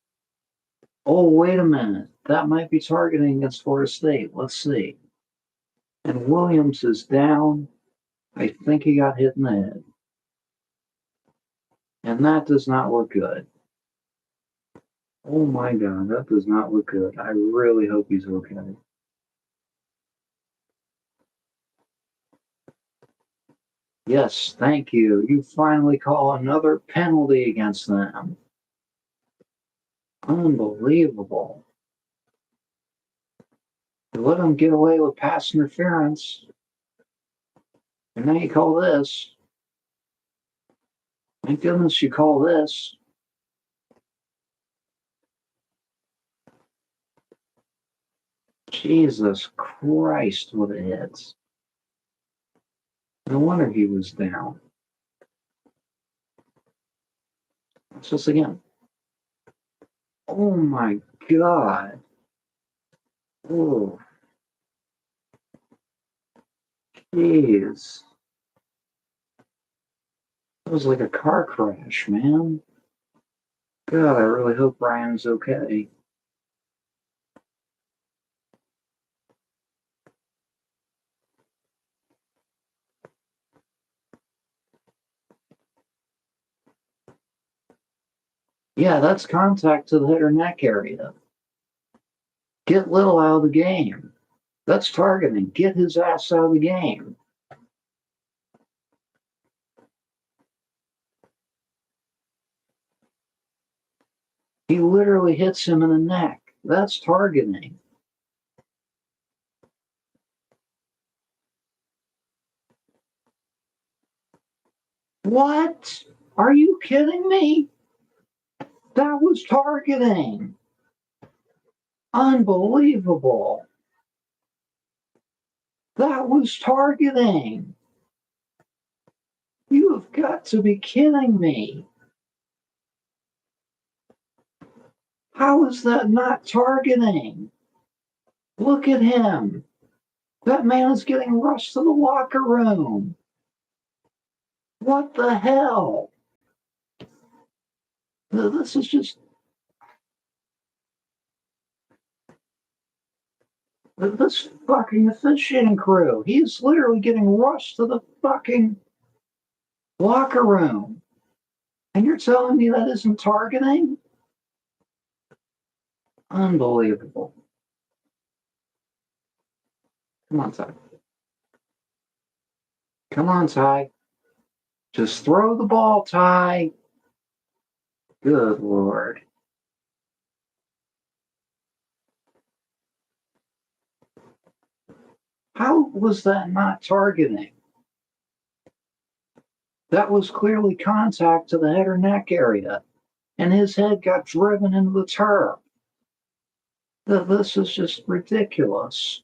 Oh, wait a minute. That might be targeting against Florida State. Let's see. And Williams is down. I think he got hit in the head. And that does not look good. Oh my god, that does not look good. I really hope he's okay. Yes, thank you. You finally call another penalty against them. Unbelievable. You let them get away with pass interference. And now you call this. Thank goodness you call this. Jesus Christ, what it hits. No wonder he was down. Let's just again. Oh my god. Oh, jeez. It was like a car crash, man. God, I really hope Ryan's okay. Yeah, that's contact to the head or neck area. Get Little out of the game. That's targeting. Get his ass out of the game. He literally hits him in the neck. That's targeting. What? Are you kidding me? That was targeting. Unbelievable. That was targeting. You have got to be kidding me. How is that not targeting? Look at him. That man is getting rushed to the locker room. What the hell? This is just. This fucking officiating crew. He's literally getting rushed to the fucking locker room. And you're telling me that isn't targeting? Unbelievable. Come on, Ty. Come on, Ty. Just throw the ball, Ty. Good Lord. How was that not targeting? That was clearly contact to the head or neck area, and his head got driven into the turf. This is just ridiculous.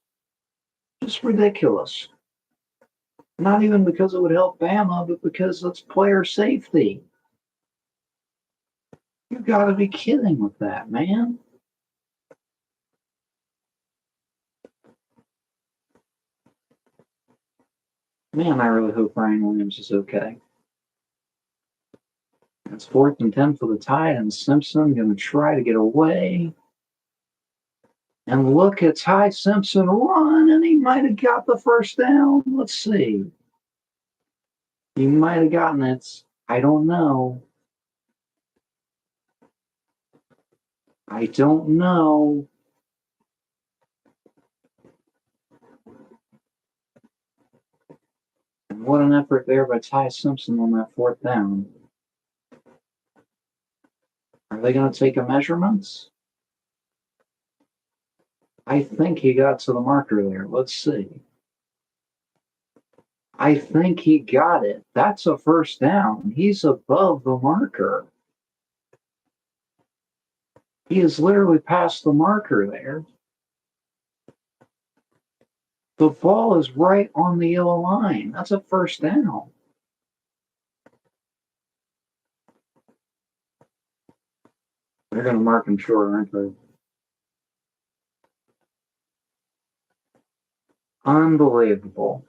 Just ridiculous. Not even because it would help Bama, but because it's player safety. You gotta be kidding with that, man. Man, I really hope Ryan Williams is okay. It's 4th and 10 for the Tide, and Simpson going to try to get away. And look at Ty Simpson run, and he might have got the first down. Let's see. He might have gotten it. I don't know. I don't know. And what an effort there by Ty Simpson on that 4th down. Are they going to take a measurements? I think he got to the marker there. Let's see. I think he got it. That's a first down. He's above the marker. He is literally past the marker there. The ball is right on the yellow line. That's a first down. They're going to mark him short, aren't they? Unbelievable.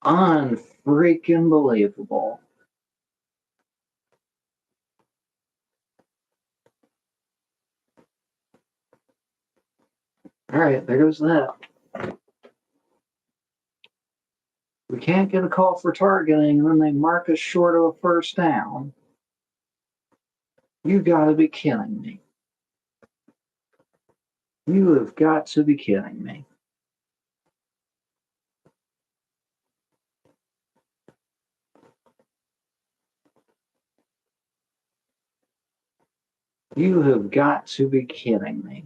Unfreaking believable. All right, there goes that. We can't get a call for targeting, and then they mark us short of a first down. You gotta be kidding me. You have got to be kidding me. You have got to be kidding me.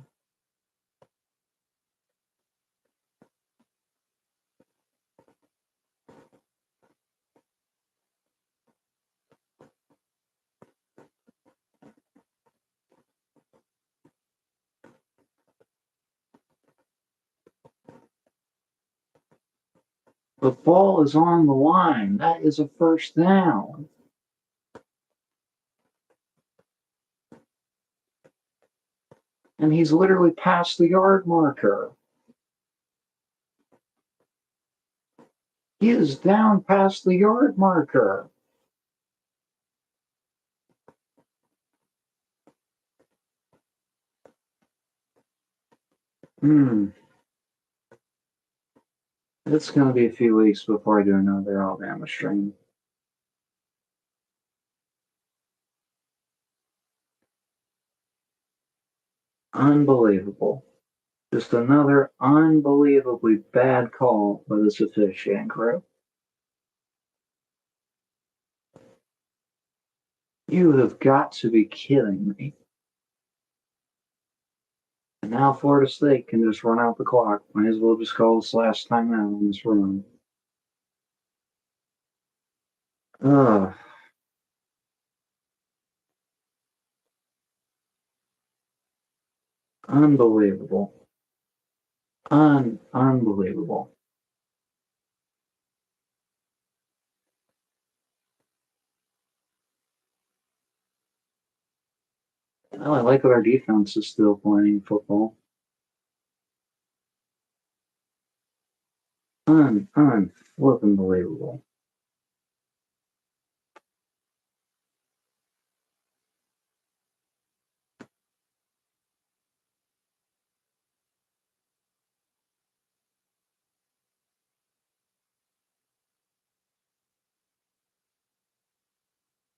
The ball is on the line. That is a first down. And he's literally past the yard marker. He is down past the yard marker. It's going to be a few weeks before I do another Alabama stream. Unbelievable. Just another unbelievably bad call by this officiating crew. You have got to be kidding me. And now Florida State can just run out the clock. Might as well just call this last time out on this run. Ugh. Unbelievable. Unbelievable. Well, I like that our defense is still playing football. Unbelievable.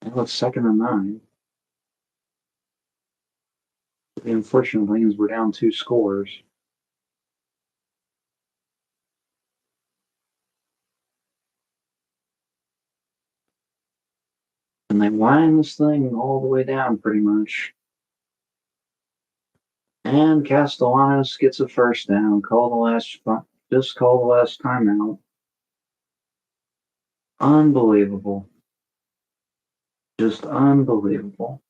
Well, it's 2nd and 9. The unfortunate thing is we're down 2 scores. And they wind this thing all the way down pretty much. And Castellanos gets a first down. Call the last timeout. Unbelievable. Just unbelievable.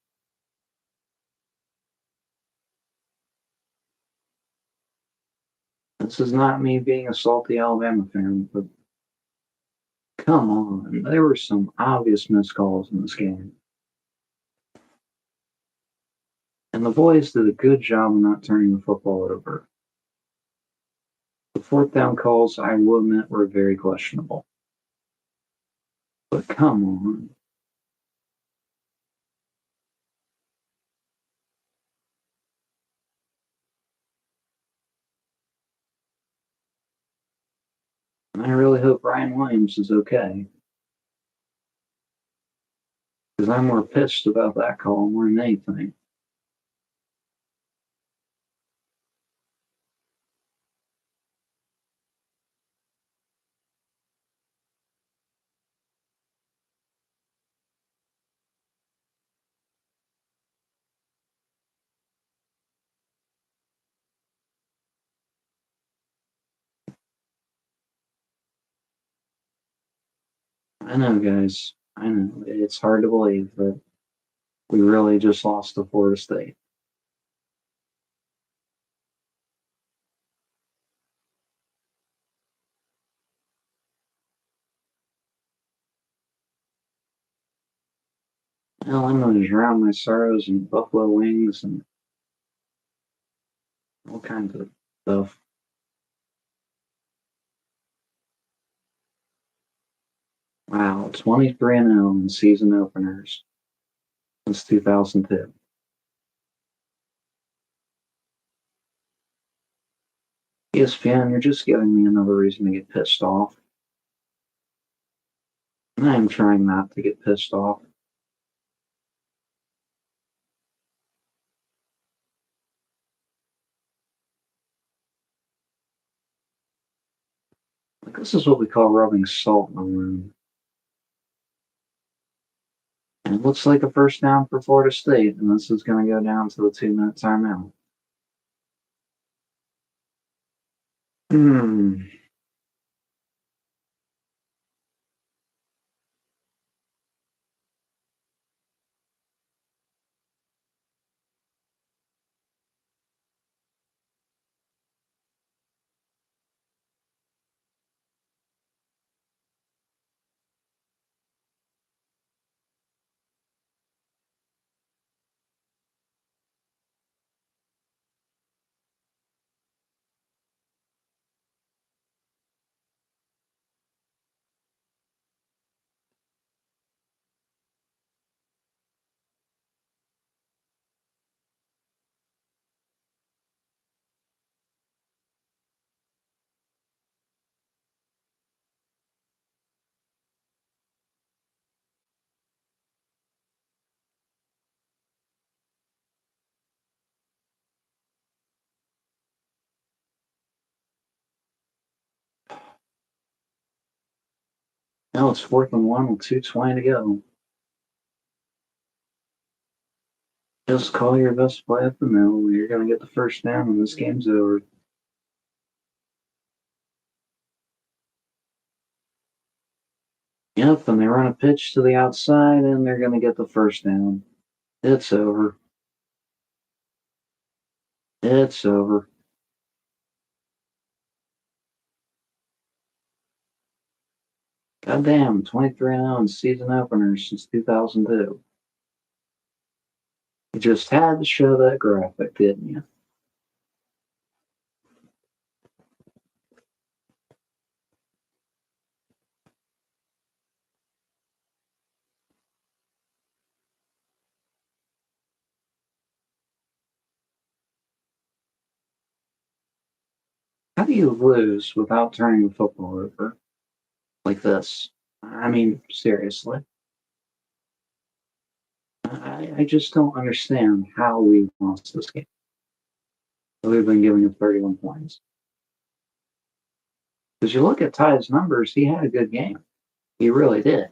This is not me being a salty Alabama fan, but come on. There were some obvious missed calls in this game. And the boys did a good job of not turning the football over. The 4th down calls, I will admit, were very questionable. But come on. And I really hope Ryan Williams is okay. Because I'm more pissed about that call more than anything. I know, guys. I know. It's hard to believe that we really just lost to Florida State. Well, I'm going to drown my sorrows in buffalo wings and all kinds of stuff. Wow, 23-0 in season openers since 2002. ESPN, you're just giving me another reason to get pissed off. I'm trying not to get pissed off. This is what we call rubbing salt in the wound. And it looks like a first down for Florida State, and this is going to go down to the 2-minute timeout. Now it's 4th and 1 with 2:20 to go. Just call your best play up the middle. You're going to get the first down, and this game's over. Yep, and they run a pitch to the outside, and they're going to get the first down. It's over. It's over. Goddamn, 23-0 in season openers since 2002. You just had to show that graphic, didn't you? How do you lose without turning the football over like this? I mean, seriously. I just don't understand how we lost this game. We've been giving him 31 points. Because you look at Ty's numbers, he had a good game. He really did.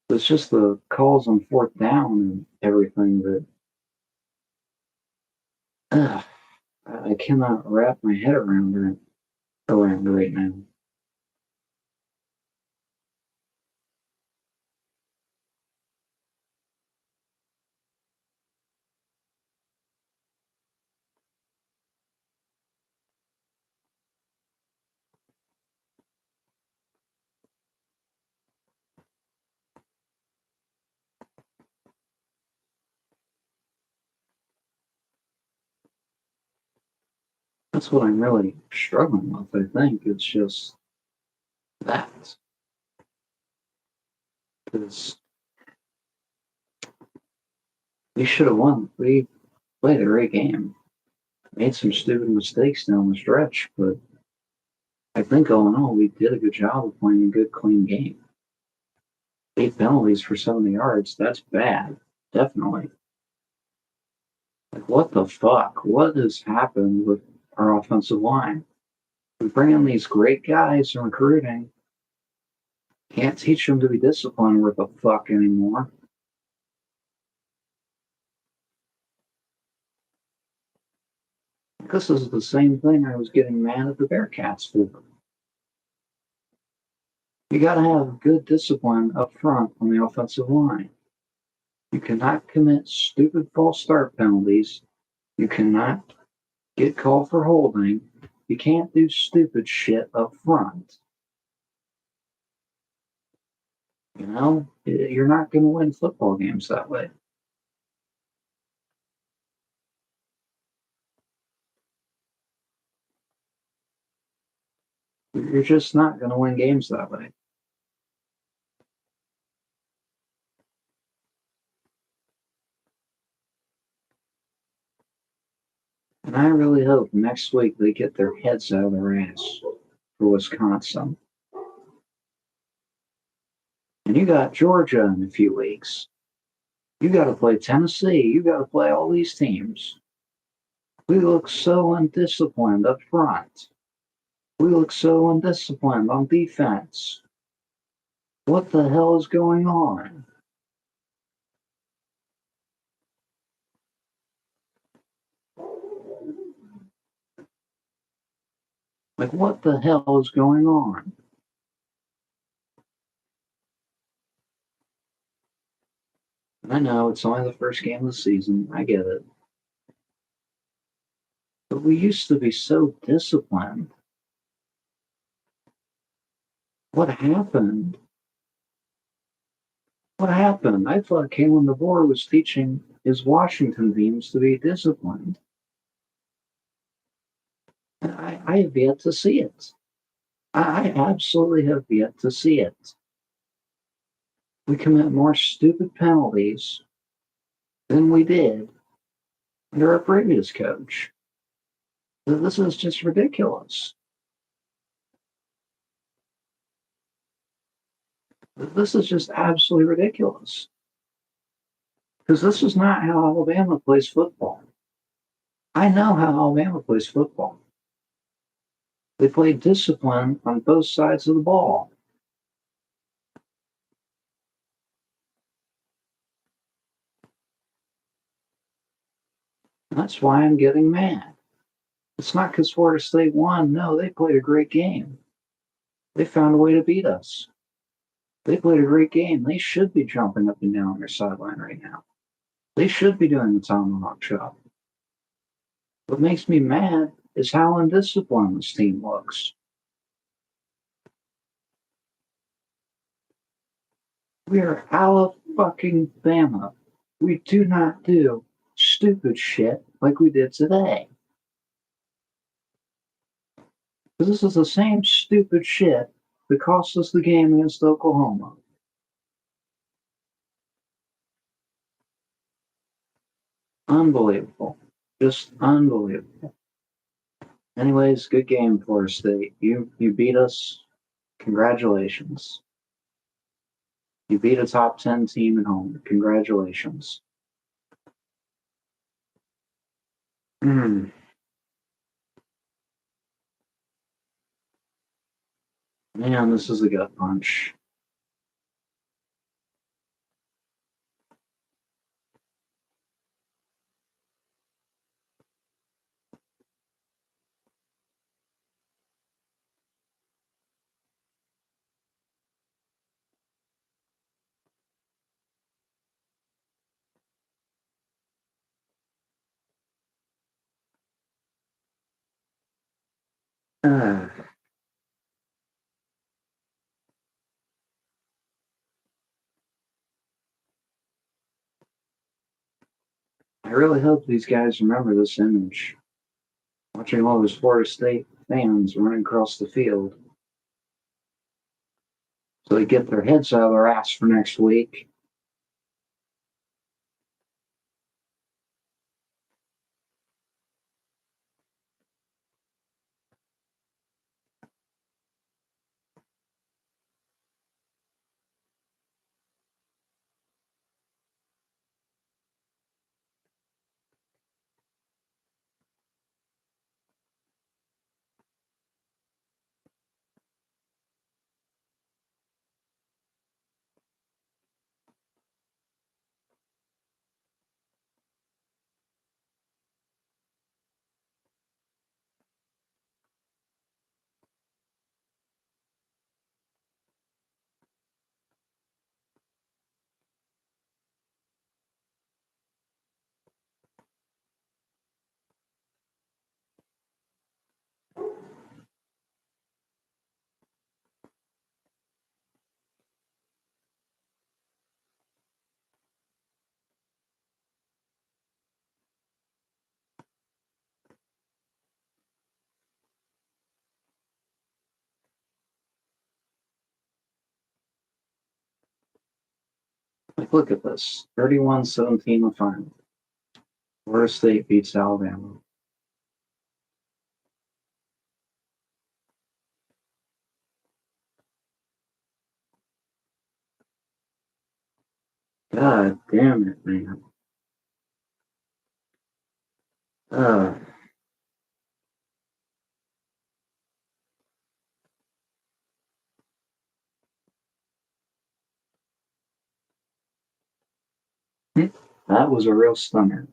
It's just the calls on 4th down and everything that I cannot wrap my head around right now. That's what I'm really struggling with, I think. It's just that. Because we should have won. We played a great game. Made some stupid mistakes down the stretch, but I think all in all, we did a good job of playing a good, clean game. 8 penalties for 70 yards, that's bad. Definitely. Like, what the fuck? What has happened with our offensive line? We bring in these great guys in recruiting. Can't teach them to be disciplined worth a fuck anymore. This is the same thing I was getting mad at the Bearcats for. You gotta have good discipline up front on the offensive line. You cannot commit stupid false start penalties. You cannot get called for holding. You can't do stupid shit up front. You know, you're not going to win football games that way. You're just not going to win games that way. And I really hope next week they get their heads out of their ass for Wisconsin. And you got Georgia in a few weeks. You got to play Tennessee. You got to play all these teams. We look so undisciplined up front. We look so undisciplined on defense. What the hell is going on? Like, what the hell is going on? I know it's only the first game of the season. I get it. But we used to be so disciplined. What happened? What happened? I thought Kalen DeBoer was teaching his Washington teams to be disciplined. I have yet to see it. I absolutely have yet to see it. We commit more stupid penalties than we did under our previous coach. This is just ridiculous. This is just absolutely ridiculous. Because this is not how Alabama plays football. I know how Alabama plays football. They play discipline on both sides of the ball. That's why I'm getting mad. It's not because Florida State won. No, they played a great game. They found a way to beat us. They played a great game. They should be jumping up and down on their sideline right now. They should be doing the tomahawk chop. What makes me mad is how undisciplined this team looks. We are Alabama. We do not do stupid shit like we did today. Because this is the same stupid shit that cost us the game against Oklahoma. Unbelievable. Just unbelievable. Anyways, good game, Florida State. You beat us. Congratulations. You beat a top 10 team at home. Congratulations. Man, this is a gut punch. I really hope these guys remember this image. Watching all those Florida State fans running across the field. So they get their heads out of their ass for next week. Like, look at this 31-17 the final. Florida State beats Alabama. God damn it, man. Uh, that was a real stunner.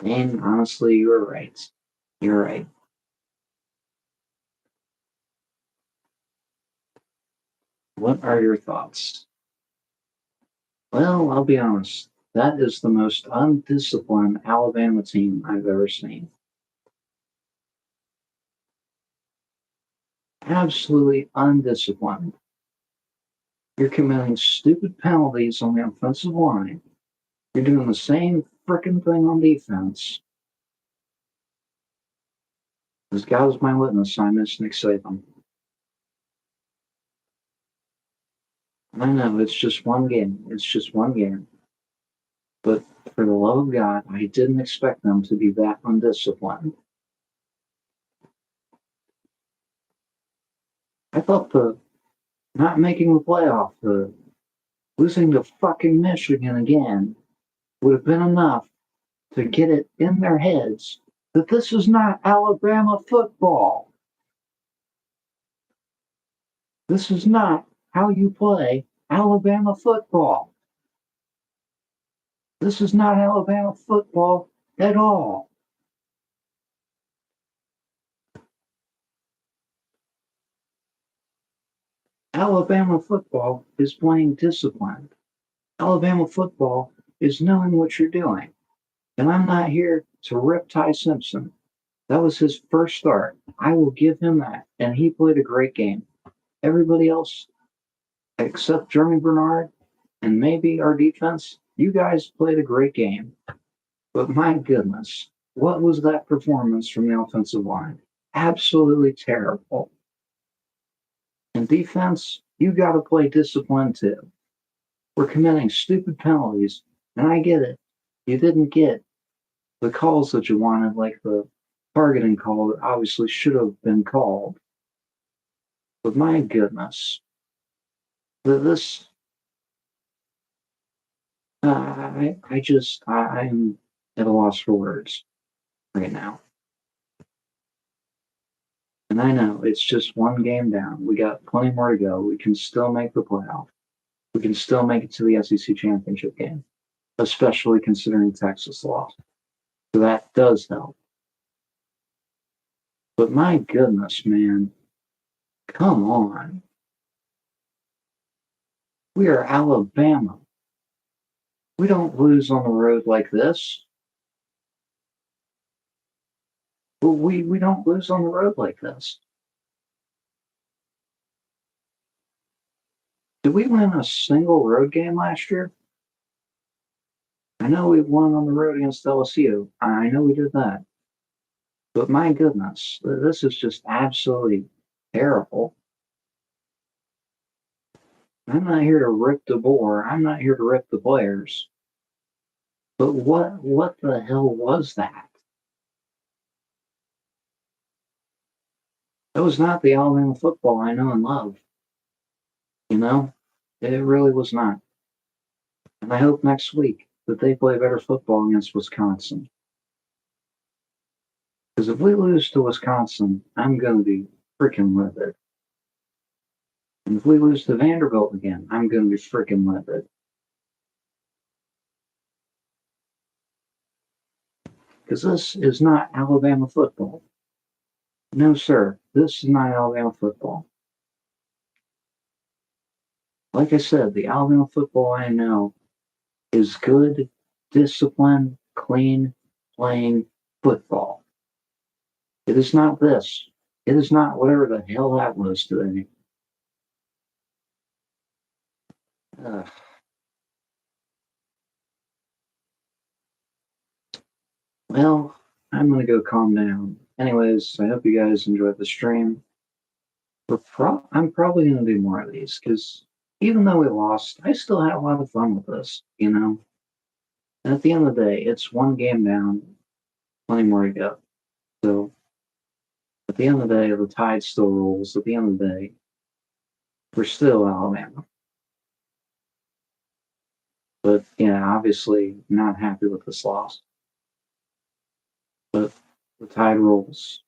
And honestly, you were right. You're right. What are your thoughts? Well, I'll be honest. That is the most undisciplined Alabama team I've ever seen. Absolutely undisciplined. You're committing stupid penalties on the offensive line. You're doing the same frickin' thing on defense. As God is my witness, I miss Nick Saban. I know it's just one game. It's just one game. But for the love of God, I didn't expect them to be that undisciplined. I thought the not making the playoff, the losing to fucking Michigan again, would have been enough to get it in their heads that this is not Alabama football. This is not how you play Alabama football. This is not Alabama football at all. Alabama football is playing disciplined. Alabama football is knowing what you're doing. And I'm not here to rip Ty Simpson. That was his first start. I will give him that. And he played a great game. Everybody else, except Jeremy Bernard and maybe our defense, you guys played a great game. But my goodness, what was that performance from the offensive line? Absolutely terrible. And defense, you got to play discipline too. We're committing stupid penalties, and I get it. You didn't get the calls that you wanted, like the targeting call that obviously should have been called. But my goodness, this I'm at a loss for words right now. And I know it's just one game down. We got plenty more to go. We can still make the playoff. We can still make it to the SEC championship game, especially considering Texas lost. So that does help. But my goodness, man, come on. We are Alabama. We don't lose on the road like this. But we don't lose on the road like this. Did we win a single road game last year? I know we won on the road against LSU. I know we did that. But my goodness, this is just absolutely terrible. I'm not here to rip DeBoer. I'm not here to rip the players. But what the hell was that? That was not the Alabama football I know and love. You know, it really was not. And I hope next week that they play better football against Wisconsin. Because if we lose to Wisconsin, I'm going to be freaking livid. And if we lose to Vanderbilt again, I'm going to be freaking livid. Because this is not Alabama football. No, sir, this is not Alabama football. Like I said, the Alabama football I know is good, disciplined, clean, playing football. It is not this. It is not whatever the hell that was today. Ugh. Well, I'm gonna go calm down. Anyways, I hope you guys enjoyed the stream. I'm probably gonna do more of these because even though we lost, I still had a lot of fun with this. And at the end of the day, it's one game down, plenty more to go. So at the end of the day, the tide still rolls. At the end of the day, we're still Alabama. But yeah, obviously not happy with this loss. But the tide rolls.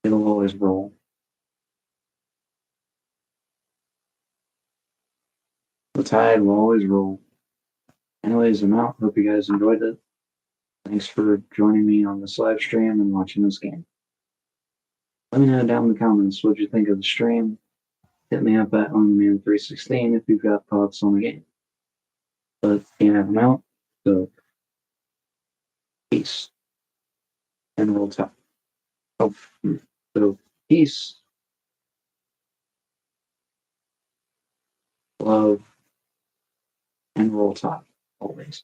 It'll always roll. The tide will always roll. Anyways, I'm out. Hope you guys enjoyed it. Thanks for joining me on this live stream and watching this game. Let me know down in the comments what you think of the stream. Hit me up at OnlyMan316 if you've got thoughts on the game. But yeah, I'm out. So peace and roll tide. Oh, so peace, love, and roll tide always.